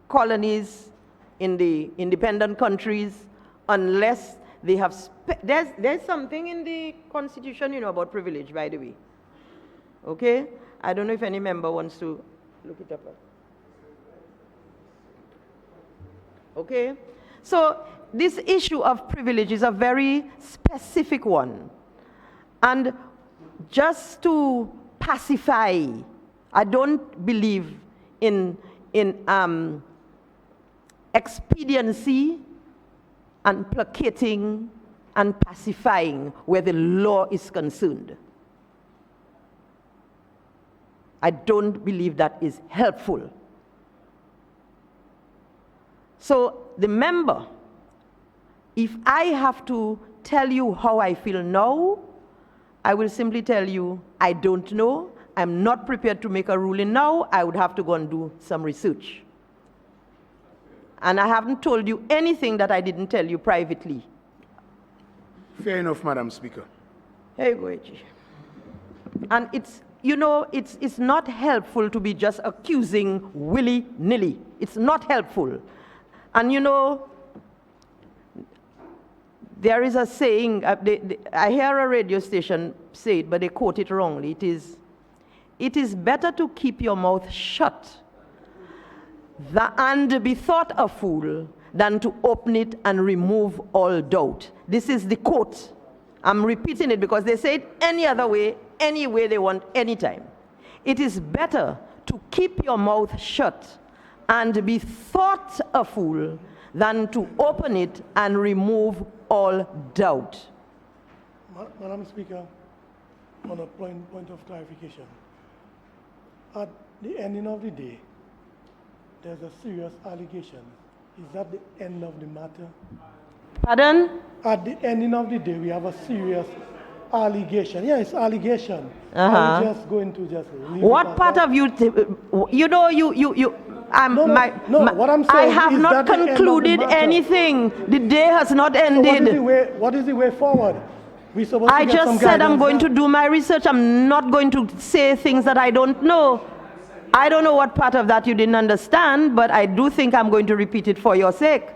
colonies, in the independent countries, unless they have... There's something in the Constitution, about privilege, by the way. Okay? I don't know if any member wants to look it up. Okay? So this issue of privilege is a very specific one. And just to pacify, I don't believe in expediency and placating and pacifying where the law is concerned. I don't believe that is helpful. So the member, if I have to tell you how I feel now, I will simply tell you, I don't know. I'm not prepared to make a ruling now. I would have to go and do some research. And I haven't told you anything that I didn't tell you privately. Fair enough, Madam Speaker. Here you go, Eji. And it's, you know, it's not helpful to be just accusing willy-nilly. It's not helpful. And you know, there is a saying, I hear a radio station say it, but they quote it wrongly. It is better to keep your mouth shut and be thought a fool than to open it and remove all doubt. This is the quote. I'm repeating it because they say it any other way, any way they want, anytime. It is better to keep your mouth shut and be thought a fool than to open it and remove all doubt. Madam Speaker, on a point of clarification. At the ending of the day, there's a serious allegation. Is that the end of the matter? Pardon? At the ending of the day, we have a serious allegation. Yeah, it's allegation. Uh-huh. Are we just going to just leave what it part that? of you, you know, what I'm saying I have is not that the end of the concluded matter? anything. The day has not So ended. what is the way forward? We supposed I to get some just said I'm guidance going now. to do my research. I'm not going to say things that I don't know. I don't know what part of that you didn't understand, but I do think I'm going to repeat it for your sake.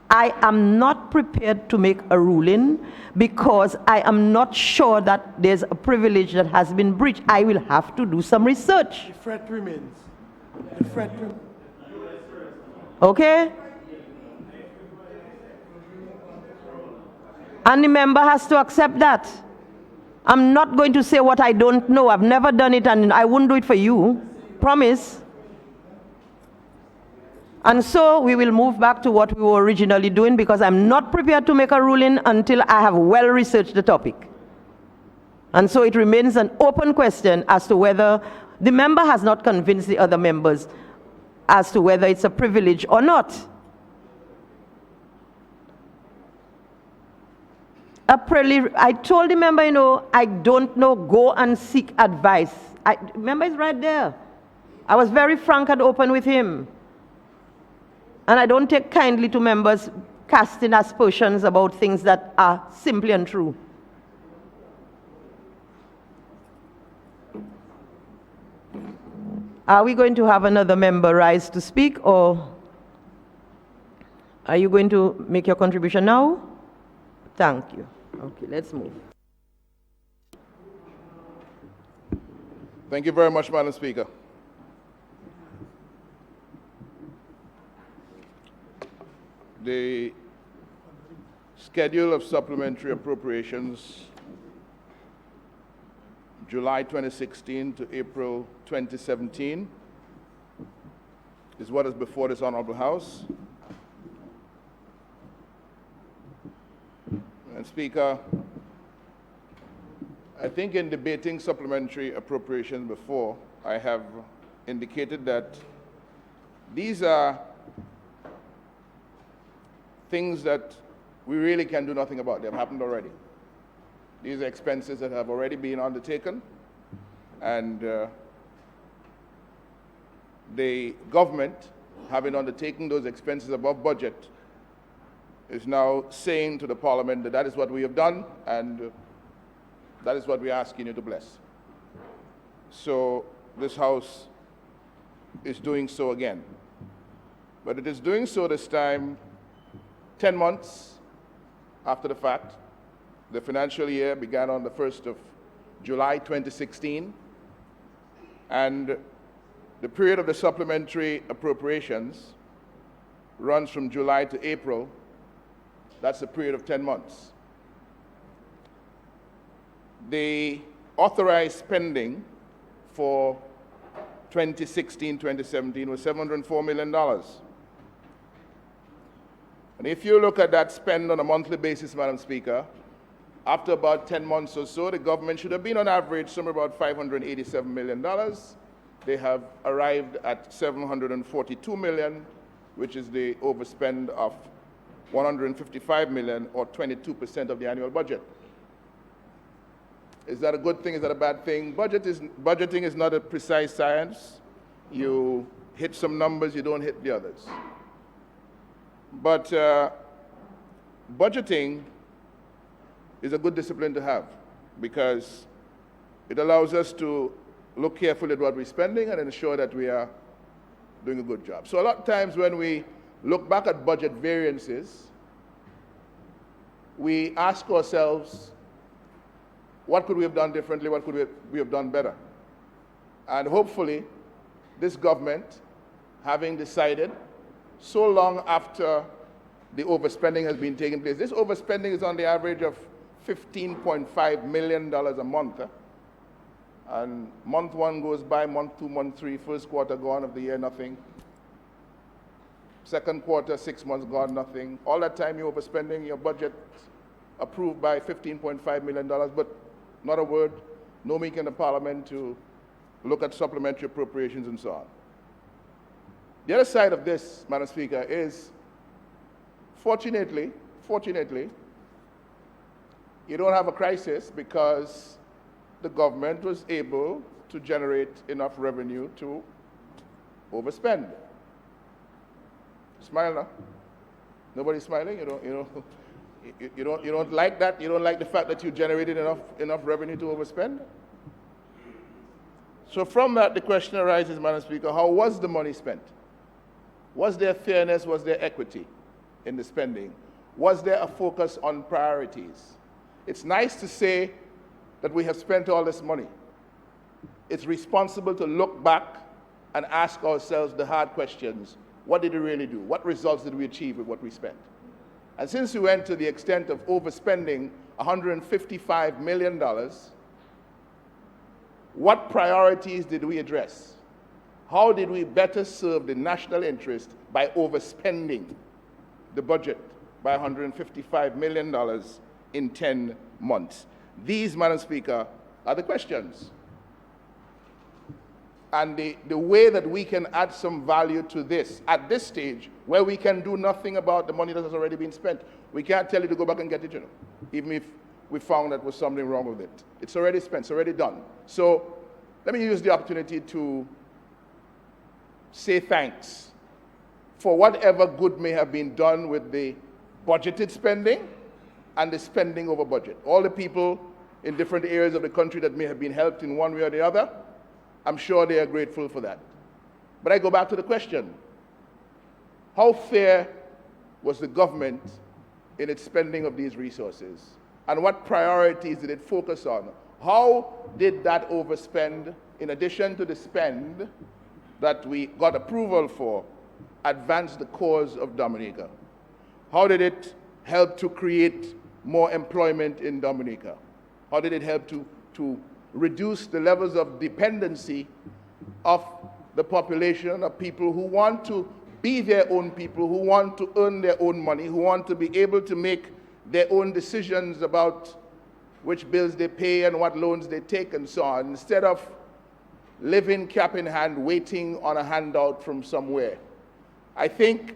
I am not prepared to make a ruling because I am not sure that there's a privilege that has been breached. I will have to do some research. The threat remains. The threat remains. Okay? And the member has to accept that. I'm not going to say what I don't know. I've never done it and I wouldn't do it for you. Promise. And so we will move back to what we were originally doing because I'm not prepared to make a ruling until I have well researched the topic. And so it remains an open question as to whether the member has not convinced the other members as to whether it's a privilege or not. I told the member, you know, I don't know, go and seek advice. Member is right there. I was very frank and open with him. And I don't take kindly to members casting aspersions about things that are simply untrue. Are we going to have another member rise to speak, or are you going to make your contribution now? Thank you. Okay, let's move. Thank you very much, Madam Speaker. The schedule of supplementary appropriations, July 2016 to April 2017, is what is before this Honorable House. And Speaker, I think in debating supplementary appropriations before, I have indicated that these are things that we really can do nothing about. They've happened already. These are expenses that have already been undertaken, and the government, having undertaken those expenses above budget, is now saying to the Parliament that that is what we have done, and that is what we are asking you to bless. So this House is doing so again. But it is doing so this time 10 months after the fact. The financial year began on the 1st of July 2016, and the period of the supplementary appropriations runs from July to April That's a period of 10 months. The authorized spending for 2016-2017 was $704 million. And if you look at that spend on a monthly basis, Madam Speaker, after about 10 months or so, the government should have been on average somewhere about $587 million. They have arrived at $742 million, which is the overspend of $155 million, or 22% of the annual budget. Is that a good thing? Is that a bad thing? Budgeting is not a precise science. You hit some numbers, you don't hit the others. But budgeting is a good discipline to have, because it allows us to look carefully at what we're spending and ensure that we are doing a good job. So a lot of times when we look back at budget variances, we ask ourselves, what could we have done differently? What could we have done better? And hopefully, this government, having decided so long after the overspending has been taking place, this overspending is on the average of $15.5 million a month. And month one goes by, month two, month three, first quarter gone of the year, nothing. Second quarter, 6 months gone, nothing. All that time you're overspending, your budget approved by $15.5 million, but not a word, no meeting in the Parliament to look at supplementary appropriations and so on. The other side of this, Madam Speaker, is fortunately, you don't have a crisis because the government was able to generate enough revenue to overspend. Smile now. Nobody's smiling. You don't like that. You don't like the fact that you generated enough revenue to overspend. So from that, the question arises, Madam Speaker, how was the money spent? Was there fairness? Was there equity in the spending? Was there a focus on priorities? It's nice to say that we have spent all this money. It's responsible to look back and ask ourselves the hard questions. What did we really do? What results did we achieve with what we spent? And since we went to the extent of overspending $155 million, what priorities did we address? How did we better serve the national interest by overspending the budget by $155 million in 10 months? These, Madam Speaker, are the questions. And the way that we can add some value to this, at this stage, where we can do nothing about the money that has already been spent. We can't tell you to go back and get it, even if we found that there was something wrong with it. It's already spent, it's already done. So let me use the opportunity to say thanks for whatever good may have been done with the budgeted spending and the spending over budget. All the people in different areas of the country that may have been helped in one way or the other, I'm sure they are grateful for that. But I go back to the question, how fair was the government in its spending of these resources? And what priorities did it focus on? How did that overspend, in addition to the spend that we got approval for, advance the cause of Dominica? How did it help to create more employment in Dominica? How did it help to reduce the levels of dependency of the population, of people who want to be their own people, who want to earn their own money, who want to be able to make their own decisions about which bills they pay and what loans they take and so on, instead of living cap in hand, waiting on a handout from somewhere? I think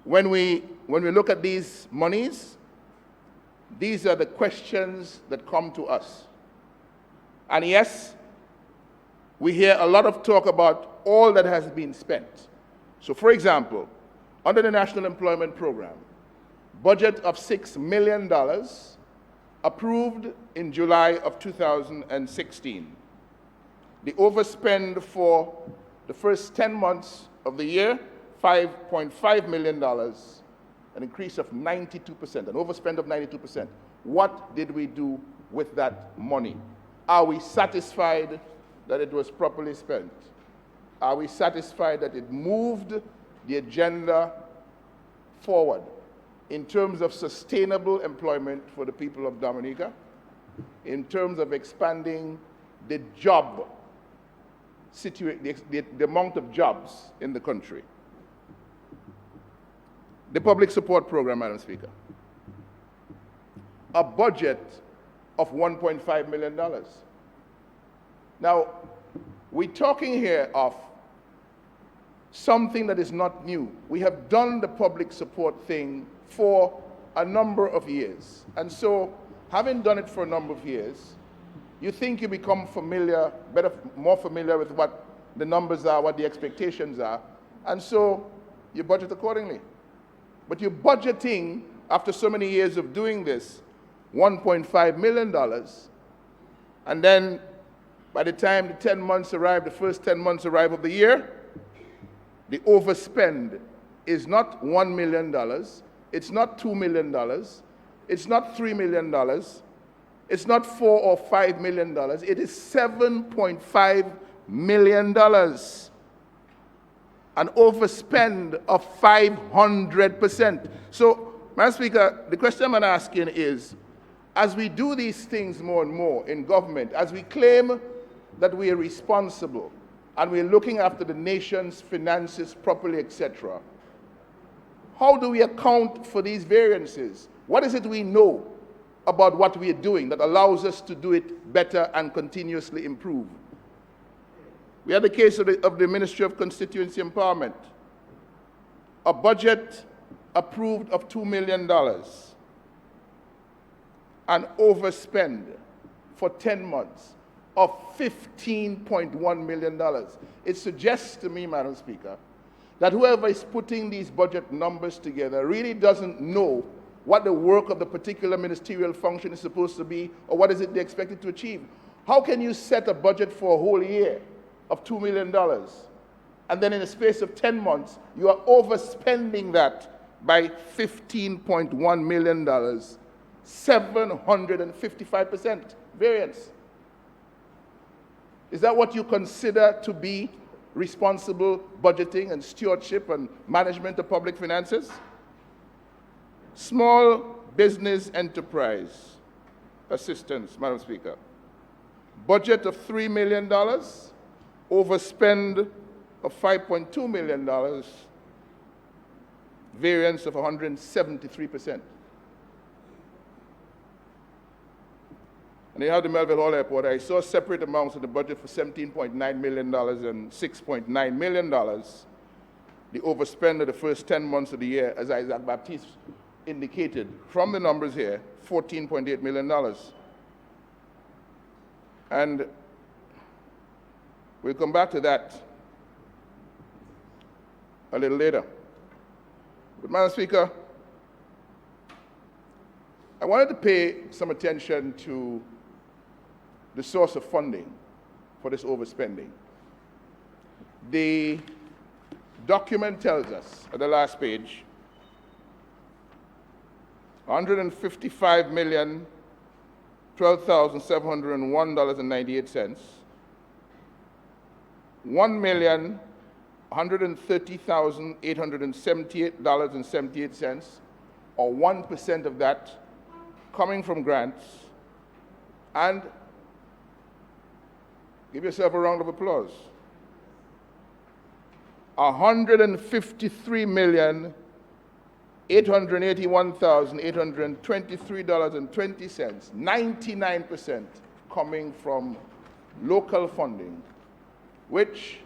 when we look at these monies, these are the questions that come to us. And yes, we hear a lot of talk about all that has been spent. So for example, under the National Employment Program, budget of $6 million approved in July of 2016. The overspend for the first 10 months of the year, $5.5 million, an increase of 92%, an overspend of 92%. What did we do with that money? Are we satisfied that it was properly spent? Are we satisfied that it moved the agenda forward? in terms of sustainable employment for the people of Dominica, in terms of expanding the job the amount of jobs in the country. The public support program, Madam Speaker. A budget of $1.5 million. Now, we're talking here of something that is not new. We have done the public support thing for a number of years. And so, having done it for a number of years, you think you become familiar, more familiar with what the numbers are, what the expectations are, and so you budget accordingly. But you're budgeting, after so many years of doing this, $1.5 million, and then by the time the 10 months arrive, the first 10 months arrive of the year, the overspend is not $1 million, it's not $2 million, it's not $3 million, it's not $4 or $5 million, it is $7.5 million. An overspend of 500%. So, Madam Speaker, the question I'm asking is, as we do these things more and more in government, as we claim that we are responsible and we're looking after the nation's finances properly, etc., how do we account for these variances? What is it we know about what we are doing that allows us to do it better and continuously improve? We had the case of the Ministry of Constituency Empowerment. A budget approved of $2 million, an overspend for 10 months of $15.1 million. It suggests to me, Madam Speaker, that whoever is putting these budget numbers together really doesn't know what the work of the particular ministerial function is supposed to be, or what is it they expected to achieve. How can you set a budget for a whole year of $2 million, and then in the space of 10 months, you are overspending that by $15.1 million, 755% variance? Is that what you consider to be responsible budgeting and stewardship and management of public finances? Small business enterprise assistance, Madam Speaker. Budget of $3 million, overspend of $5.2 million, variance of 173%. And you have the Melville Hall Airport. I saw separate amounts in the budget for $17.9 million and $6.9 million. The overspend of the first 10 months of the year, as Isaac Baptiste indicated from the numbers here, $14.8 million. And we'll come back to that a little later. But, Madam Speaker, I wanted to pay some attention to the source of funding for this overspending. The document tells us, at the last page, $155,012,701.98, $1,130,878.78, or 1% of that coming from grants, and give yourself a round of applause, $153,881,823.20, 99% coming from local funding, which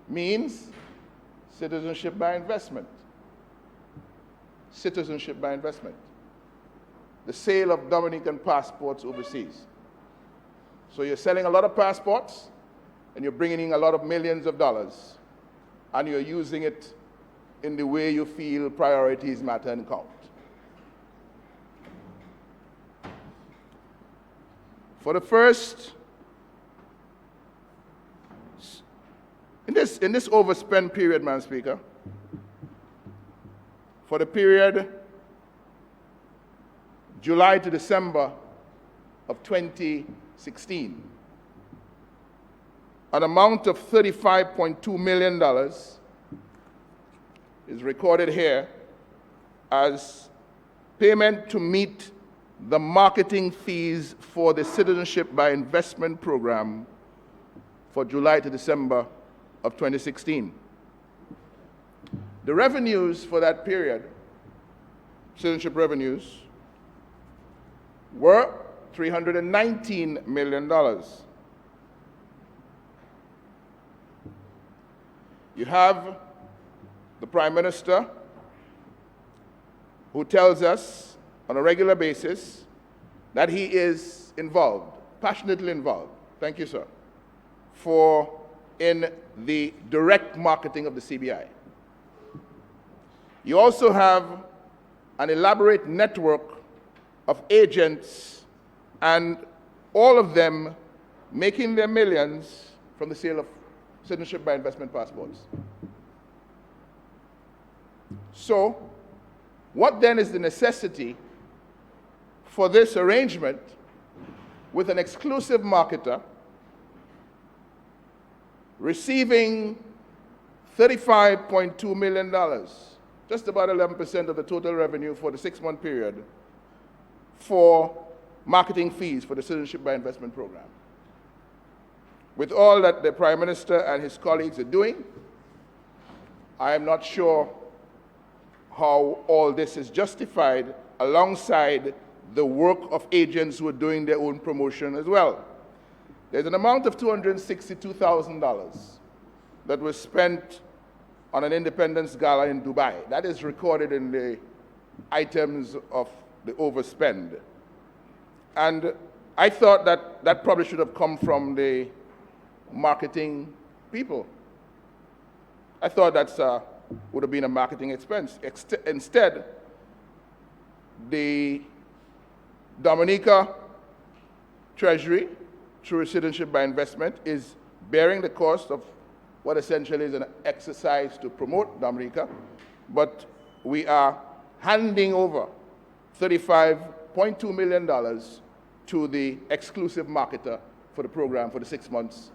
means citizenship by investment. Citizenship by investment. The sale of Dominican passports overseas. So you're selling a lot of passports, and you're bringing in a lot of millions of dollars, and you're using it in the way you feel priorities matter and count. For the first, in this overspend period, Madam Speaker, for the period July to December of 2016, an amount of $35.2 million is recorded here as payment to meet the marketing fees for the Citizenship by Investment program for July to December of 2016. The revenues for that period, citizenship revenues, were $319 million. You have the Prime Minister who tells us on a regular basis that he is involved, passionately involved, thank you, sir, in the direct marketing of the CBI. You also have an elaborate network of agents, and all of them making their millions from the sale of citizenship by investment passports. So, what then is the necessity for this arrangement with an exclusive marketer receiving $35.2 million, just about 11% of the total revenue for the 6-month period, for marketing fees for the Citizenship by Investment program? With all that the Prime Minister and his colleagues are doing, I am not sure how all this is justified alongside the work of agents who are doing their own promotion as well. There's an amount of $262,000 that was spent on an Independence Gala in Dubai. That is recorded in the items of the overspend. And I thought that that probably should have come from the marketing people. I thought that would have been a marketing expense. Instead, the Dominica Treasury, through Citizenship by Investment, is bearing the cost of what essentially is an exercise to promote Dominica, but we are handing over $35.2 million to the exclusive marketer for the program for the 6 months,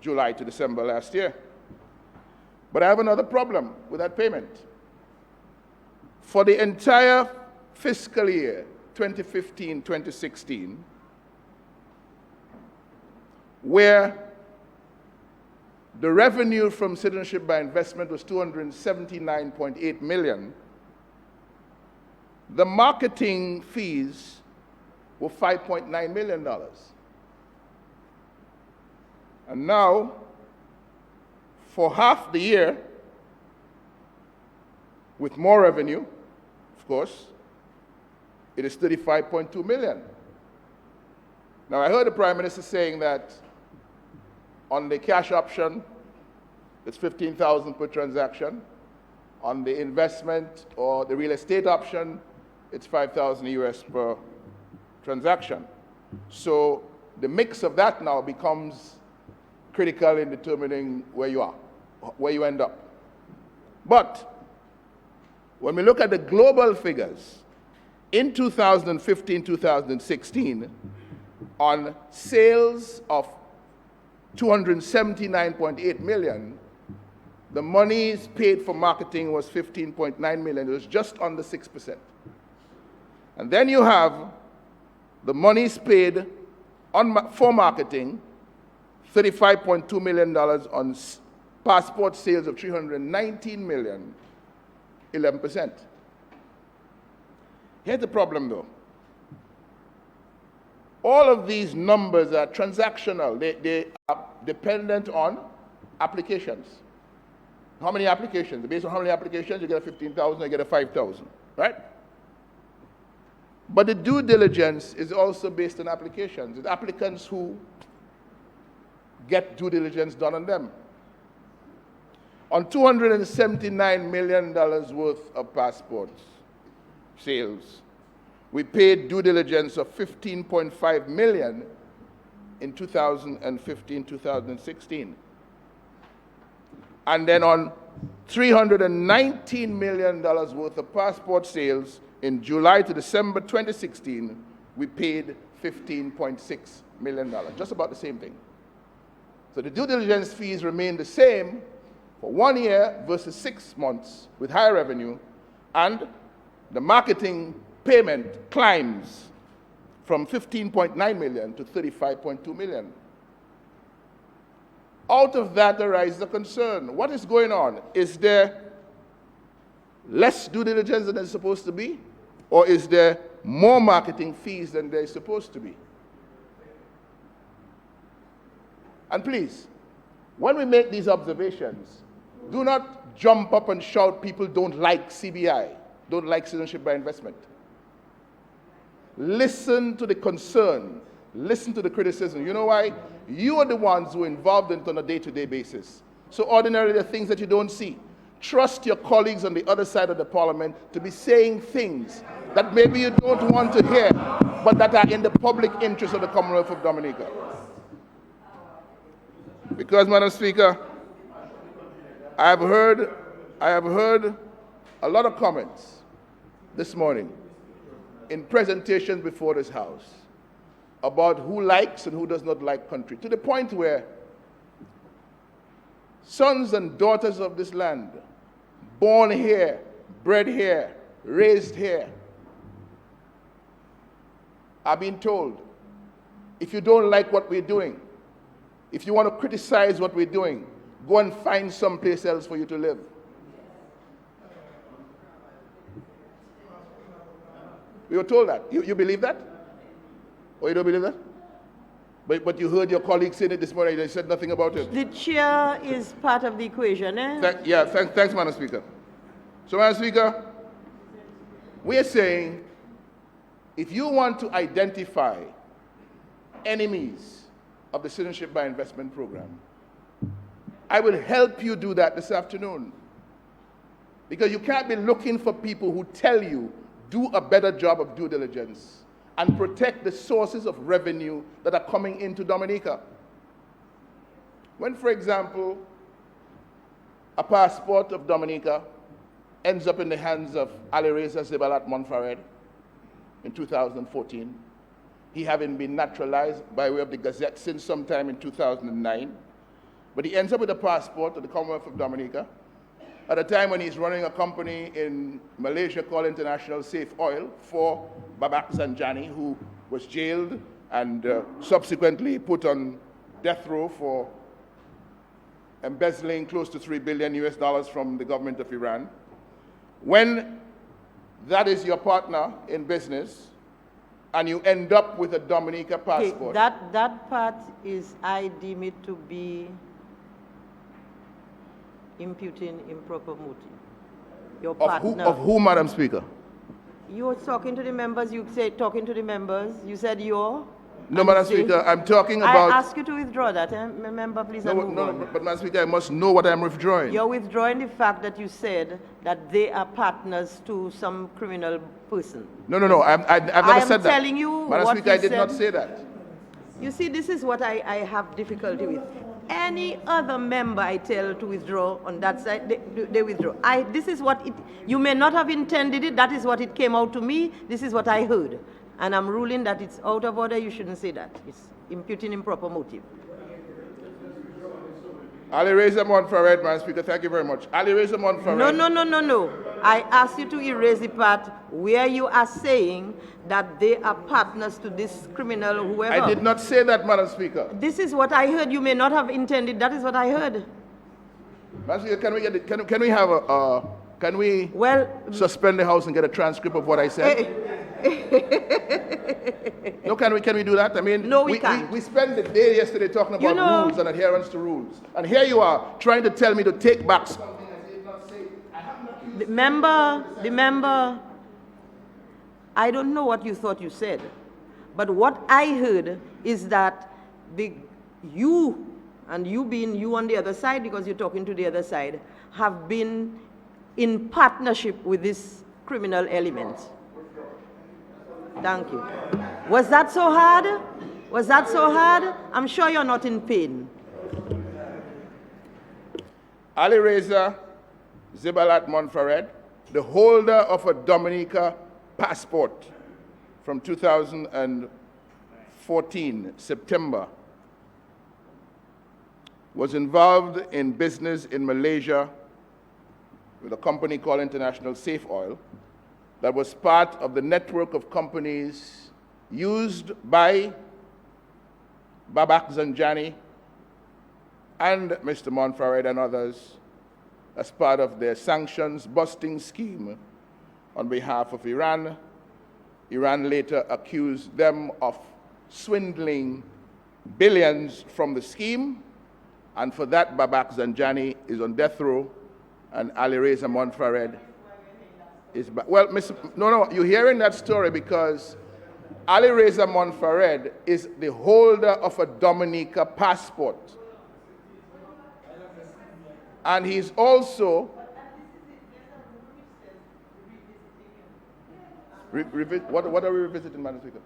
July to December last year. But I have another problem with that payment. For the entire fiscal year, 2015-2016, where the revenue from citizenship by investment was $279.8 million, the marketing fees were $5.9 million. And now, for half the year, with more revenue, of course, it is $35.2 million. Now, I heard the Prime Minister saying that on the cash option, it's $15,000 per transaction. On the investment or the real estate option, it's $5,000 US per transaction. So the mix of that now becomes critical in determining where you are, where you end up. But when we look at the global figures, in 2015-2016, on sales of $279.8 million, the monies paid for marketing was $15.9 million. It was just under 6%. And then you have the monies paid for marketing, $35.2 million on passport sales of $319 million, 11%. Here's the problem, though. All of these numbers are transactional. They are dependent on applications. How many applications? Based on how many applications, you get a 15,000, you get a 5,000, right? But the due diligence is also based on applications. It's applicants who get due diligence done on them. On $279 million worth of passports sales, we paid due diligence of $15.5 million in 2015-2016. And then on $319 million worth of passport sales in July to December 2016, we paid $15.6 million, just about the same thing. So the due diligence fees remain the same for 1 year versus 6 months with higher revenue, and the marketing payment climbs from 15.9 million to 35.2 million. Out of that arises a concern. What is going on? Is there less due diligence than there's supposed to be? Or is there more marketing fees than there's supposed to be? And please, when we make these observations, do not jump up and shout people don't like CBI, don't like citizenship by investment. Listen to the concern, listen to the criticism. You know why? You are the ones who are involved in it on a day-to-day basis. So ordinarily, the things that you don't see. Trust your colleagues on the other side of the parliament to be saying things that maybe you don't want to hear, but that are in the public interest of the Commonwealth of Dominica. Because, Madam Speaker, I have heard a lot of comments this morning in presentations before this House about who likes and who does not like country, to the point where sons and daughters of this land, born here, bred here, raised here, are being told, if you don't like what we're doing, if you want to criticize what we're doing, go and find someplace else for you to live. We were told that. You believe that? Or you don't believe that? But you heard your colleagues saying it this morning, they said nothing about it. The chair is part of the equation, eh? Thanks, Madam Speaker. So, Madam Speaker, we are saying, if you want to identify enemies of the Citizenship by Investment Program, I will help you do that this afternoon. Because you can't be looking for people who tell you, do a better job of due diligence and protect the sources of revenue that are coming into Dominica. When, for example, a passport of Dominica ends up in the hands of Alireza Zebalat Monfared in 2014, he having been naturalized by way of the Gazette since sometime in 2009, but he ends up with a passport of the Commonwealth of Dominica at a time when he's running a company in Malaysia called International Safe Oil for Babak Zanjani, who was jailed and subsequently put on death row for embezzling close to $3 billion US from the government of Iran. When that is your partner in business, and you end up with a Dominica passport. Okay, that part is, I deem it to be imputing improper motive. Your partner. Of who, Madam Speaker? You were talking to the members, you said talking to the members, you said your. No, Madam Speaker, I'm talking about... I ask you to withdraw that, member, please. No, but Madam Speaker, I must know what I'm withdrawing. You're withdrawing the fact that you said that they are partners to some criminal person. No, I've never said that. I'm telling you Madam what Speaker, I did said. not say that. You see, this is what I have difficulty with. Any other member I tell to withdraw on that side, they withdraw. This is what it, you may not have intended it, that is what it came out to me, this is what I heard. And I'm ruling that it's out of order, you shouldn't say that. It's imputing improper motive. Alireza Monfared, Madam Speaker, thank you very much. Alireza Monfared. No. I asked you to erase the part where you are saying that they are partners to this criminal, whoever. I did not say that, Madam Speaker. This is what I heard. You may not have intended. That is what I heard. Madam Speaker, can we have a, can we suspend the House and get a transcript of what I said? No, can we do that? I mean, no, we can't. We spent the day yesterday talking about rules and adherence to rules. And here you are trying to tell me to take back something I did not say. I have not... The member, I don't know what you thought you said, but what I heard is that you, and you being you on the other side, because you're talking to the other side, have been in partnership with this criminal element. Thank you. Was that so hard? Was that so hard? I'm sure you're not in pain. Alireza Zebalat Monfared, the holder of a Dominica passport from 2014, September, was involved in business in Malaysia with a company called International Safe Oil, that was part of the network of companies used by Babak Zanjani and Mr. Monfared and others as part of their sanctions busting scheme on behalf of Iran. Iran later accused them of swindling billions from the scheme, and for that Babak Zanjani is on death row and Ali Reza Monfared is back. Well, no, you're hearing that story because Ali Reza Monfared is the holder of a Dominica passport. And he's also what are we revisiting, Madam Speaker?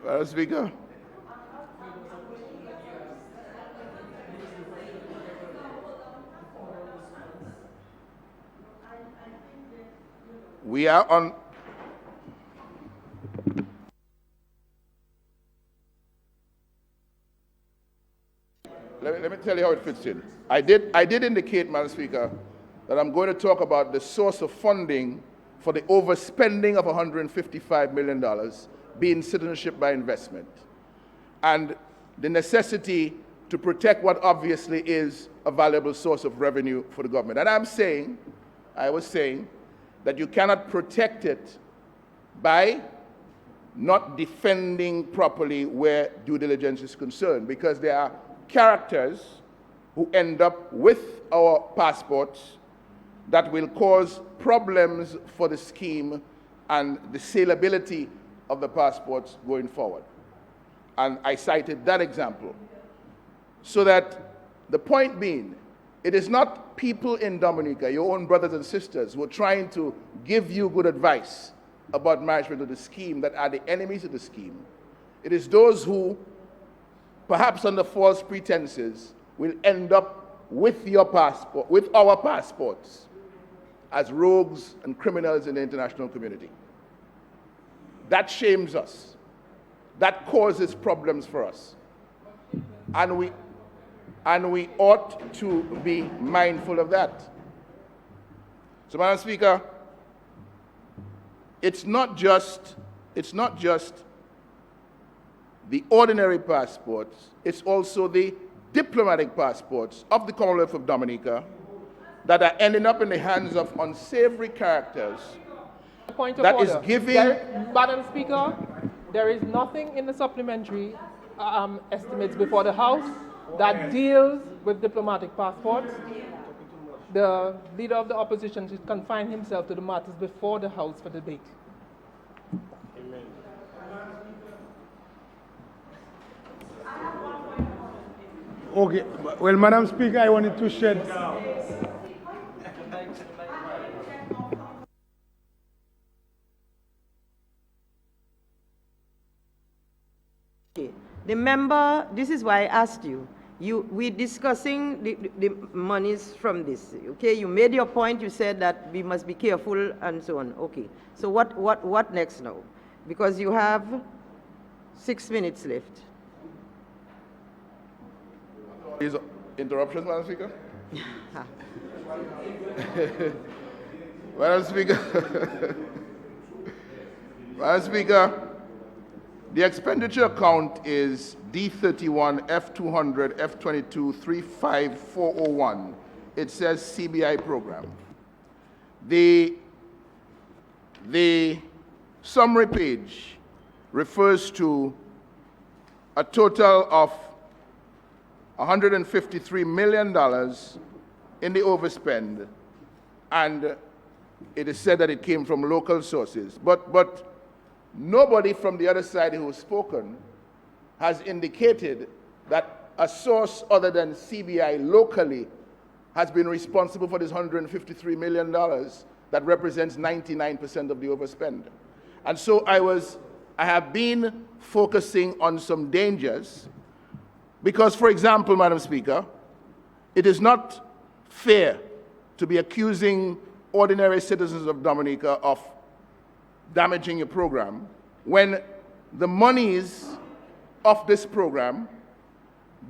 Madam Speaker. We are on. Let me tell you how it fits in. I did indicate, Madam Speaker, that I'm going to talk about the source of funding for the overspending of $155 million being citizenship by investment, and the necessity to protect what obviously is a valuable source of revenue for the government. And I was saying that you cannot protect it by not defending properly where due diligence is concerned, because there are characters who end up with our passports that will cause problems for the scheme and the saleability of the passports going forward. And I cited that example. So that the point being, it is not people in Dominica, your own brothers and sisters, who are trying to give you good advice about management of the scheme that are the enemies of the scheme. It is those who, perhaps under false pretenses, will end up with your passport, with our passports, as rogues and criminals in the international community. That shames us. That causes problems for us. And we ought to be mindful of that. So, Madam Speaker, it's not just the ordinary passports, it's also the diplomatic passports of the Commonwealth of Dominica that are ending up in the hands of unsavory characters. Point of that order. Is giving... Madam Speaker, there is nothing in the supplementary estimates before the House that deals with diplomatic passports. The leader of the opposition should confine himself to the matters before the House for debate. Amen. Okay, well, Madam Speaker, I wanted to shed... The member, this is why I asked you. We're discussing the monies from this, okay? You made your point, you said that we must be careful and so on, okay. So what next now? Because you have 6 minutes left. Is interruptions, Madam Speaker? Madam Speaker, Madam Speaker, the expenditure account is D31 F200 F22 35401. It says CBI program. The summary page refers to a total of $153 million in the overspend, and it is said that it came from local sources. But nobody from the other side who has spoken has indicated that a source other than CBI locally has been responsible for this $153 million that represents 99% of the overspend. And so I have been focusing on some dangers because, for example, Madam Speaker, it is not fair to be accusing ordinary citizens of Dominica of damaging your program when the monies of this program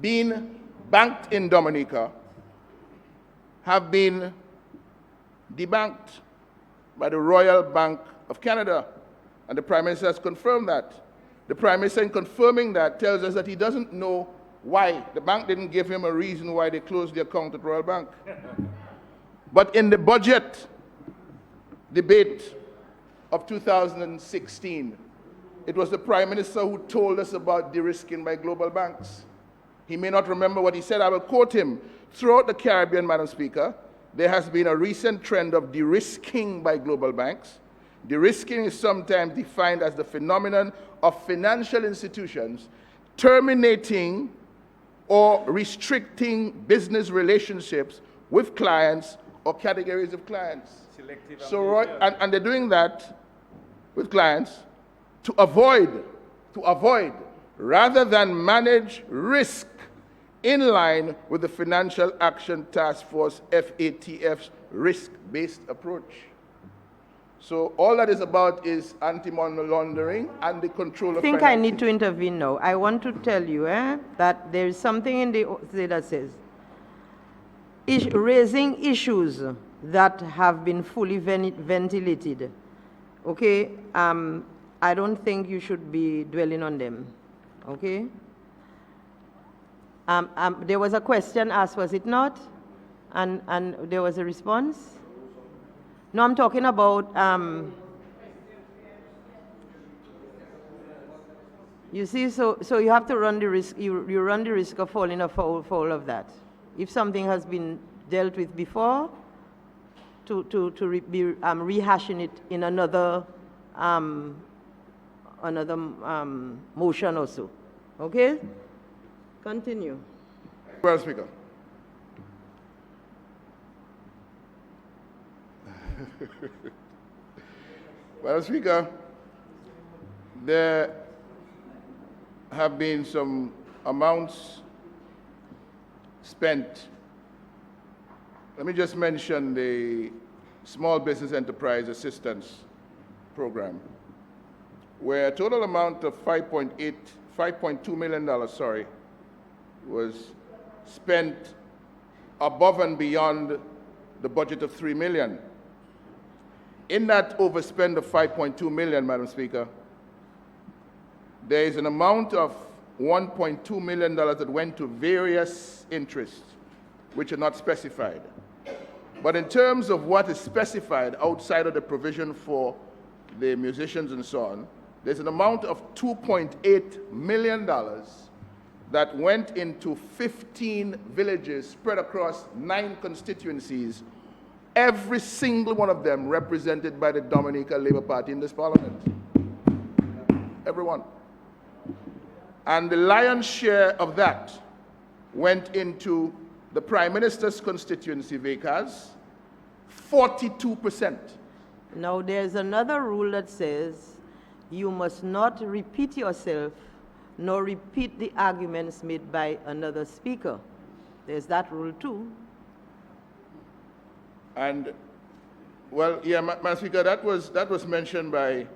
being banked in Dominica have been debanked by the Royal Bank of Canada, and the Prime Minister has confirmed that. The Prime Minister, in confirming that, tells us that he doesn't know why. The bank didn't give him a reason why they closed the account at Royal Bank. But in the budget debate of 2016, it was the Prime Minister who told us about de-risking by global banks. He may not remember what he said. I will quote him. Throughout the Caribbean, Madam Speaker, there has been a recent trend of de-risking by global banks. De-risking is sometimes defined as the phenomenon of financial institutions terminating or restricting business relationships with clients or categories of clients. And they're doing that with clients to avoid, rather than manage risk in line with the Financial Action Task Force, FATF's risk-based approach. So all that is about is anti-money laundering and the control of I think I need to intervene now. I want to tell you that there is something in the OCA that says raising issues that have been fully ventilated. Okay, I don't think you should be dwelling on them. Okay. There was a question asked, was it not? And there was a response. No, I'm talking about, you see, so you have to run the risk, you run the risk of falling foul of that. If something has been dealt with before, be rehashing it in another motion or so. Okay? Continue. Madam Speaker. Madam Speaker, there have been some amounts spent. Let me just mention the Small Business Enterprise Assistance Program, where a total amount of $5.2 million, was spent above and beyond the budget of $3 million. In that overspend of $5.2 million, Madam Speaker, there is an amount of $1.2 million that went to various interests, which are not specified. But in terms of what is specified outside of the provision for the musicians and so on, there's an amount of $2.8 million that went into 15 villages spread across 9 constituencies, every single one of them represented by the Dominica Labour Party in this parliament. Every one. And the lion's share of that went into the Prime Minister's constituency, VECAS, 42%. Now there's another rule that says you must not repeat yourself nor repeat the arguments made by another speaker. There's that rule too. And, well, yeah, Madam Speaker, that was mentioned by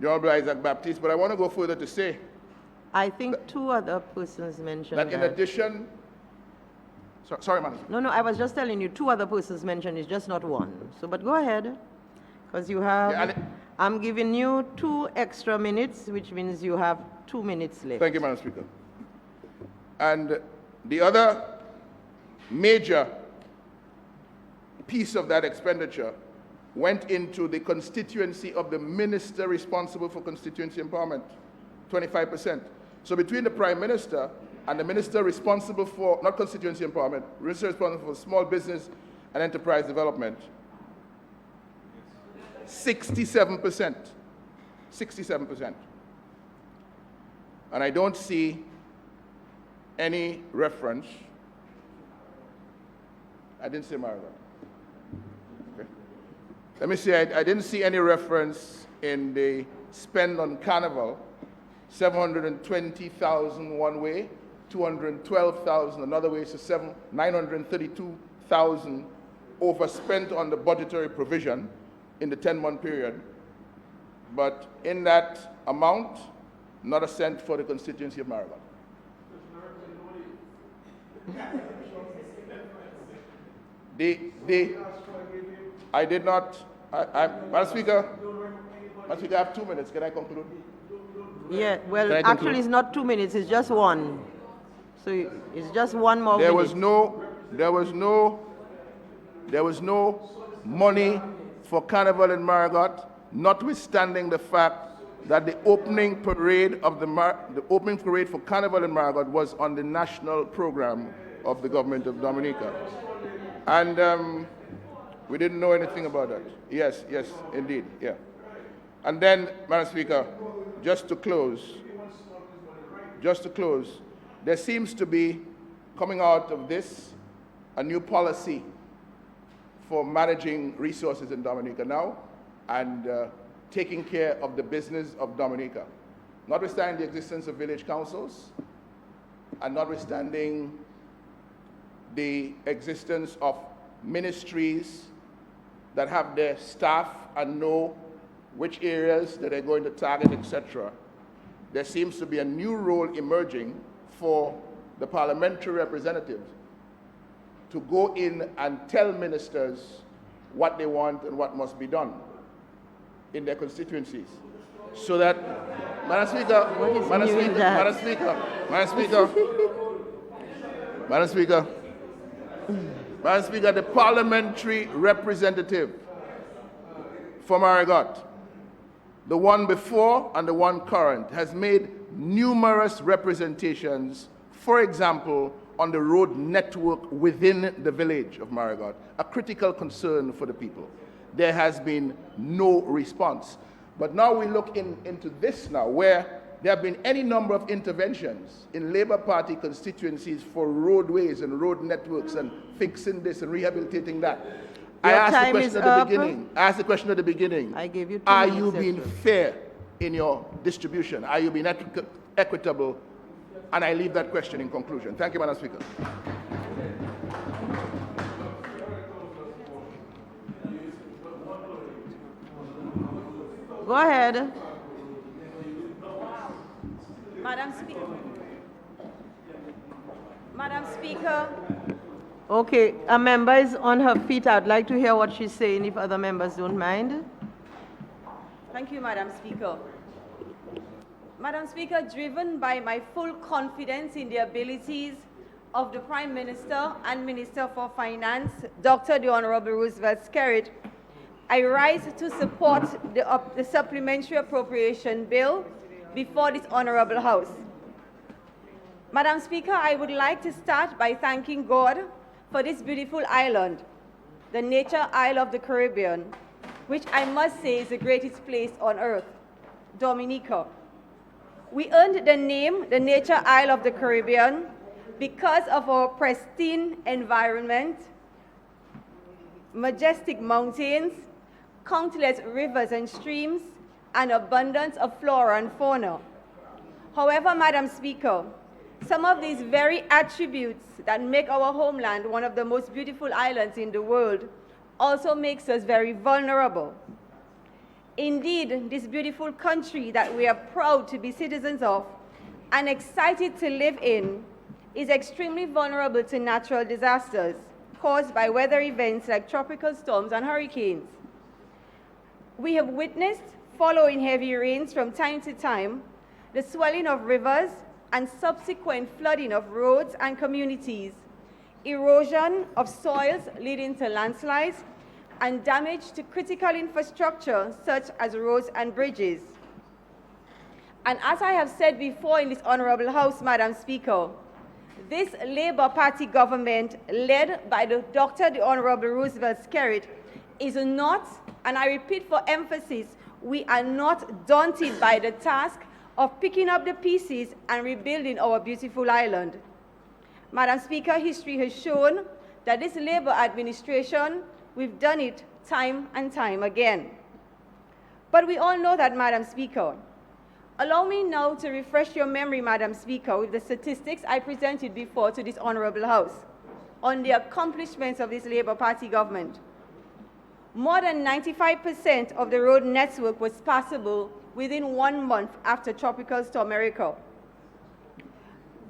the Honorable Isaac Baptiste, but I want to go further to say. I think 2 other persons mentioned that. In addition, sorry, Madam Speaker. No, I was just telling you 2 other persons mentioned, it's just not 1. So, but go ahead, because you have, I'm giving you 2 extra minutes, which means you have 2 minutes left. Thank you, Madam Speaker. And the other major piece of that expenditure went into the constituency of the minister responsible for constituency empowerment, 25%. So between the Prime Minister and the minister responsible for, not constituency empowerment, minister responsible for small business and enterprise development, 67%. 67%. And I don't see any reference. I didn't say Maryland. Okay. Let me say, I didn't see any reference in the spend on Carnival, 720,000 one way, 212,000 another way, so 932,000 overspent on the budgetary provision in the 10-month period. But in that amount, not a cent for the constituency of Maryland. I did not, Madam Speaker, I have 2 minutes. Can I conclude? Yeah, well, actually it's not 2 minutes, it's just one. So it's just one more There minute. There was no money for Carnival in Marigot, notwithstanding the fact that the opening parade for Carnival in Marigot was on the national program of the government of Dominica. And we didn't know anything about that. Yes, indeed, yeah. And then, Madam Speaker, just to close, there seems to be, coming out of this, a new policy for managing resources in Dominica now and taking care of the business of Dominica. Notwithstanding the existence of village councils and notwithstanding the existence of ministries that have their staff and know which areas that they're going to target, etc., there seems to be a new role emerging for the parliamentary representatives to go in and tell ministers what they want and what must be done in their constituencies. So that, Madam Speaker, the parliamentary representative for Marigot, the one before and the one current, has made numerous representations, for example, on the road network within the village of Marigot, a critical concern for the people. There has been no response. But now we look into this now, where there have been any number of interventions in Labour Party constituencies for roadways and road networks and fixing this and rehabilitating that. I asked the question at the beginning. I gave you 2 Are minutes, you being fair in your distribution? Are you being equitable? And I leave that question in conclusion. Thank you, Madam Speaker. Go ahead. Madam Speaker. Okay, a member is on her feet. I'd like to hear what she's saying if other members don't mind. Thank you, Madam Speaker. Madam Speaker, driven by my full confidence in the abilities of the Prime Minister and Minister for Finance, Dr. the Honorable Roosevelt Skerrit, I rise to support the supplementary appropriation bill before this Honorable House. Madam Speaker, I would like to start by thanking God for this beautiful island, the Nature Isle of the Caribbean, which I must say is the greatest place on earth, Dominica. We earned the name, the Nature Isle of the Caribbean, because of our pristine environment, majestic mountains, countless rivers and streams, and abundance of flora and fauna. However, Madam Speaker, some of these very attributes that make our homeland one of the most beautiful islands in the world also makes us very vulnerable. Indeed, this beautiful country that we are proud to be citizens of and excited to live in is extremely vulnerable to natural disasters caused by weather events like tropical storms and hurricanes. We have witnessed, following heavy rains from time to time, the swelling of rivers and subsequent flooding of roads and communities, erosion of soils leading to landslides, and damage to critical infrastructure such as roads and bridges. And as I have said before in this Honorable House, Madam Speaker, this Labour Party government, led by Dr. the Honorable Roosevelt Skerrit, is not, and I repeat for emphasis, we are not daunted by the task of picking up the pieces and rebuilding our beautiful island. Madam Speaker, history has shown that this Labour administration, we've done it time and time again. But we all know that, Madam Speaker. Allow me now to refresh your memory, Madam Speaker, with the statistics I presented before to this Honorable House on the accomplishments of this Labour Party government. More than 95% of the road network was passable within 1 month after Tropical Storm Erika.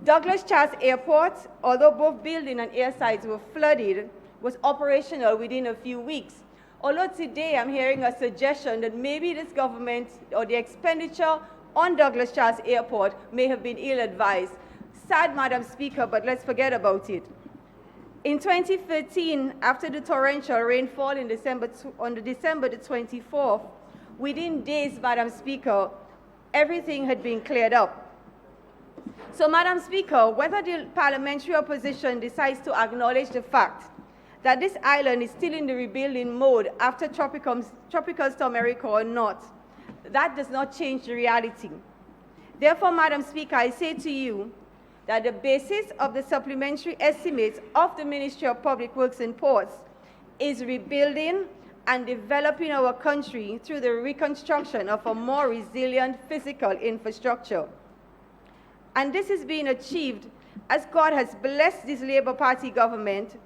Douglas Charles Airport, although both building and airsides were flooded, was operational within a few weeks. Although today I'm hearing a suggestion that maybe this government or the expenditure on Douglas Charles Airport may have been ill-advised. Sad, Madam Speaker, but let's forget about it. In 2013, after the torrential rainfall on December the 24th, within days, Madam Speaker, everything had been cleared up. So, Madam Speaker, whether the parliamentary opposition decides to acknowledge the fact that this island is still in the rebuilding mode after Tropical Storm Erika or not, that does not change the reality. Therefore, Madam Speaker, I say to you that the basis of the supplementary estimates of the Ministry of Public Works and Ports is rebuilding and developing our country through the reconstruction of a more resilient physical infrastructure. And this is being achieved as God has blessed this Labour Party government,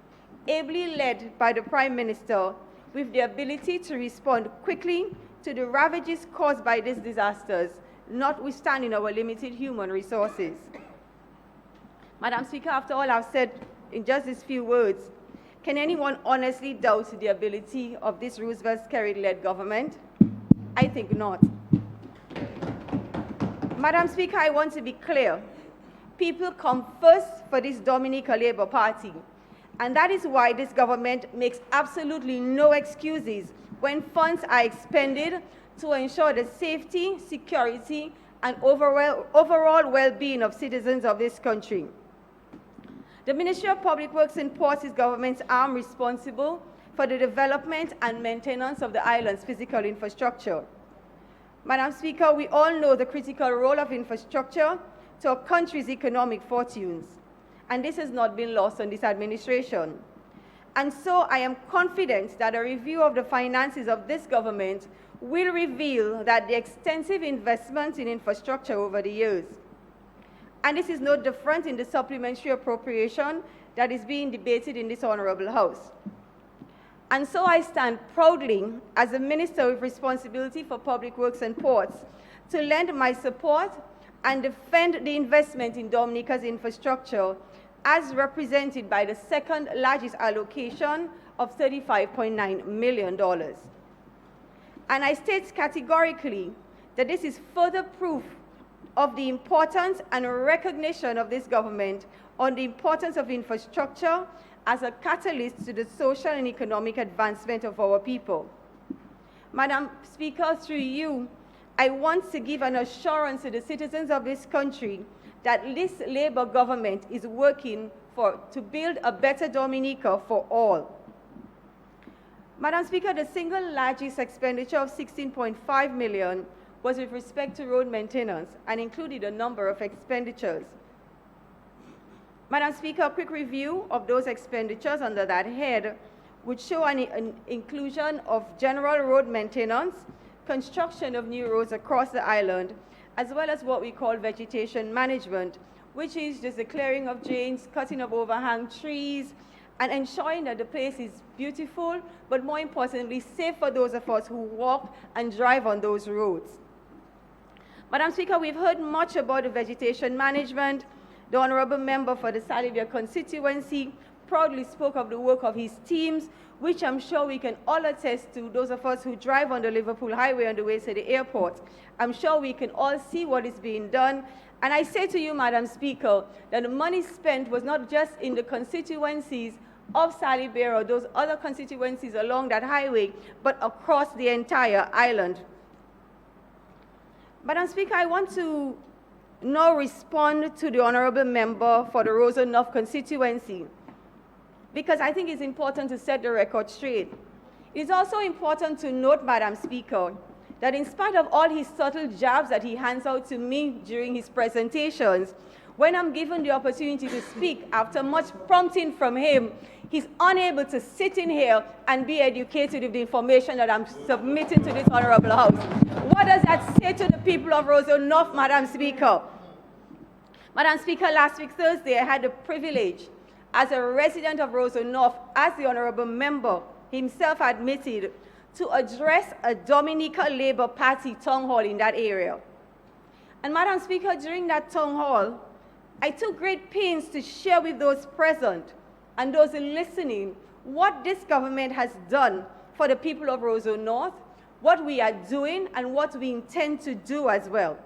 ably led by the Prime Minister, with the ability to respond quickly to the ravages caused by these disasters, notwithstanding our limited human resources. Madam Speaker, after all I've said in just these few words, can anyone honestly doubt the ability of this Roosevelt-Skerrit-led government? I think not. Madam Speaker, I want to be clear. People come first for this Dominica Labour Party. And that is why this government makes absolutely no excuses when funds are expended to ensure the safety, security, and overall well-being of citizens of this country. The Ministry of Public Works and Ports is government's arm responsible for the development and maintenance of the island's physical infrastructure. Madam Speaker, we all know the critical role of infrastructure to a country's economic fortunes, and this has not been lost on this administration. And so I am confident that a review of the finances of this government will reveal that the extensive investments in infrastructure over the years, and this is no different in the supplementary appropriation that is being debated in this honorable House. And so I stand proudly as a minister with responsibility for public works and ports to lend my support and defend the investment in Dominica's infrastructure as represented by the second largest allocation of $35.9 million. And I state categorically that this is further proof of the importance and recognition of this government on the importance of infrastructure as a catalyst to the social and economic advancement of our people. Madam Speaker, through you, I want to give an assurance to the citizens of this country that this Labour government is working to build a better Dominica for all. Madam Speaker, the single largest expenditure of $16.5 million was with respect to road maintenance and included a number of expenditures. Madam Speaker, a quick review of those expenditures under that head would show an inclusion of general road maintenance, construction of new roads across the island, as well as what we call vegetation management, which is just the clearing of drains, cutting of overhang trees, and ensuring that the place is beautiful, but more importantly, safe for those of us who walk and drive on those roads. Madam Speaker, we've heard much about the vegetation management. The Honourable Member for the Salivia constituency proudly spoke of the work of his teams, which I'm sure we can all attest to, those of us who drive on the Liverpool Highway on the way to the airport. I'm sure we can all see what is being done. And I say to you, Madam Speaker, that the money spent was not just in the constituencies of Salibera or those other constituencies along that highway, but across the entire island. Madam Speaker, I want to now respond to the Honourable Member for the Roseau North constituency, because I think it's important to set the record straight. It's also important to note, Madam Speaker, that in spite of all his subtle jabs that he hands out to me during his presentations, when I'm given the opportunity to speak after much prompting from him, he's unable to sit in here and be educated with the information that I'm submitting to this Honourable House. What does that say to the people of Roseau North, Madam Speaker? Madam Speaker, last week Thursday, I had the privilege as a resident of Roseau North, as the Honourable Member himself admitted, to address a Dominica Labour Party town hall in that area. And Madam Speaker, during that town hall, I took great pains to share with those present and those listening what this government has done for the people of Roseau North, what we are doing, and what we intend to do as well.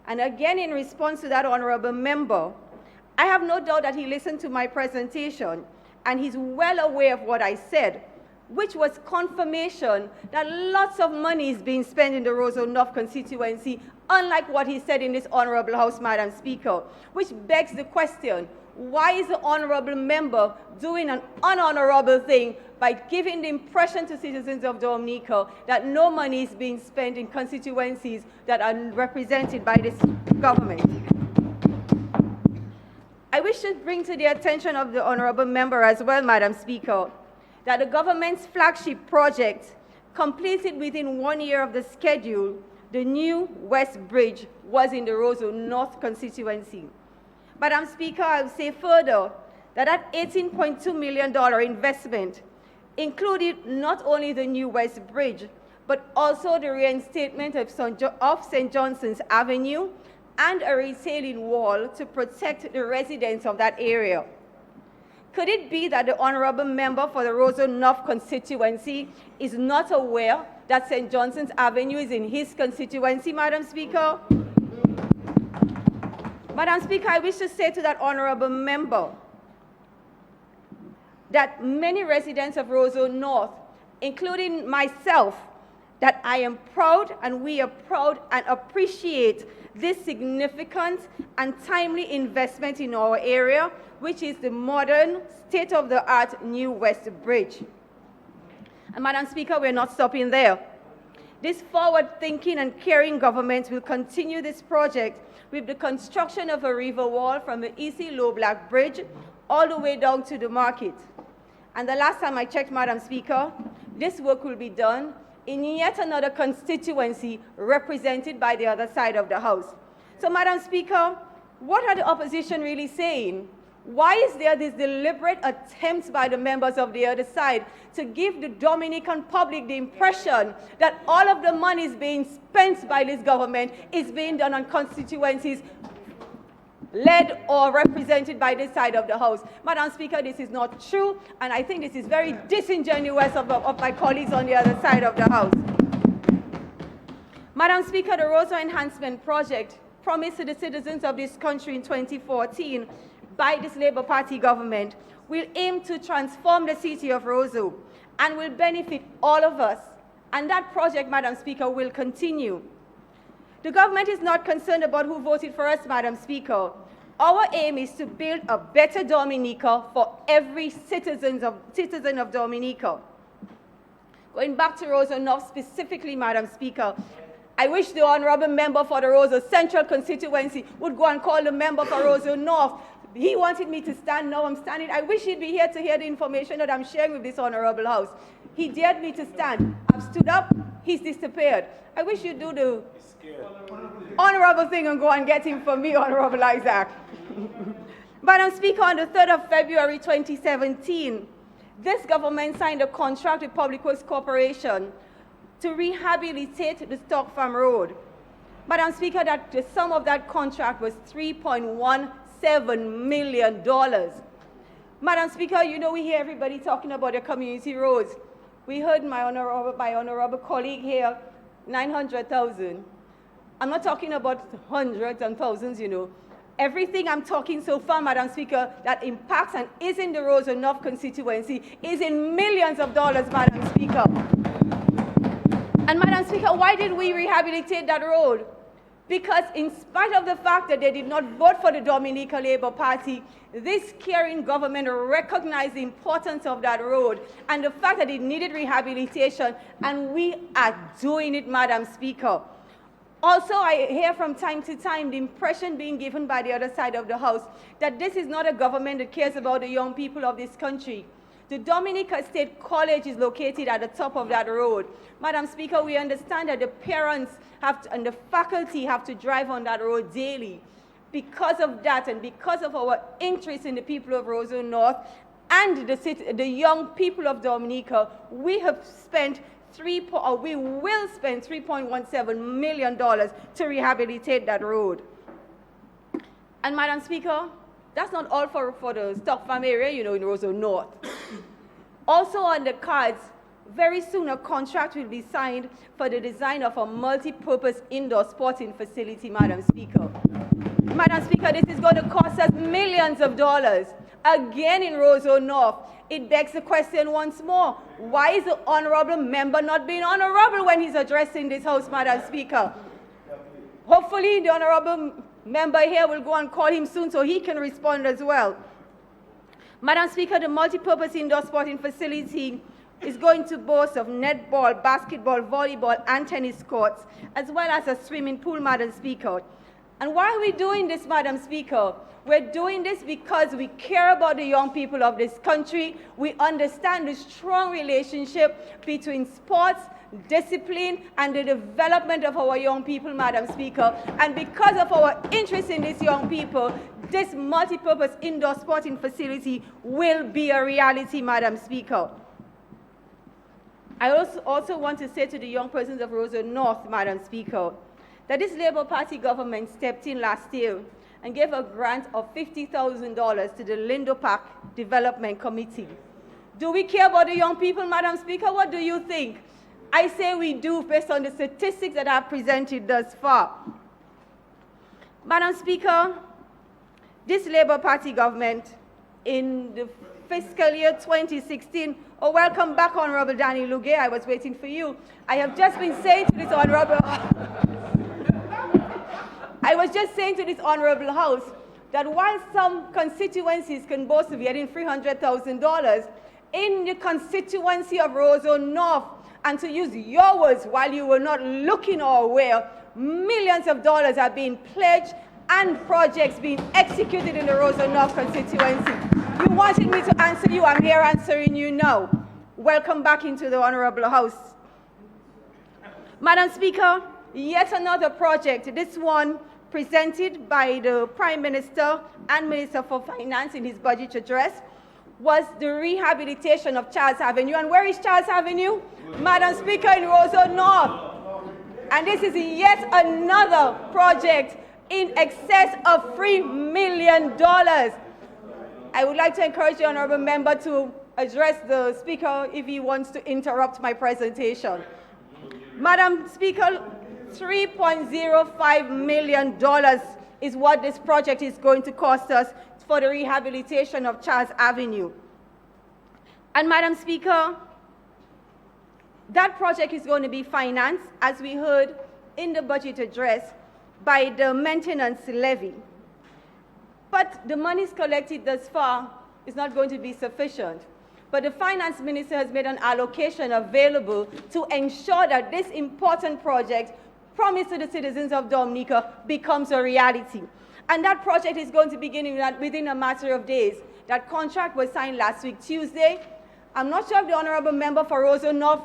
And again, in response to that honorable member, I have no doubt that he listened to my presentation and he's well aware of what I said, which was confirmation that lots of money is being spent in the Roseau North constituency, unlike what he said in this honorable House, Madam Speaker, which begs the question, why is the honorable member doing an unhonorable thing by giving the impression to citizens of Dominica that no money is being spent in constituencies that are represented by this government? I wish to bring to the attention of the honorable member as well, Madam Speaker, that the government's flagship project, completed within 1 year of the schedule, the new West Bridge, was in the Roseau North constituency. Madam Speaker, I will say further that that $18.2 million investment included not only the new West Bridge, but also the reinstatement of St. Johnson's Avenue and a retailing wall to protect the residents of that area. Could it be that the honorable member for the Roseau North constituency is not aware that St. Johnson's Avenue is in his constituency, Madam Speaker? Madam Speaker, I wish to say to that honorable member that many residents of Roseau North, including myself, that I am proud and we are proud and appreciate this significant and timely investment in our area, which is the modern, state-of-the-art new West Bridge. And Madam Speaker, we're not stopping there. This forward-thinking and caring government will continue this project with the construction of a river wall from the EC Low Black Bridge all the way down to the market. And the last time I checked, Madam Speaker, this work will be done in yet another constituency represented by the other side of the House. So, Madam Speaker, what are the opposition really saying? Why is there this deliberate attempt by the members of the other side to give the Dominican public the impression that all of the money is being spent by this government is being done on constituencies led or represented by this side of the House? Madam Speaker, this is not true, and I think this is very disingenuous of my colleagues on the other side of the House. Madam Speaker, the Roseau Enhancement Project promised to the citizens of this country in 2014 by this Labour Party government will aim to transform the city of Roseau and will benefit all of us. And that project, Madam Speaker, will continue. The government is not concerned about who voted for us, Madam Speaker. Our aim is to build a better Dominica for every citizen of Dominica. Going back to Roseau North specifically, Madam Speaker, I wish the honorable member for the Roseau Central constituency would go and call the member for Roseau North. He wanted me to stand, now I'm standing. I wish he'd be here to hear the information that I'm sharing with this honorable House. He dared me to stand. I've stood up, he's disappeared. I wish you'd do the honorable thing and go and get him for me, Honorable Isaac. Madam Speaker, on the 3rd of February 2017, this government signed a contract with Public Works Corporation to rehabilitate the Stock Farm Road. Madam Speaker, the sum of that contract was $3.17 million. Madam Speaker, you know we hear everybody talking about the community roads. We heard my honorable colleague here, 900,000. I'm not talking about hundreds and thousands, you know. Everything I'm talking so far, Madam Speaker, that impacts and is in the Roseau North constituency is in millions of dollars, Madam Speaker. And Madam Speaker, why did we rehabilitate that road? Because in spite of the fact that they did not vote for the Dominica Labour Party, this caring government recognized the importance of that road and the fact that it needed rehabilitation, and we are doing it, Madam Speaker. Also, I hear from time to time the impression being given by the other side of the House that this is not a government that cares about the young people of this country. The Dominica State College is located at the top of that road. Madam Speaker, we understand that the parents and the faculty have to drive on that road daily. Because of that and because of our interest in the people of Roseau North and the young people of Dominica, we will spend $3.17 million to rehabilitate that road. And Madam Speaker, that's not all for the stock farm area, in Roseau North. Also on the cards, very soon a contract will be signed for the design of a multi-purpose indoor sporting facility, Madam Speaker. Madam Speaker, this is going to cost us millions of dollars. Again in Roseau North, it begs the question once more, why is the honorable member not being honorable when he's addressing this House, Madam Speaker? Hopefully the honorable member here will go and call him soon so he can respond as well. Madam Speaker, the multi-purpose indoor sporting facility is going to boast of netball, basketball, volleyball, and tennis courts, as well as a swimming pool, Madam Speaker. And why are we doing this, Madam Speaker? We're doing this because we care about the young people of this country. We understand the strong relationship between sports, discipline, and the development of our young people, Madam Speaker. And because of our interest in these young people, this multi-purpose indoor sporting facility will be a reality, Madam Speaker. I also want to say to the young persons of Roseau North, Madam Speaker, that this Labour Party government stepped in last year and gave a grant of $50,000 to the Lindo Park Development Committee. Do we care about the young people, Madam Speaker? What do you think? I say we do, based on the statistics that I've presented thus far. Madam Speaker, this Labour Party government in the fiscal year 2016, welcome back, Honorable Danny Lugay, I was waiting for you. I have just been saying to this Honorable House that while some constituencies can boast of getting $300,000, in the constituency of Roseau North, and to use your words, while you were not looking or aware, millions of dollars are being pledged and projects being executed in the Roseau North constituency. You wanted me to answer you, I'm here answering you now. Welcome back into the Honorable House. Madam Speaker, yet another project, this one presented by the Prime Minister and Minister for Finance in his budget address, was the rehabilitation of Charles Avenue. And where is Charles Avenue? Madam Speaker, in Roseau North. And this is yet another project in excess of $3 million. I would like to encourage the honorable member to address the speaker if he wants to interrupt my presentation. Madam Speaker, $3.05 million is what this project is going to cost us for the rehabilitation of Charles Avenue. And Madam Speaker, that project is going to be financed, as we heard in the budget address, by the maintenance levy. But the monies collected thus far is not going to be sufficient. But the finance minister has made an allocation available to ensure that this important project promised to the citizens of Dominica becomes a reality. And that project is going to begin within a matter of days. That contract was signed last week, Tuesday. I'm not sure if the honorable member for Roseau North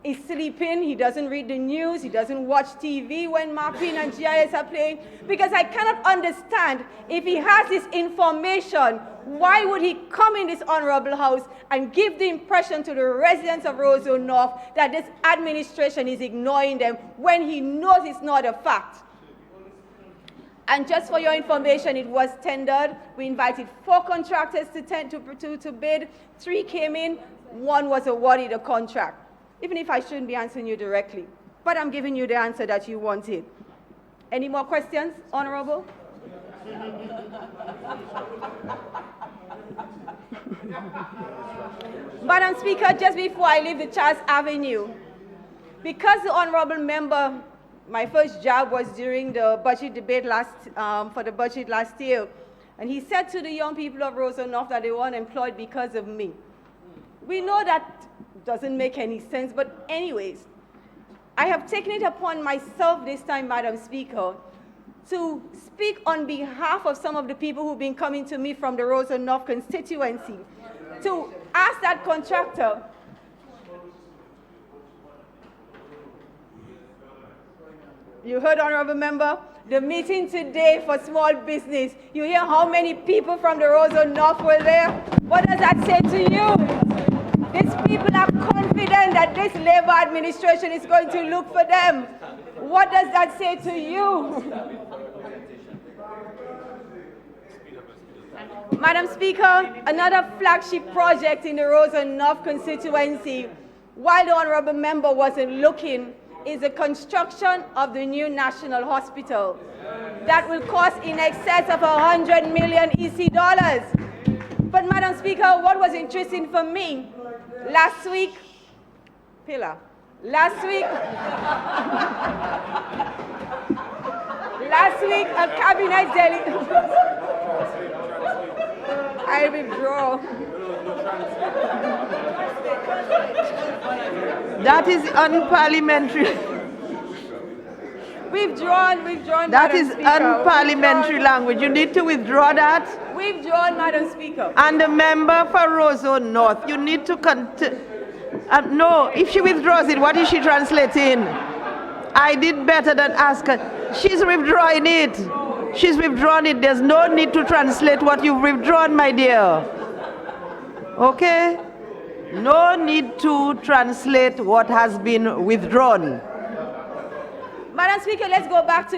is sleeping, he doesn't read the news, he doesn't watch TV when Marpin and GIS are playing, because I cannot understand, if he has this information, why would he come in this honorable house and give the impression to the residents of Roseau North that this administration is ignoring them when he knows it's not a fact? And just for your information, it was tendered. We invited 4 contractors to bid. 3 came in, 1 was awarded a contract. Even if I shouldn't be answering you directly. But I'm giving you the answer that you wanted. Any more questions, Honorable? Madam Speaker, just before I leave the Charles Avenue, because the Honorable Member, my first job was during the budget debate for the budget last year, and he said to the young people of Roseau North that they weren't employed because of me. We know that doesn't make any sense, but anyways, I have taken it upon myself this time, Madam Speaker, to speak on behalf of some of the people who've been coming to me from the Roseau North constituency, to ask that contractor, you heard, Honorable Member, the meeting today for small business. You hear how many people from the Roseau North were there? What does that say to you? These people are confident that this Labour administration is going to look for them. What does that say to you? Madam Speaker, another flagship project in the Roseau North constituency, while the honourable member wasn't looking, is the construction of the new National Hospital. That will cost in excess of 100 million EC dollars. But Madam Speaker, what was interesting for me, last week, a cabinet delegation, I withdraw. That is unparliamentary. Withdrawn, That Madam is Speaker. unparliamentary language. You need to withdraw that. Withdrawn, Madam Speaker. And the member for Roseau North, you need to no, if she withdraws it, what is she translating? I did better than ask her. She's withdrawing it. She's withdrawn it. There's no need to translate what you've withdrawn, my dear. Okay? No need to translate what has been withdrawn. Madam Speaker, let's go back to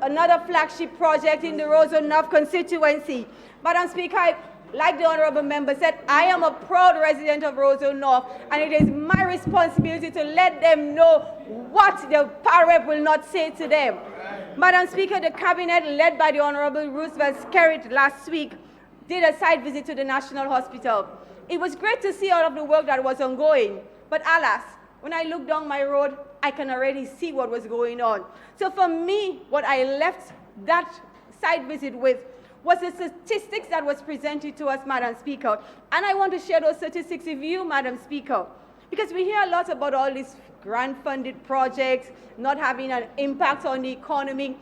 another flagship project in the Roseau North constituency. Madam Speaker, like the honourable member said, I am a proud resident of Roseau North, and it is my responsibility to let them know what the PAREP will not say to them. Madam Speaker, the cabinet led by the Honourable Roosevelt Skerrit last week did a site visit to the National Hospital. It was great to see all of the work that was ongoing, but alas, when I look down my road, I can already see what was going on. So for me, what I left that site visit with was the statistics that was presented to us, Madam Speaker. And I want to share those statistics with you, Madam Speaker, because we hear a lot about all these grant-funded projects not having an impact on the economy.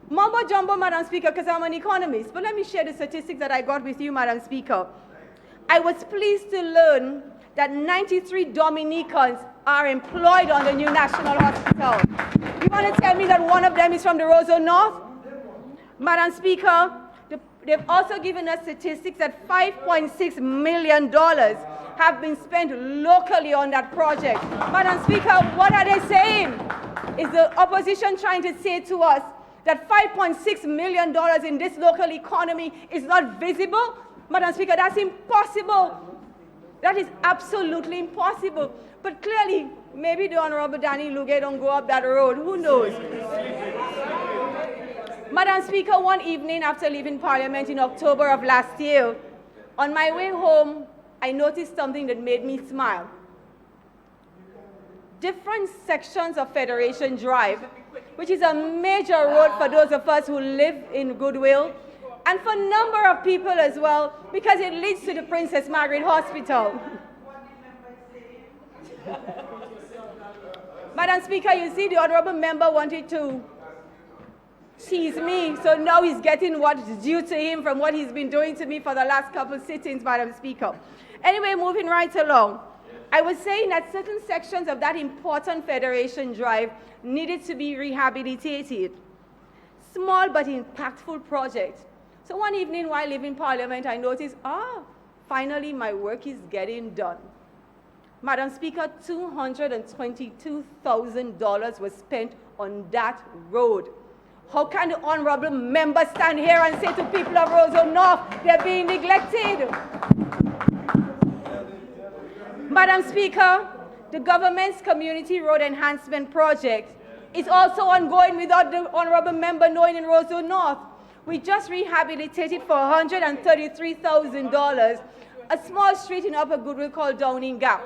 Mumbo jumbo, Madam Speaker, because I'm an economist. But let me share the statistics that I got with you, Madam Speaker. I was pleased to learn that 93 Dominicans are employed on the new National Hospital. You want to tell me that one of them is from the Roseau North? Madam Speaker, they've also given us statistics that $5.6 million have been spent locally on that project. Madam Speaker, what are they saying? Is the opposition trying to say to us that $5.6 million in this local economy is not visible? Madam Speaker, that's impossible. That is absolutely impossible. But clearly, maybe the Honourable Danny Luge don't go up that road. Who knows? Madam Speaker, one evening after leaving Parliament in October of last year, on my way home, I noticed something that made me smile. Different sections of Federation Drive, which is a major road for those of us who live in Goodwill, and for a number of people as well, because it leads to the Princess Margaret Hospital. Madam Speaker, you see, the honourable member wanted to tease me, so now he's getting what is due to him from what he's been doing to me for the last couple of sittings, Madam Speaker. Anyway, moving right along, I was saying that certain sections of that important Federation Drive needed to be rehabilitated. Small but impactful projects. So one evening while leaving Parliament, I noticed, finally my work is getting done. Madam Speaker, $222,000 was spent on that road. How can the honourable member stand here and say to people of Roseau North they're being neglected? Madam Speaker, the government's community road enhancement project is also ongoing without the honourable member knowing in Roseau North. We just rehabilitated for $133,000 a small street in Upper Goodwill called Dominica.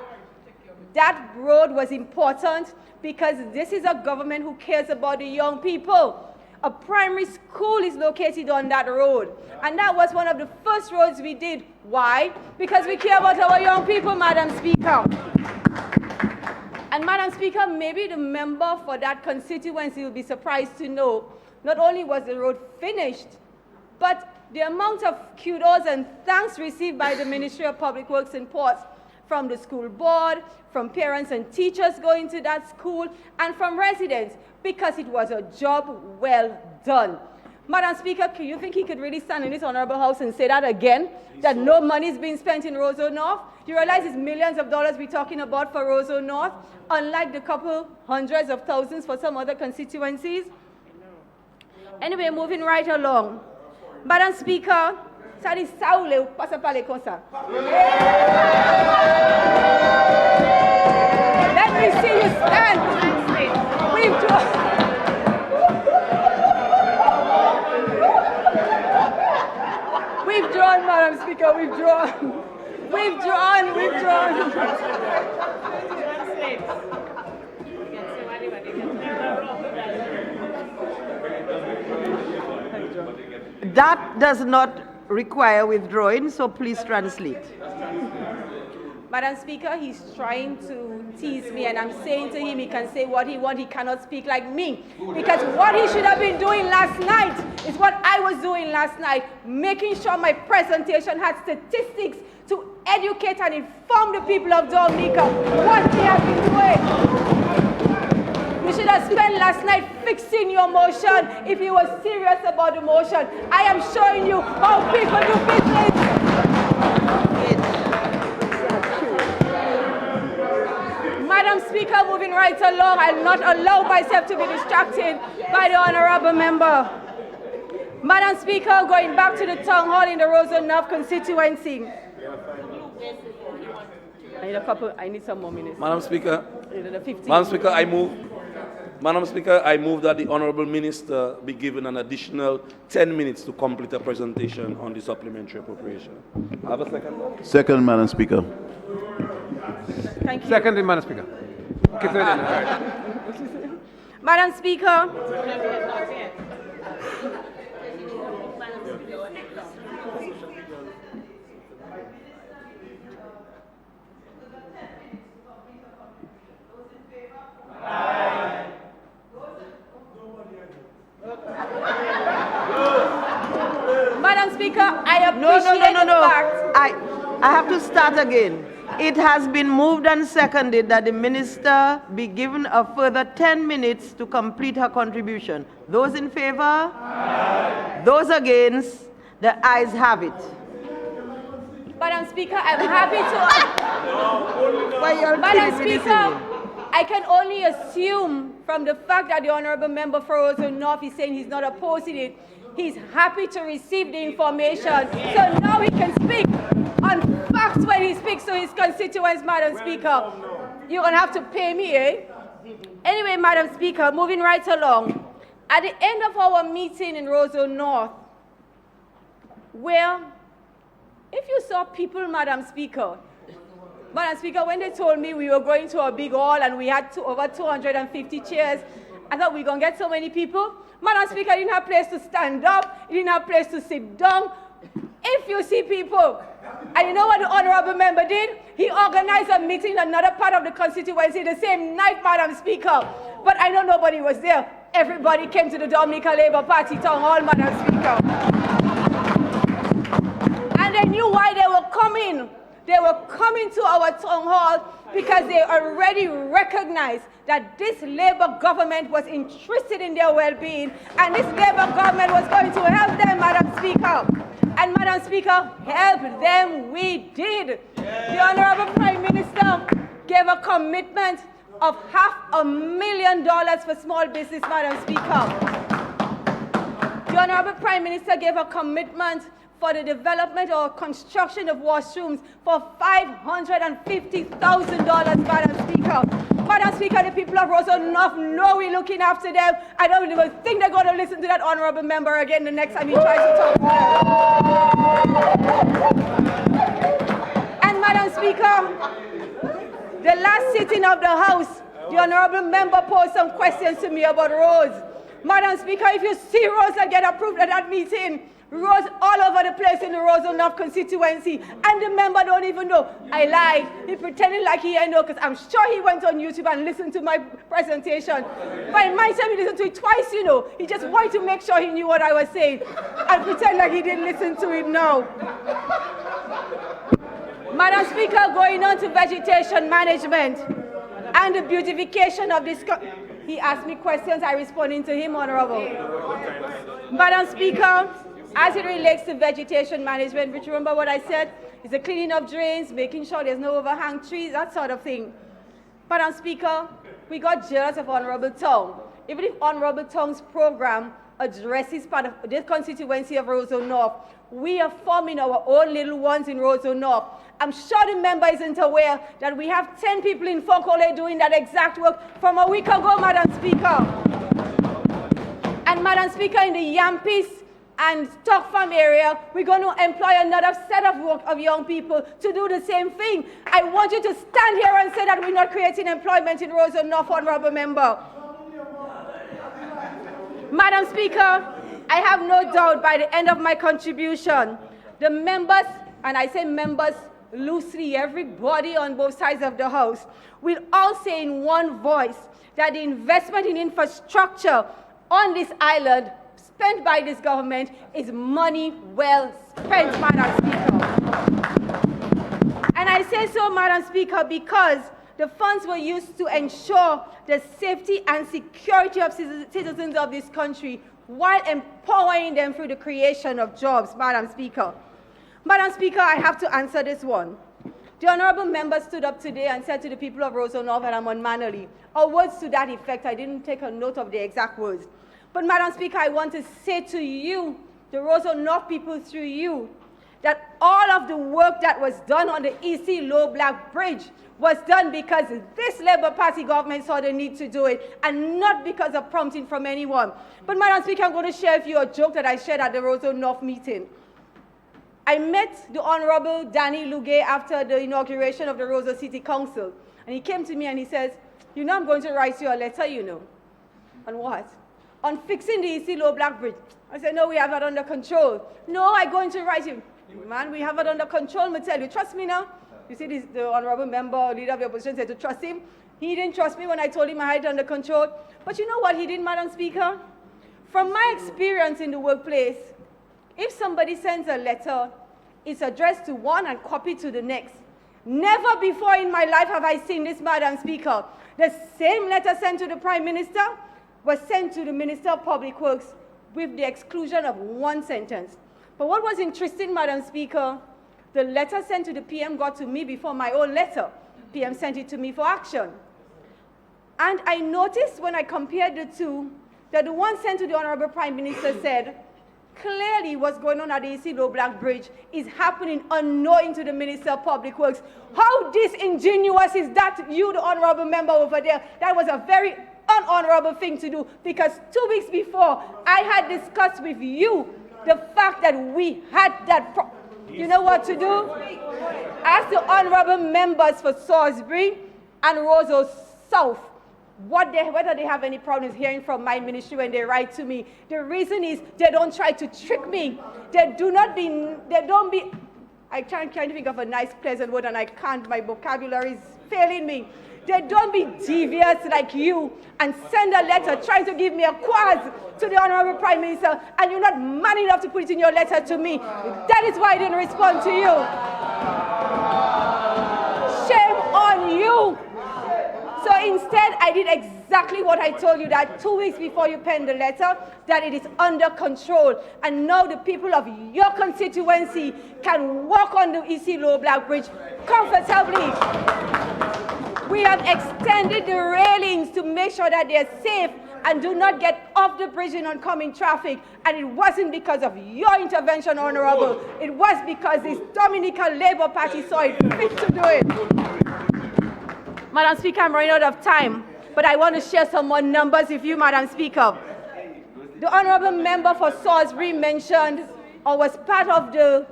That road was important because this is a government who cares about the young people. A primary school is located on that road. And that was one of the first roads we did. Why? Because we care about our young people, Madam Speaker. And Madam Speaker, maybe the member for that constituency will be surprised to know not only was the road finished, but the amount of kudos and thanks received by the Ministry of Public Works and Ports from the school board, from parents and teachers going to that school, and from residents, because it was a job well done. Madam Speaker, do you think he could really stand in this honourable house and say that again, that no money is being spent in Roseau North? You realize it's millions of dollars we're talking about for Roseau North, unlike the couple hundreds of thousands for some other constituencies? Anyway, moving right along. Madam Speaker, Ça dit ça ou le passe à parler comme ça. Let me see you stand. Withdraw. Withdrawn, Madam Speaker, withdrawn. Withdrawn. That does not require withdrawing, so please translate. Madam Speaker, he's trying to tease me, and I'm saying to him he can say what he wants, he cannot speak like me. Because what he should have been doing last night is what I was doing last night, making sure my presentation had statistics to educate and inform the people of Dominica what they have been doing. You should have spent last night fixing your motion if you were serious about the motion. I am showing you how people do business. Madam Speaker, moving right along, I'll not allow myself to be distracted by the honourable member. Madam Speaker, going back to the town hall in the Roseau North constituency. I need some more minutes. Madam Speaker, Madam Speaker, I move that the Honourable Minister be given an additional 10 minutes to complete a presentation on the supplementary appropriation. Have a second? Second, Madam Speaker. Thank you. Seconded, Madam Speaker. Madam Speaker. Madam Speaker, I appreciate the fact. I have to start again. It has been moved and seconded that the minister be given a further 10 minutes to complete her contribution. Those in favor? Aye. Those against? The ayes have it. Madam Speaker, I'm happy to... Madam Speaker, I can only assume from the fact that the Honourable Member for Roseau North is saying he's not opposing it, he's happy to receive the information. So now he can speak on facts when he speaks to his constituents, Madam Speaker. You're going to have to pay me, eh? Anyway, Madam Speaker, moving right along. At the end of our meeting in Roseau North, where if you saw people, Madam Speaker, when they told me we were going to a big hall and we had over 250 chairs, I thought we were going to get so many people. Madam Speaker, I didn't have a place to stand up, I didn't have a place to sit down. If you see people, and you know what the Honourable Member did? He organized a meeting in another part of the constituency the same night, Madam Speaker. But I know nobody was there. Everybody came to the Dominica Labour Party Town Hall, Madam Speaker. And they knew why they were coming. They were coming to our town hall because they already recognized that this Labour government was interested in their well-being, and this Labour government was going to help them, Madam Speaker. And Madam Speaker, help them we did. The Honourable Prime Minister gave a commitment of $500,000 for small business, Madam Speaker. The Honourable Prime Minister gave a commitment for the development or construction of washrooms for $550,000, Madam Speaker. Madam Speaker, the people of Roseau North know we're looking after them. I don't even think they're going to listen to that honourable member again the next time he tries to talk to them. And Madam Speaker, the last sitting of the House, the honourable member posed some questions to me about roads. Madam Speaker, if you see roads that get approved at that meeting, roads all over the place in the Roseau North constituency, and the member don't even know. I lied. He pretended like he didn't know, because I'm sure he went on YouTube and listened to my presentation. But in my time, he listened to it twice, you know. He just wanted to make sure he knew what I was saying, and pretend like he didn't listen to it now. Madam Speaker, going on to vegetation management and the beautification of this he asked me questions, I responded to him, Honourable. Madam Speaker, as it relates to vegetation management, which remember what I said, is the cleaning of drains, making sure there's no overhang trees, that sort of thing. Madam Speaker, we got jealous of Honourable Tong. Even if Honourable Tong's program addresses part of this constituency of Roseau North. We are forming our own little ones in Roseau North. I'm sure the member isn't aware that we have 10 people in Fokole doing that exact work from a week ago, Madam Speaker. And Madam Speaker, in the Yampis and Stock Farm area, we're going to employ another set of young people to do the same thing. I want you to stand here and say that we're not creating employment in Roseau North, honorable member. Madam Speaker, I have no doubt by the end of my contribution, the members, and I say members loosely, everybody on both sides of the House, will all say in one voice that the investment in infrastructure on this island spent by this government is money well spent, Madam Speaker. And I say so, Madam Speaker, because the funds were used to ensure the safety and security of citizens of this country while empowering them through the creation of jobs, Madam Speaker. Madam Speaker, I have to answer this one. The honorable member stood up today and said to the people of Roseau North that I'm unmannerly, or words to that effect. I didn't take a note of the exact words. But Madam Speaker, I want to say to you, the Roseau North people through you, that all of the work that was done on the EC Low Black Bridge was done because this Labour Party government saw the need to do it, and not because of prompting from anyone. But Madam Speaker, I'm going to share with you a joke that I shared at the Roseau North meeting. I met the Honorable Danny Lugay after the inauguration of the Roseau City Council, and he came to me and he says, you know, I'm going to write you a letter, you know. On what? On fixing the EC Low Black Bridge. I said, no, we have that under control. No, I'm going to write you. Man, we have it under control, I tell you. Trust me now. You see, the honorable member, leader of the opposition, said to trust him. He didn't trust me when I told him I had it under control. But you know what he did, Madam Speaker? From my experience in the workplace, if somebody sends a letter, it's addressed to one and copied to the next. Never before in my life have I seen this, Madam Speaker. The same letter sent to the Prime Minister was sent to the Minister of Public Works with the exclusion of one sentence. But what was interesting, Madam Speaker, the letter sent to the PM got to me before my own letter. PM sent it to me for action. And I noticed when I compared the two, that the one sent to the Honorable Prime Minister said, clearly what's going on at the EC Low Black Bridge is happening unknowing to the Minister of Public Works. How disingenuous is that, you, the Honorable member over there? That was a very unhonorable thing to do, because 2 weeks before, I had discussed with you the fact that we had that you know what to do? Ask the honorable members for Salisbury and Roseau South whether they have any problems hearing from my ministry when they write to me. The reason is they don't try to trick me. I can't think of a nice, pleasant word, and I can't. My vocabulary is failing me. They don't be devious like you and send a letter trying to give me a quiz to the Honorable Prime Minister, and you're not man enough to put it in your letter to me. That is why I didn't respond to you. Shame on you. So instead, I did exactly what I told you, that 2 weeks before you penned the letter, that it is under control. And now the people of your constituency can walk on the EC Low Black Bridge comfortably. We have extended the railings to make sure that they're safe and do not get off the bridge in oncoming traffic. And it wasn't because of your intervention, Honorable. It was because this Dominica Labour Party saw it fit to do it. Madam Speaker, I'm running out of time, but I want to share some more numbers with you, Madam Speaker. The Honorable member for Salisbury mentioned, or was part of the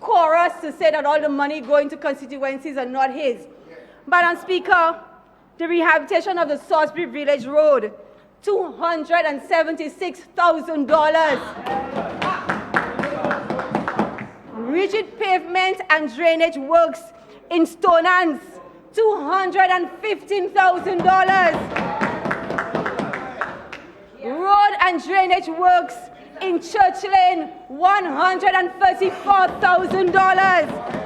chorus to say that all the money going to constituencies are not his. Madam Speaker, the rehabilitation of the Salisbury Village Road, $276,000. Rigid pavement and drainage works in Stonehams, $215,000. Road and drainage works in Church Lane, $134,000.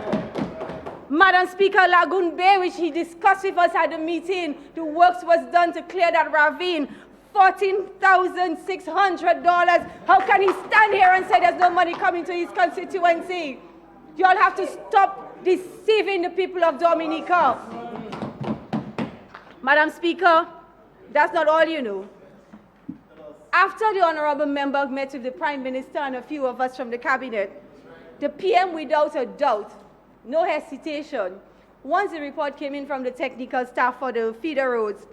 Madam Speaker, Lagoon Bay, which he discussed with us at the meeting, the works was done to clear that ravine, $14,600. How can he stand here and say there's no money coming to his constituency? You all have to stop deceiving the people of Dominica. Madam Speaker, that's not all you know. After the honorable member met with the Prime Minister and a few of us from the cabinet, the PM, without a doubt, no hesitation, once the report came in from the technical staff for the feeder roads,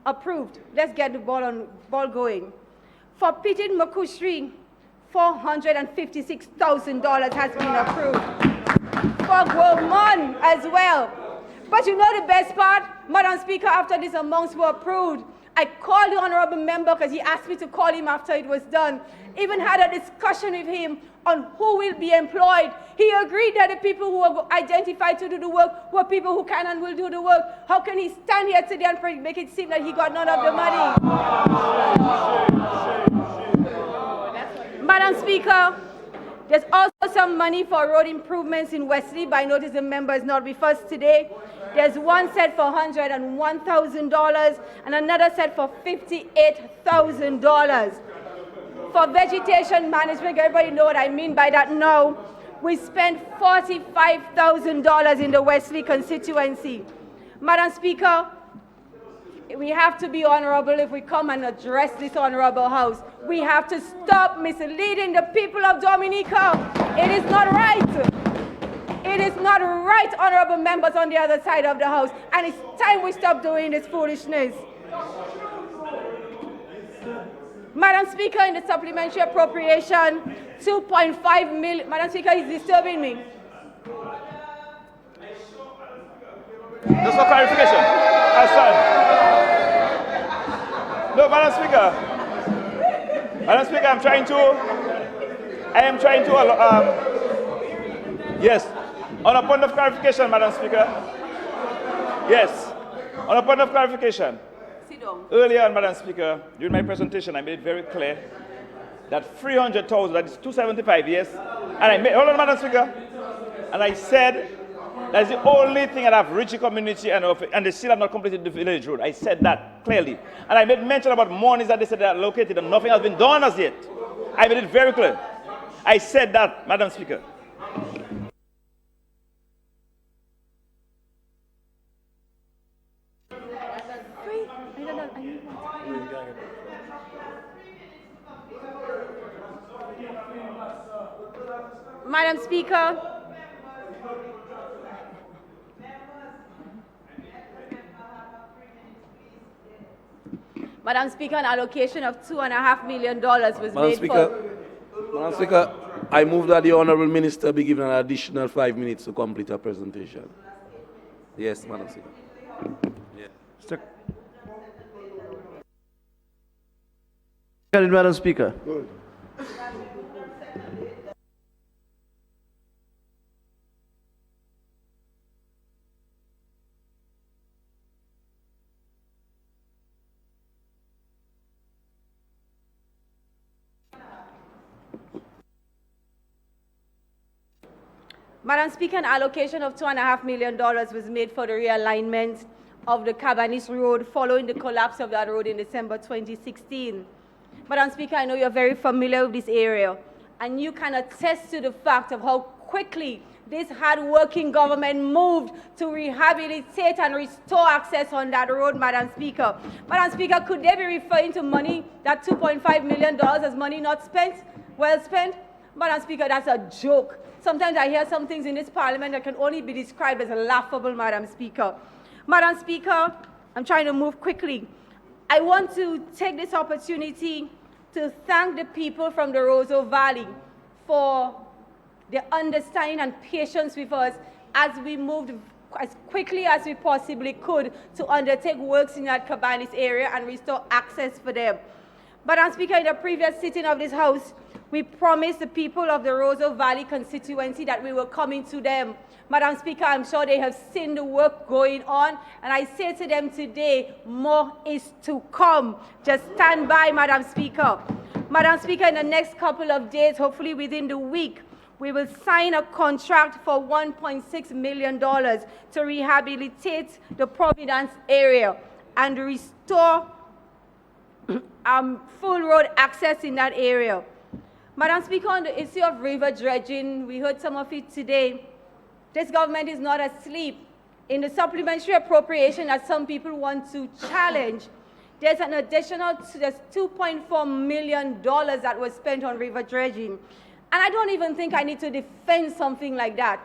approved. Let's get the ball going. For Pitin Makushri, $456,000 has been approved. For Guamon as well. But you know the best part? Madam Speaker, after these amounts were approved, I called the honorable member because he asked me to call him after it was done. Even had a discussion with him on who will be employed. He agreed that the people who were identified to do the work were people who can and will do the work. How can he stand here today and make it seem that he got none of the money? Madam Speaker, there's also some money for road improvements in Wesley, but I notice the member is not with us today. There's one set for $101,000 and another set for $58,000. For vegetation management, everybody know what I mean by that now. We spent $45,000 in the Wesley constituency. Madam Speaker, we have to be honorable if we come and address this honorable house. We have to stop misleading the people of Dominica. It is not right. It is not right, honorable members on the other side of the house. And it's time we stop doing this foolishness. Madam Speaker, in the supplementary appropriation, 2.5 million. Madam Speaker, he's disturbing me. Just for clarification. No, Madam Speaker. Madam Speaker, I am trying to, yes. On a point of clarification, Madam Speaker. Yes. On a point of clarification. Sit down. Earlier on, Madam Speaker, during my presentation, I made it very clear that 300,000, that is 275, yes. And I made, hold on, Madam Speaker. And I said that's the only thing that have reached the community and they still have not completed the village road. I said that clearly. And I made mention about monies that they said they are located and nothing has been done as yet. I made it very clear. I said that, Madam Speaker. Madam Speaker, Madam Speaker, an allocation of $2.5 million was made for... Madam Speaker, I move that the Honourable Minister be given an additional 5 minutes to complete her presentation. Yes, Madam Speaker. Yeah. Madam Speaker. Good. Madam Speaker, an allocation of $2.5 million was made for the realignment of the Cabanis Road following the collapse of that road in December 2016. Madam Speaker, I know you're very familiar with this area, and you can attest to the fact of how quickly this hard-working government moved to rehabilitate and restore access on that road, Madam Speaker. Madam Speaker, could they be referring to money, that $2.5 million as money not spent, well spent? Madam Speaker, that's a joke. Sometimes I hear some things in this parliament that can only be described as laughable, Madam Speaker. Madam Speaker, I'm trying to move quickly. I want to take this opportunity to thank the people from the Roseau Valley for their understanding and patience with us as we moved as quickly as we possibly could to undertake works in that Cabanis area and restore access for them. Madam Speaker, in the previous sitting of this House, we promised the people of the Roseau Valley constituency that we were coming to them. Madam Speaker, I'm sure they have seen the work going on, and I say to them today, more is to come. Just stand by, Madam Speaker. Madam Speaker, in the next couple of days, hopefully within the week, we will sign a contract for $1.6 million to rehabilitate the Providence area and restore full road access in that area. Madam Speaker, on the issue of river dredging, we heard some of it today. This government is not asleep. In the supplementary appropriation that some people want to challenge, There's an additional $2.4 million that was spent on river dredging. And I don't even think I need to defend something like that.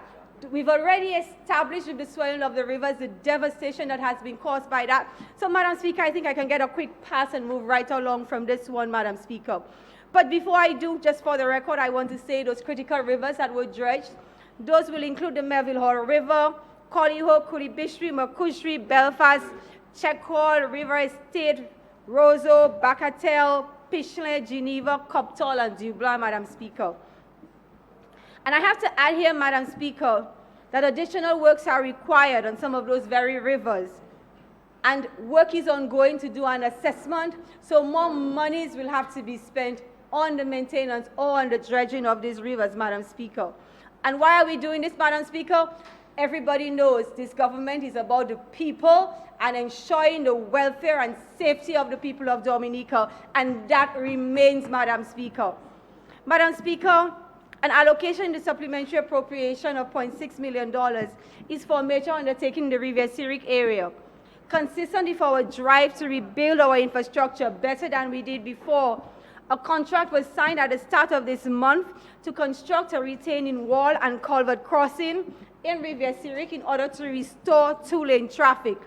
We've already established with the swelling of the rivers the devastation that has been caused by that. So, Madam Speaker, I think I can get a quick pass and move right along from this one, Madam Speaker. But before I do, just for the record, I want to say those critical rivers that were dredged, those will include the Melville Hall River, Collyho, Coolibishri, Macushri, Belfast, Checkhall, River Estate, Roseau, Bacatel, Pichelin, Geneva, Coptol, and Dublin, Madam Speaker. And I have to add here, Madam Speaker, that additional works are required on some of those very rivers. And work is ongoing to do an assessment, so more monies will have to be spent on the maintenance or on the dredging of these rivers, Madam Speaker. And why are we doing this, Madam Speaker? Everybody knows this government is about the people and ensuring the welfare and safety of the people of Dominica, and that remains, Madam Speaker. Madam Speaker, an allocation in the supplementary appropriation of $0.6 million is for a major undertaking in the Riviera-Syriac area. Consistent with our drive to rebuild our infrastructure better than we did before, a contract was signed at the start of this month to construct a retaining wall and culvert crossing in Riviera-Syriac in order to restore two-lane traffic.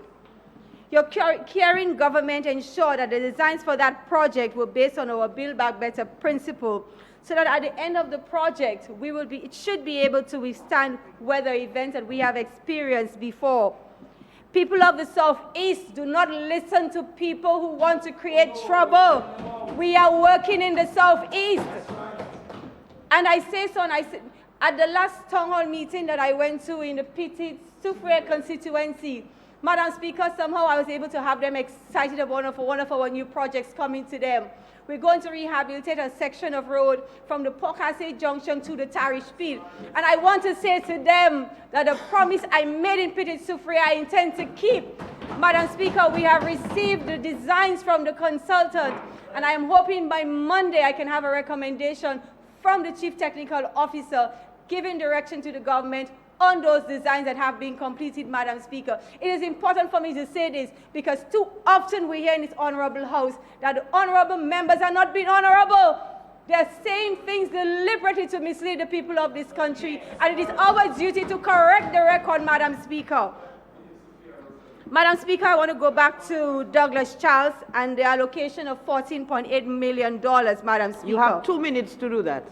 Your caring government ensured that the designs for that project were based on our Build Back Better principle, so that at the end of the project, it should be able to withstand weather events that we have experienced before. People of the Southeast, do not listen to people who want to create trouble. We are working in the Southeast. And I say so, and I said, at the last town hall meeting that I went to in the Petit Soufrière constituency, Madam Speaker, somehow I was able to have them excited about one of our new projects coming to them. We're going to rehabilitate a section of road from the Pocasset Junction to the Tarish Field. And I want to say to them that the promise I made in Petit Soufrière, I intend to keep. Madam Speaker, we have received the designs from the consultant, and I am hoping by Monday I can have a recommendation from the Chief Technical Officer giving direction to the government on those designs that have been completed, Madam Speaker. It is important for me to say this because too often we hear in this honorable house that the honorable members are not being honorable. They're saying things deliberately to mislead the people of this country, and it is our duty to correct the record, Madam Speaker. Madam Speaker, I want to go back to Douglas Charles and the allocation of $14.8 million, Madam Speaker. You have 2 minutes to do that.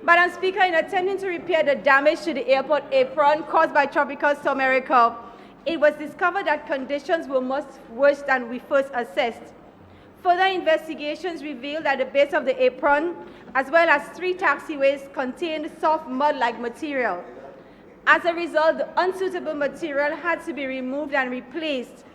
Madam Speaker, in attempting to repair the damage to the airport apron caused by Tropical Storm Erika, it was discovered that conditions were much worse than we first assessed. Further investigations revealed that the base of the apron, as well as 3 taxiways, contained soft mud-like material. As a result, the unsuitable material had to be removed and replaced.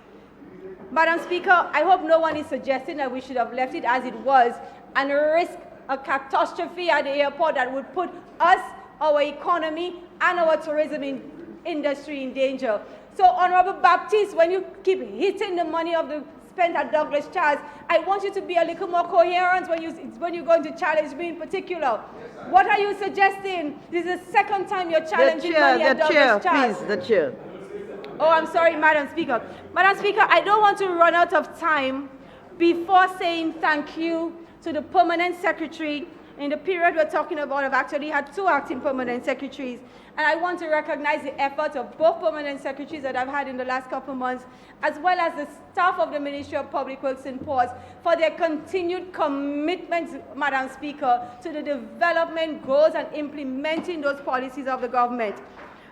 Madam Speaker, I hope no one is suggesting that we should have left it as it was and risk a catastrophe at the airport that would put us, our economy, and our tourism industry in danger. So, Honorable Baptiste, when you keep hitting the money of the spent at Douglas Charles, I want you to be a little more coherent when you're going to challenge me in particular. What are you suggesting? This is the second time you're challenging money at Douglas Charles. Please, the chair. Oh, I'm sorry, Madam Speaker. Madam Speaker, I don't want to run out of time before saying thank you to the permanent secretary. In the period we're talking about, I've actually had 2 acting permanent secretaries, and I want to recognize the efforts of both permanent secretaries that I've had in the last couple of months, as well as the staff of the Ministry of Public Works and Ports for their continued commitment, Madam Speaker, to the development goals and implementing those policies of the government.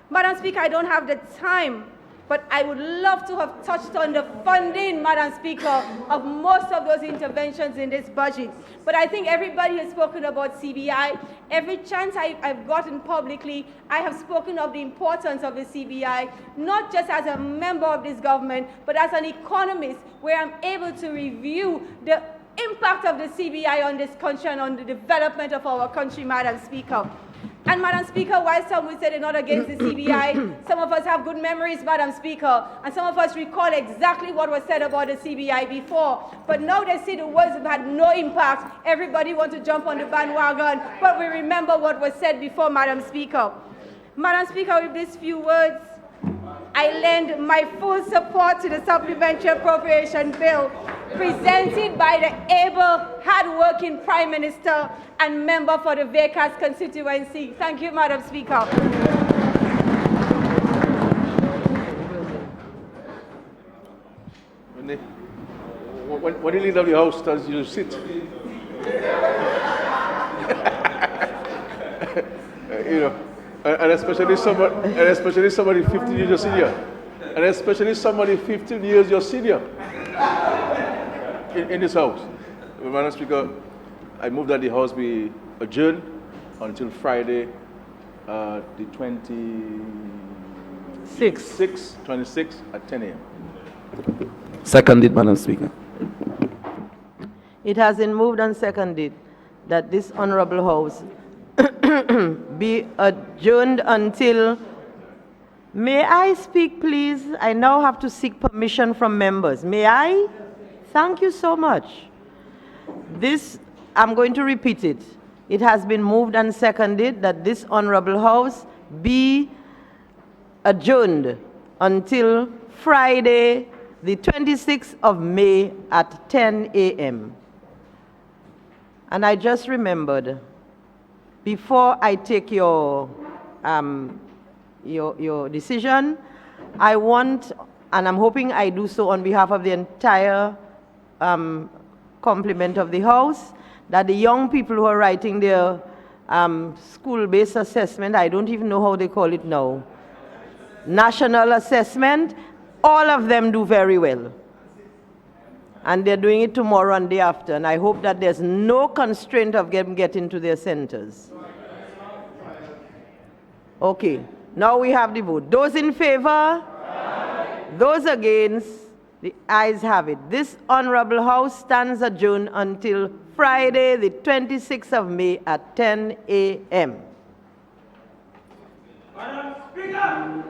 Madam Speaker, I don't have the time, but I would love to have touched on the funding, Madam Speaker, of most of those interventions in this budget. But I think everybody has spoken about CBI. Every chance I've gotten publicly, I have spoken of the importance of the CBI, not just as a member of this government, but as an economist, where I'm able to review the impact of the CBI on this country and on the development of our country, Madam Speaker. And Madam Speaker, while some would say they're not against the CBI, some of us have good memories, Madam Speaker, and some of us recall exactly what was said about the CBI before. But now they see the words have had no impact. Everybody wants to jump on the bandwagon, but we remember what was said before, Madam Speaker. Madam Speaker, with these few words, I lend my full support to the supplementary appropriation bill presented by the able, hard-working Prime Minister and member for the Vacas constituency. Thank you, Madam Speaker. When you leave the house, tells you to sit. You know, and especially somebody 15 years your senior, and especially somebody 15 years your senior in this house. Madam Speaker, I move that the house be adjourned until Friday, the 26th at 10 a.m. Seconded, Madam Speaker. It has been moved and seconded that this honorable house be adjourned until... May I speak, please? I now have to seek permission from members. May I? Thank you so much. I'm going to repeat it. It has been moved and seconded that this honorable house be adjourned until Friday, the 26th of May at 10 a.m. And I just remembered, before I take your decision, I want, and I'm hoping I do so on behalf of the entire complement of the House, that the young people who are writing their school-based assessment, I don't even know how they call it now, national assessment, all of them do very well. And they're doing it tomorrow and day after, and I hope that there's no constraint of them getting to their centers. Okay, now we have the vote. Those in favor? Aye. Those against? The ayes have it. This honorable house stands adjourned until Friday, the 26th of May at 10 a.m. Madam Speaker!